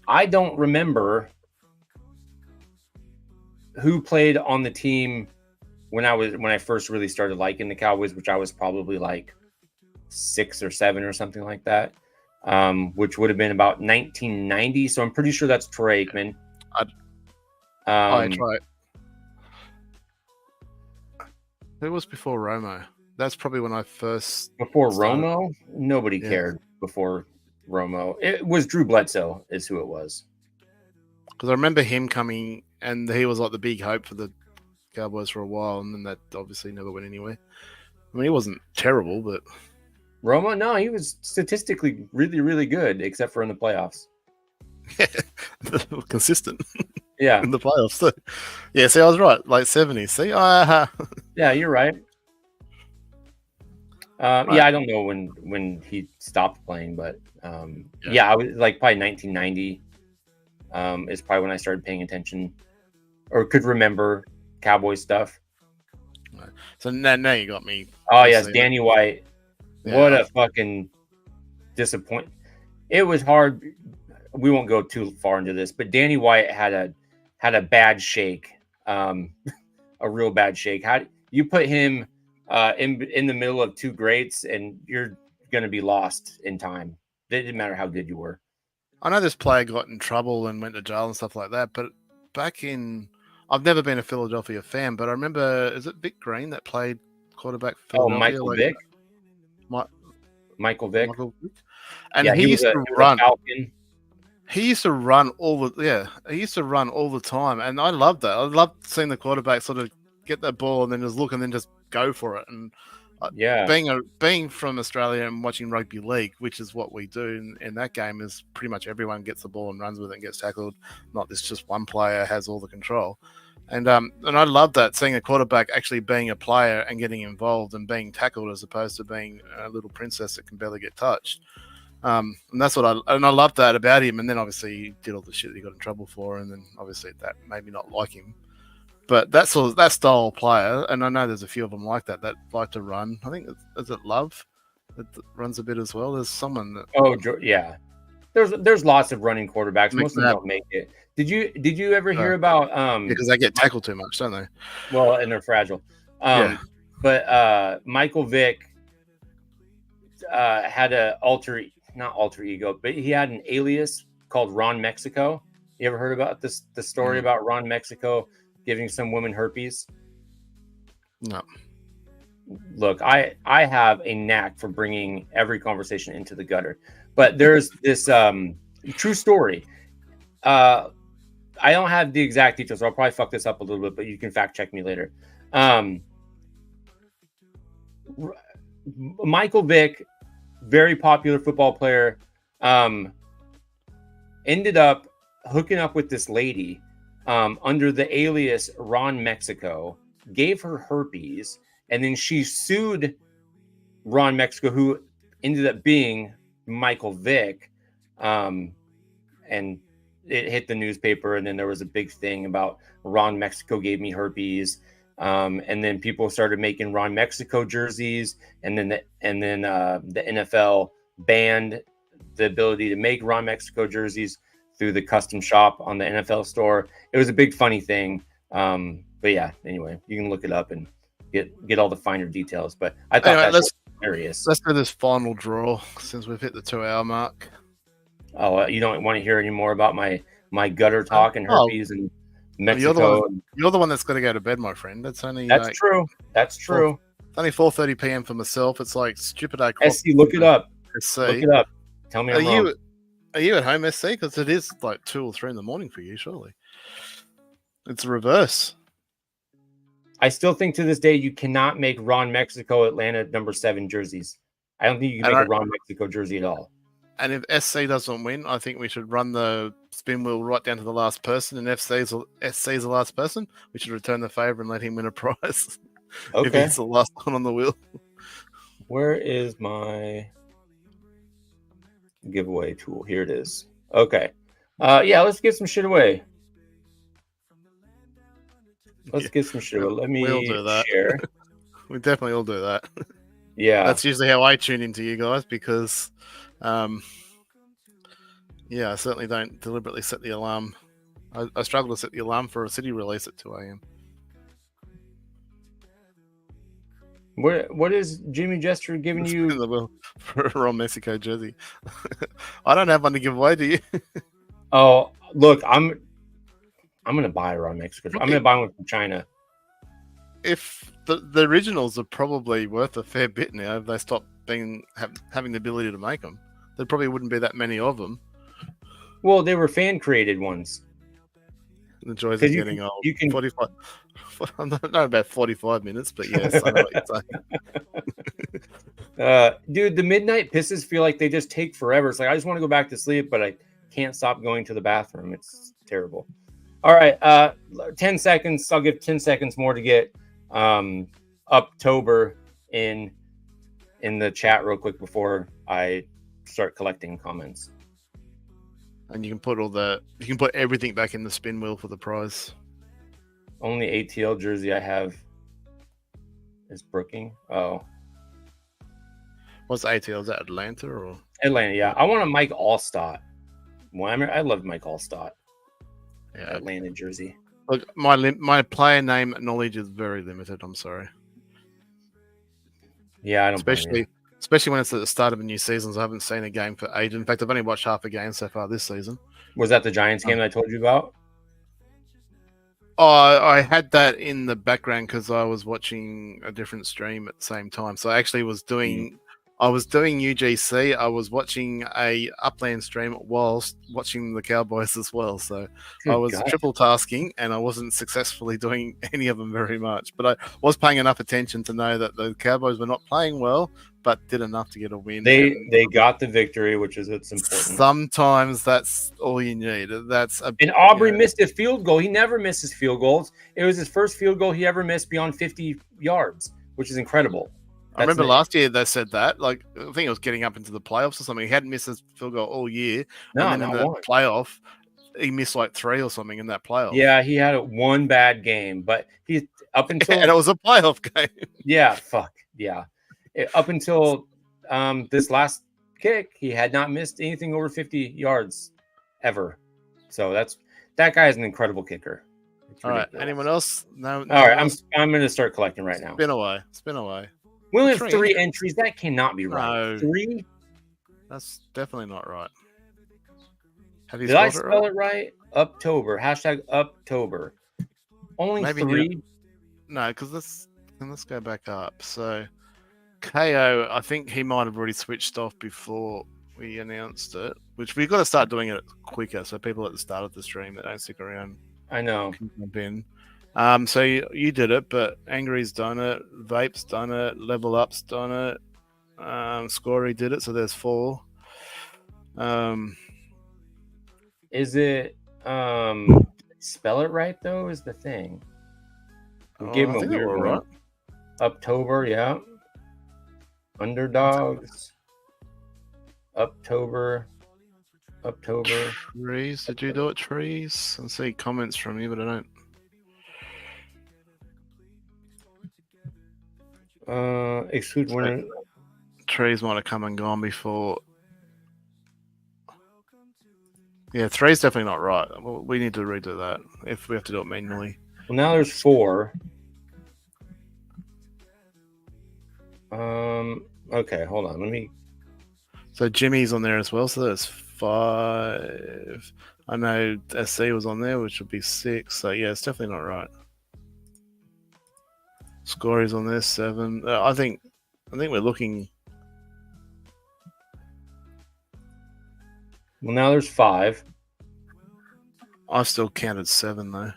I don't remember who played on the team when I first really started liking the Cowboys, which I was probably like 6 or 7 or something like that, which would have been about 1990. So I'm pretty sure that's Troy Aikman. I try. Who was before Romo? That's probably when I first Before started. Romo, nobody cared before Romo. It was Drew Bledsoe is who it was. Because I remember him coming, and he was like the big hope for the Cowboys for a while, and then that obviously never went anywhere. I mean, he wasn't terrible, but Romo, no, he was statistically really, really good, except for in the playoffs. consistent Yeah, in the playoffs. So, yeah, see, I was right. Like 70s. See, yeah, you're right. Yeah, I don't know when he stopped playing, but yeah, I was like probably 1990 is probably when I started paying attention or could remember Cowboy stuff. So now you got me. Oh yes, Danny White. Yeah. What a fucking disappointment. It was hard. We won't go too far into this, but Danny White had a bad shake, a real bad shake. How you put him in the middle of 2 greats, and you're going to be lost in time. It didn't matter how good you were. I know this player got in trouble and went to jail and stuff like that, but I've never been a Philadelphia fan, but I remember, is it Vic Green that played quarterback for Oh, Philadelphia? Michael Vick. Michael Vick. And Yeah, he used to he was a run. Falcon. He used to run all the time, and I loved that. I loved seeing the quarterback sort of get that ball and then just look and then just go for it. And Yeah, being from Australia and watching rugby league, which is what we do in that game, is pretty much everyone gets the ball and runs with it and gets tackled. Not this just one player has all the control. And I love that, seeing a quarterback actually being a player and getting involved and being tackled as opposed to being a little princess that can barely get touched. And that's what I love that about him. And then obviously he did all the shit that he got in trouble for, and then obviously that made me not like him. But that style of player, and I know there's a few of them like that like to run. I think is it Love that runs a bit as well. There's someone that yeah. There's lots of running quarterbacks. Most of them McNabb. don't make it. Did you ever hear about because they get tackled too much, don't they? Well, and they're fragile. Yeah. But Michael Vick had not alter ego, but he had an alias called Ron Mexico. You ever heard about the story about Ron Mexico giving some women herpes? No. Look, I have a knack for bringing every conversation into the gutter. But there's this true story. I don't have the exact details, so I'll probably fuck this up a little bit, but you can fact check me later. Michael Vick, very popular football player, ended up hooking up with this lady under the alias Ron Mexico, gave her herpes, and then she sued Ron Mexico, who ended up being Michael Vick, and it hit the newspaper, and then there was a big thing about Ron Mexico gave me herpes, and then people started making Ron Mexico jerseys, and then the NFL banned the ability to make Ron Mexico jerseys through the custom shop on the NFL store. It was a big funny thing, but yeah. Anyway, you can look it up and get all the finer details. But I thought that was hilarious. Let's do this final draw since we've hit the 2-hour mark. Oh, you don't want to hear any more about my gutter talk and herpes and Mexico? You're the one that's got to go to bed, my friend. That's only true. That's true. It's only 4:30 p.m. for myself. It's like stupid o'clock. SC, look it up. SC. Look it up. Tell me I'm wrong. Are you at home, SC? Because it is like 2 or 3 in the morning for you, surely. It's the reverse. I still think to this day you cannot make Ron Mexico Atlanta number 7 jerseys. I don't think you can make a Ron Mexico jersey at all. And if SC doesn't win, I think we should run the spin wheel right down to the last person. And SC's the last person, we should return the favor and let him win a prize. Okay. If he's the last one on the wheel. Where is my giveaway tool? Here it is. Okay. Yeah, let's give some shit away. Let's get some shit away. Let me do that. share. We definitely all do that. Yeah. That's usually how I tune into you guys because I certainly don't deliberately set the alarm. I struggle to set the alarm for a city release at 2 a.m. What is Jimmy Jester giving you? For a Ron Mexico jersey. I don't have one to give away, do you? Oh, look, I'm gonna buy a Ron Mexico. I'm gonna buy one from China. If the originals are probably worth a fair bit now, if they stop having the ability to make them, there probably wouldn't be that many of them. Well, they were fan created ones. The joys of getting old. You can 45. I don't know about 45 minutes, but yes, I know what you're saying. Dude, the midnight pisses feel like they just take forever. It's like I just want to go back to sleep, but I can't stop going to the bathroom. It's terrible. All right, 10 seconds. I'll give 10 seconds more to get Uptober in the chat real quick before I start collecting comments. And you can put everything back in the spin wheel for the prize. Only ATL jersey I have is Brooking. Oh. What's ATL? Is that Atlanta or Atlanta? Yeah, I want a Mike Allstott. I love Mike Allstott. Yeah, Atlanta jersey. Look, my player name knowledge is very limited. I'm sorry. Yeah, I don't. Especially when it's at the start of a new season. So I haven't seen a game for ages. In fact, I've only watched half a game so far this season. Was that the Giants game that I told you about? Oh, I had that in the background because I was watching a different stream at the same time. So I actually was doing. I was doing UGC. I was watching a Upland stream whilst watching the Cowboys as well. So I Good was God. triple tasking, and I wasn't successfully doing any of them very much. But I was paying enough attention to know that the Cowboys were not playing well, but did enough to get a win. They got the victory, which is what's important. Sometimes that's all you need. That's a And Aubrey missed a field goal. He never misses field goals. It was his first field goal he ever missed beyond 50 yards, which is incredible. I remember last year they said that. Like, I think it was getting up into the playoffs or something. He hadn't missed a field goal all year. No, and then in not the one. playoff, he missed like 3 or something in that playoff. Yeah, he had one bad game, but he up until and it was a playoff game. yeah, fuck yeah. Up until this last kick, he had not missed anything over 50 yards ever. So that guy is an incredible kicker. It's All right. ridiculous. Anyone else? No. All right, I'm going to start collecting right now. Spin away. We only have 3 3 entries. That cannot be right. No. 3? That's definitely not right. Have you Did I spelled spell it right? Uptober. Hashtag Uptober. Only Maybe 3? No, because let's go back up. So KO, I think he might have already switched off before we announced it, which we've got to start doing it quicker so people at the start of the stream that don't stick around I know. can jump in. So you did it, but Angry's done it, Vape's done it, Level Up's done it, Scory did it, so there's 4. Is it spell it right though is the thing. We gave him I a think they weird were one. right. Uptober, yeah. Underdogs. Uptober. Trees, did you do it, Trees? I see comments from you, but I don't. Exclude winner. Trees might have come and gone before. Yeah, 3's definitely not right. We need to redo that if we have to do it manually. Well, now there's 4. Okay, hold on. Let me. So Jimmy's on there as well, so that's 5. I know SC was on there, which would be 6. So yeah, it's definitely not right. Scory's on there, 7. I think we're looking. Well, now there's 5. I still counted 7 though.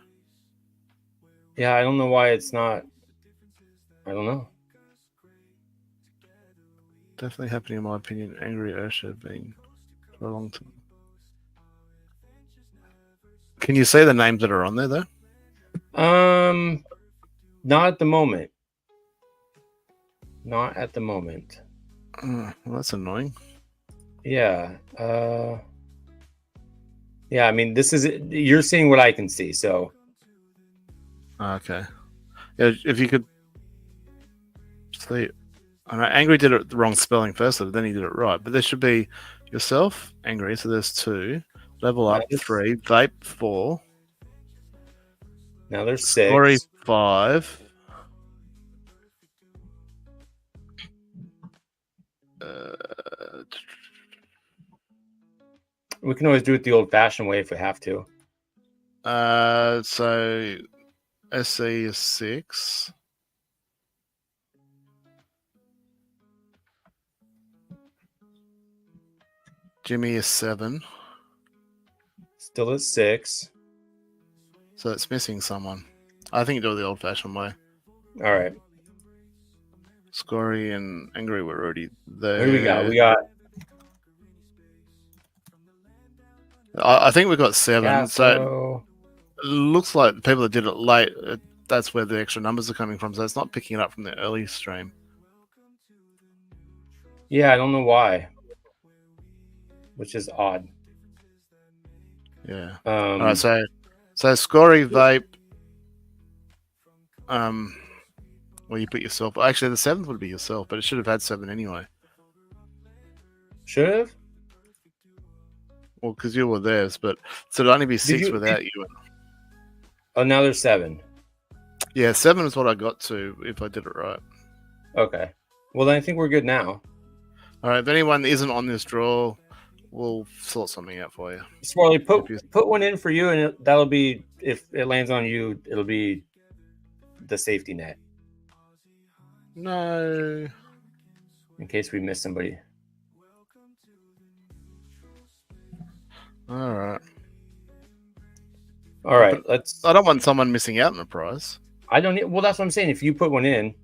Yeah, I don't know why it's not. I don't know. Definitely happening in my opinion. Angry Ursha have been for a long time. Can you say the names that are on there though? Not at the moment. Not at the moment. Well, that's annoying. Yeah. Yeah, I mean, this is you're seeing what I can see, so Okay. Yeah, if you could see, I know Angry did it the wrong spelling first, but then he did it right. But there should be yourself, Angry. So there's 2. Level Up, 3. Vape, 4. now there's 6. Story, 5. We can always do it the old-fashioned way if we have to. So SC is 6. Jimmy is 7. Still at 6. So it's missing someone. I think do it the old-fashioned way. All right. Scory and Angry were already there. Who do we got? We got I think we got 7. Gasso. So it looks like the people that did it late, that's where the extra numbers are coming from. So it's not picking it up from the early stream. Yeah, I don't know why. Which is odd. Yeah. All right. So Scory, Vape. Well, you put yourself. Actually, the 7th would be yourself, but it should have had 7 anyway. Should have? Well, because you were theirs, but so it'd only be 6 you- without you. Oh, now there's 7. Yeah, 7 is what I got to if I did it right. Okay. Well, then I think we're good now. All right. If anyone isn't on this draw, we'll sort something out for you. Swarley, If you- put one in for you, and that'll be, if it lands on you, it'll be the safety net. No. in case we miss somebody. All right. All right, let's. I don't want someone missing out on the prize. I don't need. Well, that's what I'm saying. If you put one in,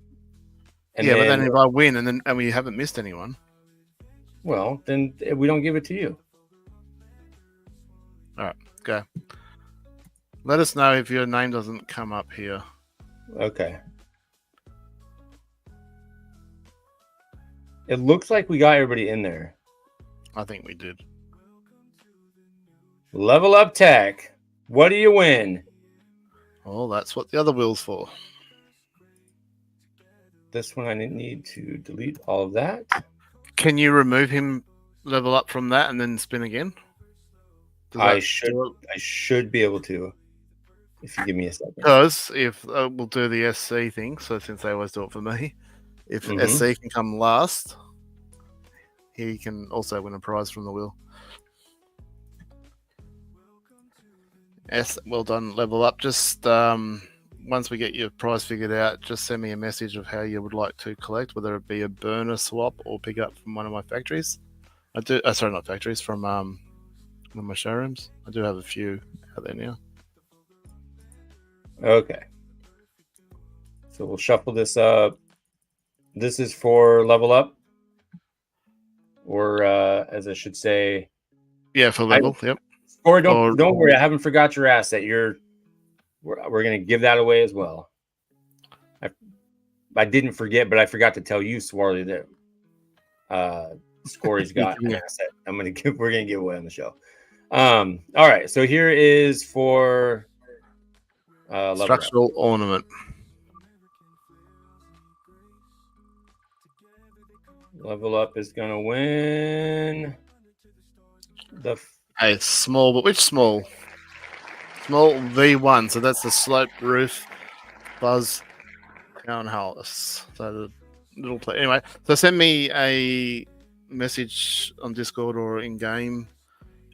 But then if I win and we haven't missed anyone, well, then we don't give it to you. all right, go. Let us know if your name doesn't come up here. Okay. It looks like we got everybody in there. I think we did. Level Up Tech. What do you win? Oh, that's what the other wheel's for. This one I need to delete all of that. Can you remove him, level up from that, and then spin again? I should be able to, if you give me a second. Because if we'll do the SC thing, so since they always do it for me, if SC can come last, he can also win a prize from the wheel. Well done, level up. Just once we get your prize figured out, just send me a message of how you would like to collect, whether it be a burner swap or pick up from one of my factories. I do. Sorry, not factories. From one of my showrooms. I do have a few out there now. Okay. So we'll shuffle this up. This is for Level Up, or as I should say, yeah, for level. Yep. Or don't worry, I haven't forgot your asset. We're gonna give that away as well. I didn't forget, but I forgot to tell you, Swarley, that Scory's got an asset. We're gonna give away on the show. All right, so here is for structural ornament. Level Up is gonna win the. Hey, small, but which small? Small V1, so that's the sloped roof Buzz townhouse. So the little play. Anyway, so send me a message on Discord or in game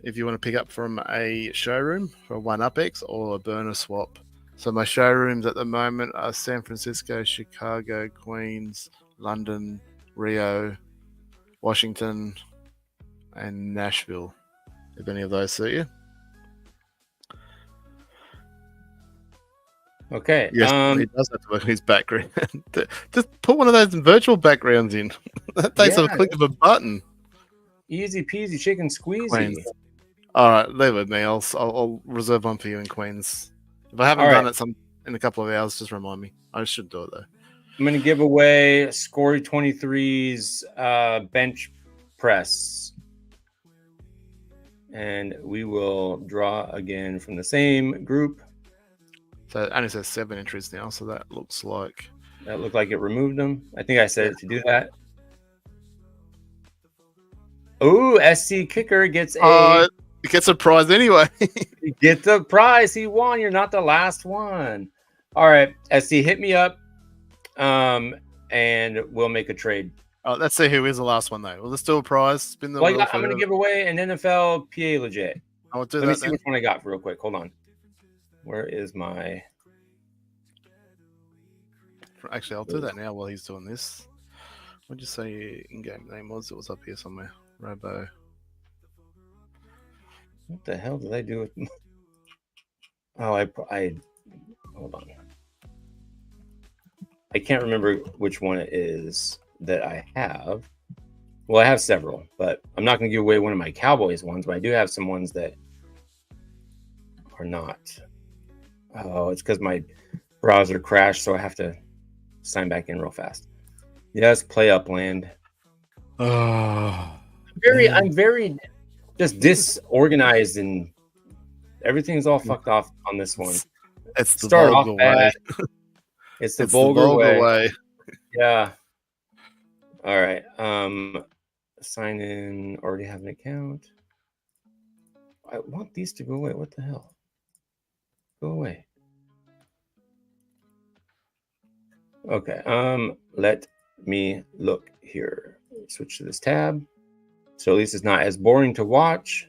if you want to pick up from a showroom for a 1UpX or a burner swap. So my showrooms at the moment are San Francisco, Chicago, Queens, London, Rio, Washington, and Nashville. If any of those suit you. Okay. Yes, he does have to work on his background. Just put one of those virtual backgrounds in. That takes a click of a button. Easy peasy chicken squeezy. Queens. All right, leave it with me. I'll reserve one for you in Queens. If I haven't done it in a couple of hours, just remind me. I should do it though. I'm going to give away Scory 23's bench press. And we will draw again from the same group. So it only says 7 entries now, so that looks like... That looked like it removed them. I think I said to do that. Oh, SC Kicker gets it gets a prize anyway. He gets a prize. He won. You're not the last one. All right, SC, hit me up, and we'll make a trade. Let's see who is the last one, though. Will this do a prize? Spin the wheel. I'm going to give away an NFL PA legit. I'll do Let that. me see which one I got real quick. Hold on. Where is my... Actually, I'll do that now while he's doing this. What'd you say your in-game name was? It was up here somewhere. Robo. What the hell did I do with... Oh, I hold on. I can't remember which one it is that I have. Well, I have several, but I'm not going to give away one of my Cowboys ones, but I do have some ones that are not. Oh, it's because my browser crashed, so I have to sign back in real fast. Yes, play Upland. Oh, I'm very just disorganized, and everything's all fucked off on this one. It's the Start vulgar off bad. way. It's the vulgar way. way. Yeah. All right. Sign in. Already have an account. I want these to go away. What the hell? Go away. Okay. Let me look here. Switch to this tab. So at least it's not as boring to watch.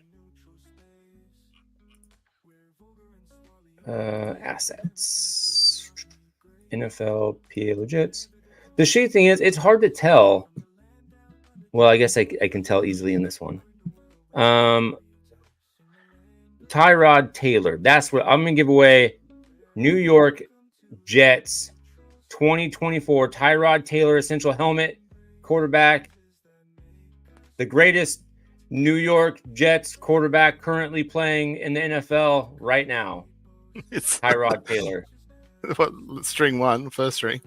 Assets. NFL PA legits. The shitty thing is, it's hard to tell Well, I guess I can tell easily in this one. Tyrod Taylor. That's what I'm going to give away. New York Jets 2024 Tyrod Taylor essential helmet quarterback. The greatest New York Jets quarterback currently playing in the NFL right now. It's Tyrod Taylor. what string one, first string.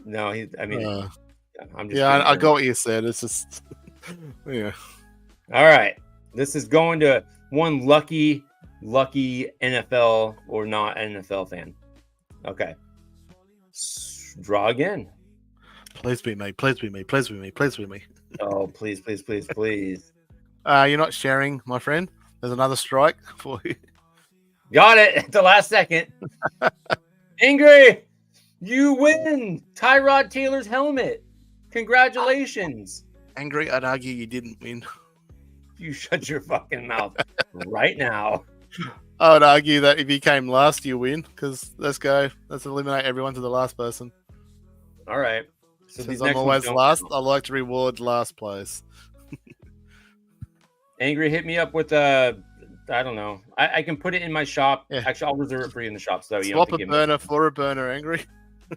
No, I'm just Yeah, I kidding. got what you said. It's just yeah. All right. This is going to one lucky NFL or not NFL fan. Okay. Draw again. Please be me. Please be me. Please be me. Please be me. Oh, please, please, please, please. You're not sharing, my friend. There's another strike for you. Got it at the last second. Angry, you win Tyrod Taylor's helmet. Congratulations. Angry, I'd argue you didn't win. You shut your fucking mouth right now. I would argue that if you came last, you win. Because let's go. Let's eliminate everyone to the last person. All right. So Since I'm always last, I like to reward last place. Angry, hit me up with I don't know. I can put it in my shop. Yeah. Actually, I'll reserve it for you in the shop. So you Swap don't a have to give me. burner for a burner, Angry.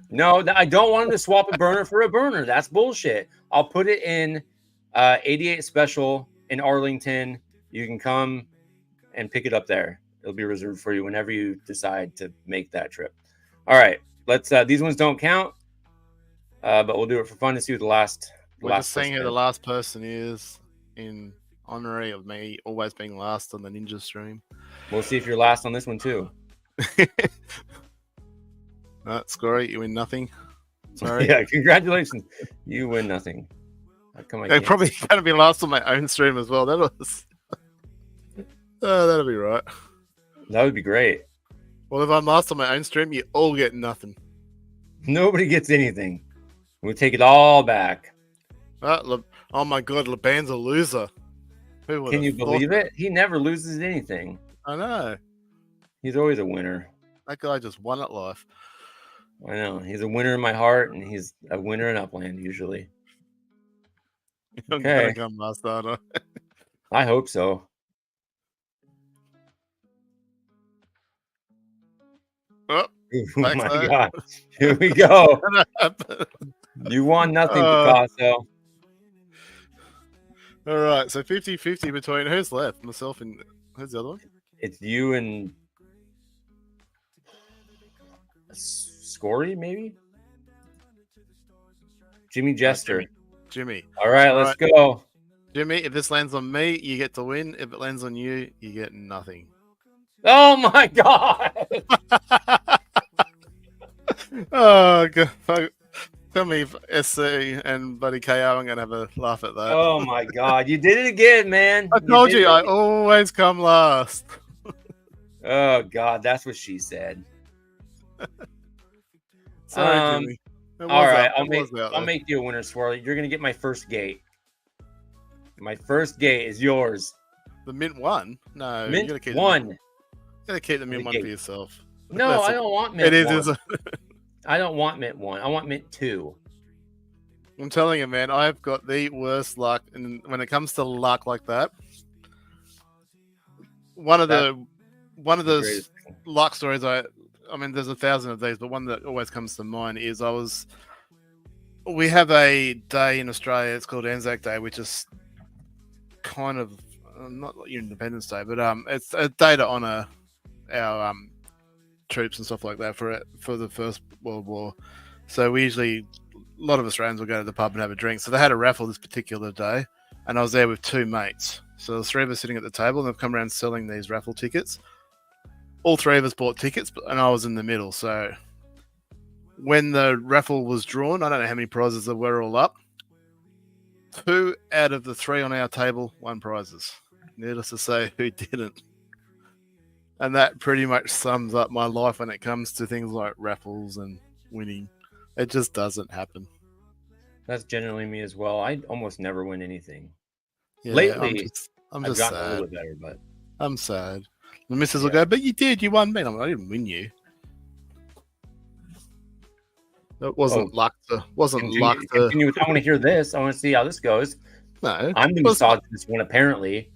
No, I don't want him to swap a burner for a burner. That's bullshit. I'll put it in 88 Special in Arlington. You can come and pick it up there. It'll be reserved for you whenever you decide to make that trip. All right. Let's these ones don't count. But we'll do it for fun to see who the last. We're just seeing who the last person is in honorary of me always being last on the Ninja stream. We'll see if you're last on this one too. Scory, you win nothing. Sorry. Yeah, congratulations. You win nothing. How come I I'm can't? probably going to be last on my own stream as well. That'll be right. That would be great. Well, if I'm last on my own stream, you all get nothing. Nobody gets anything. We'll take it all back. Oh my god, Laban's a loser. Can you believe it? He never loses anything. I know. He's always a winner. That guy just won at life. I know. He's a winner in my heart, and he's a winner in Upland usually. I'm Okay. going to come last, aren't I? I hope so. Oh, Oh Thanks, my mate. god. Here we go. all You won nothing, Picasso. right, so 50-50 between who's left? Myself and who's the other one? It's you and Scory, maybe? Jimmy Jester. Jimmy. All right, All let's go. Jimmy, if this lands on me, you get to win. If it lands on you, you get nothing. Oh my god. Oh, God. Tell me if SC and Buddy KO, I'm going to have a laugh at that. Oh my god. You did it again, man. I told did you, it I again. always come last. Oh god, that's what she said. Sorry, Jimmy. It was All right, out- it was out I'll there. make you a winner, Swirly. You're gonna get my first gate. My first gate is yours. The mint one? No, Mint you gotta keep one. You gotta keep the mint The one gate. for yourself. No, That's I it. don't want mint It is. one. Isn't I don't want mint one. I want mint two. I'm telling you, man, I've got the worst luck, and when it comes to luck like that, one of the Greatest thing. luck stories I mean, there's 1,000 of these, but one that always comes to mind is we have a day in Australia. It's called Anzac Day, which is kind of not like Independence Day, but it's a day to honor our troops and stuff like that for the First World War. So we usually, a lot of Australians will go to the pub and have a drink. So they had a raffle this particular day, and I was there with two mates. So there's three of us sitting at the table, and they've come around selling these raffle tickets. All three of us bought tickets, and I was in the middle. So when the raffle was drawn, I don't know how many prizes there were all up. 2 out of the 3 on our table won prizes. Needless to say, who didn't. And that pretty much sums up my life when it comes to things like raffles and winning. It just doesn't happen. That's generally me as well. I almost never win anything. Yeah, Lately, I'm I've just gotten a sad. little bit better, but I'm sad. The missus will go, but you did. You won me. I'm like, I didn't win you. It wasn't Oh, luck to. Wasn't continue, luck to. continue with, I want to hear this. I want to see how this goes. No, I'm the it was- misogynist one, apparently.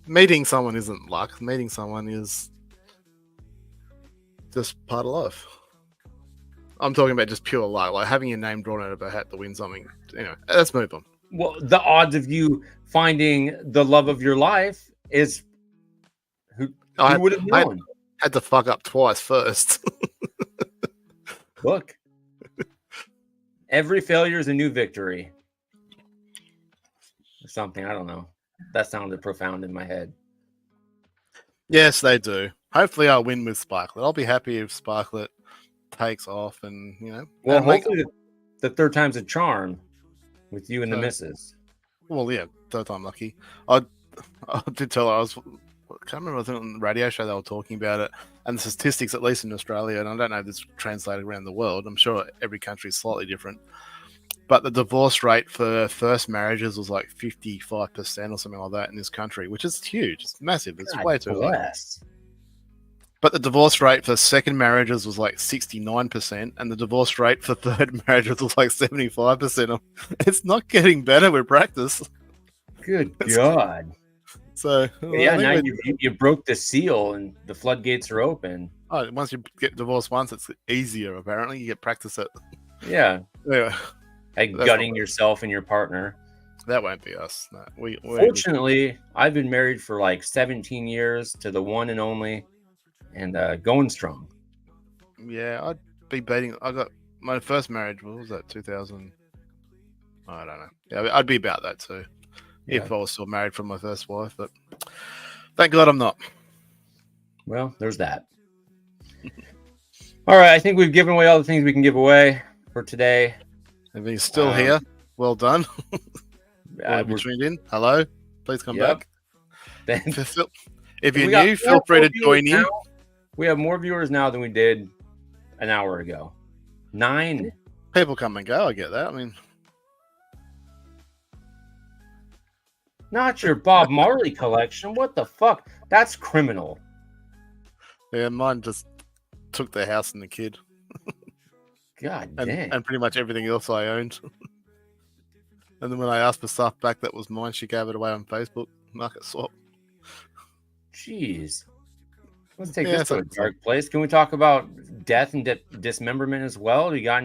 meeting someone isn't luck. Meeting someone is just part of life. I'm talking about just pure luck, like having your name drawn out of a hat to win something. Anyway, let's move on. Well, the odds of you finding the love of your life is who I would have I- known? had to fuck up twice first. Look, every failure is a new victory. Or something. I don't know. That sounded profound in my head. Yes, they do. Hopefully, I'll win with Sparklet. I'll be happy if Sparklet takes off, and Well, and make- hopefully the third time's a charm with you and the So- missus. well, yeah, third time lucky. I did tell her I can't remember. I think on the radio show they were talking about it, and the statistics, at least in Australia, and I don't know if this translated around the world. I'm sure every country is slightly different, but the divorce rate for first marriages was like 55% or something like that in this country, which is huge. It's massive. It's God way too high. bless. But the divorce rate for second marriages was like 69%, and the divorce rate for third marriages was like 75%. It's not getting better with practice. Good God. So Yeah, I now think you broke the seal and the floodgates are open. once you get divorced once, it's easier. Apparently, you get practice at. Yeah. Anyway, Like That's gutting not- yourself and your partner. that won't be us. No, we Fortunately, I've been married for like 17 years to the one and only, and going strong. yeah, I'd be beating. I got my first marriage. What was that? 2000. I don't know. Yeah, I'd be about that too. If I was still married from my first wife, but thank God I'm not. Well, there's that. All right, I think we've given away all the things we can give away for today. If he's still Um, here, well done. Uh, If you tuned in, hello. Please come Yep. back. then- If We you're got new, feel free to more viewers join in. now. We have more viewers now than we did an hour ago. 9. People come and go. I get that. I mean, Not your Bob Marley collection. What the fuck? That's criminal. yeah, mine just took the house and the kid, God and, dang. and pretty much everything else I owned. And then when I asked for stuff back that was mine, she gave it away on Facebook Market Swap. Jeez. Let's take Yeah, this to a it's- dark place. Can we talk about death and dismemberment as well? You got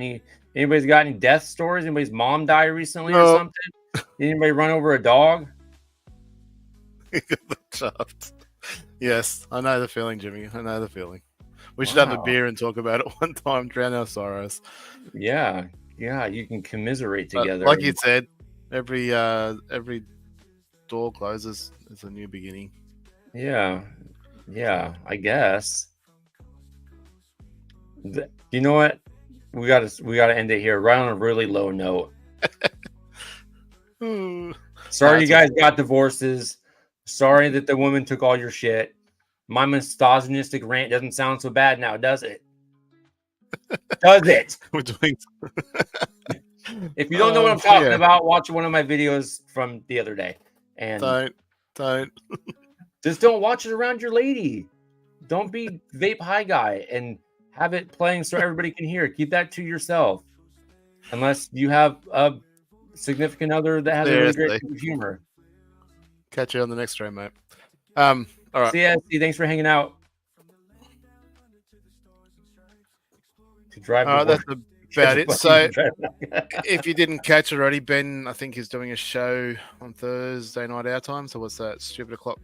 anybody's got any death stories? Anybody's mom died recently or No. something? Anybody run over a dog? The shaft. Yes, I know the feeling, Jimmy. I know the feeling. We should have a Wow. beer and talk about it one time, drown our sorrows. Yeah. Yeah, you can commiserate But together. like you said, every door closes is a new beginning. Yeah. Yeah, I guess. You know what? We gotta end it here right on a really low note. Hmm. Sorry you That's guys got divorces. Sorry that the woman took all your shit. My misogynistic rant doesn't sound so bad now, does it? Does it? We're doing. If you don't know what I'm talking Yeah. about, watch one of my videos from the other day. And Don't. just don't watch it around your lady. Don't be vape high guy and have it playing so everybody can hear. Keep that to yourself. Unless you have a significant other that has a really great Seriously. sense of humor. Catch you on the next stream, mate. All right. See ya. See, thanks for hanging out. To drive All right, to that's work. about it. So, Drive- if you didn't catch it already, Ben, I think, is doing a show on Thursday night our time. So, what's that? Stupid o'clock,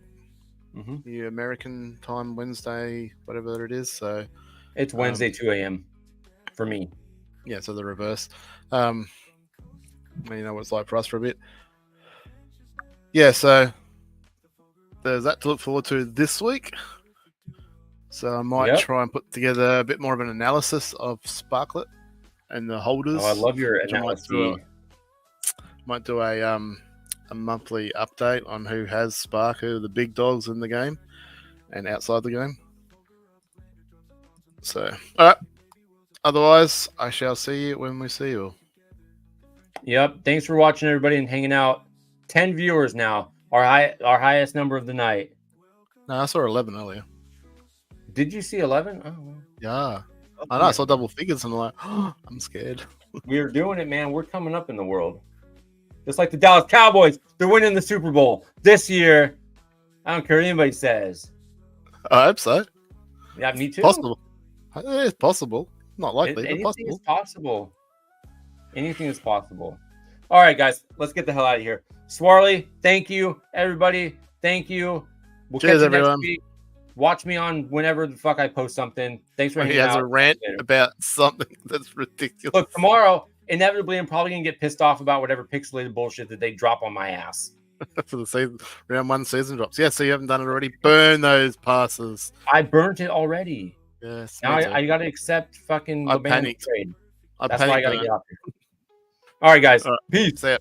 Mhm. the American time, Wednesday, whatever it is. So, It's Wednesday, 2 a.m. for me. yeah, so the reverse. You know what it's like for us for a bit. Yeah, so there's that to look forward to this week. So I might Yep. try and put together a bit more of an analysis of Sparklet and the holders. Oh, I love your which I might analogy. Might do a monthly update on who has Spark, who are the big dogs in the game and outside the game. So, all right. Otherwise, I shall see you when we see you. Yep. Thanks for watching, everybody, and hanging out. 10 viewers now. Our highest number of the night. No, I saw 11 earlier. Did you see 11? Oh, well. Yeah. I know, I saw double figures and I'm like, I'm scared. We're doing it, man. We're coming up in the world. Just like the Dallas Cowboys, they're winning the Super Bowl this year. I don't care what anybody says. I hope so. Yeah, me too. Possible. It's possible. Not likely, Anything but is possible. possible. Anything is possible. All right, guys, let's get the hell out of here. Swarley, thank you. Everybody, thank you. We'll Cheers, catch you everyone. next week. Watch me on whenever the fuck I post something. Thanks for He hanging has out. a rant Later. about something that's ridiculous. Look, tomorrow, inevitably, I'm probably going to get pissed off about whatever pixelated bullshit that they drop on my ass. For the season, round 1 season drops. Yeah, so you haven't done it already. Burn those passes. I burnt it already. Yes. Now I got to accept fucking I the ban panicked. trade. I That's why I got to panicked, get out there. All right, guys. All right. Peace. See ya.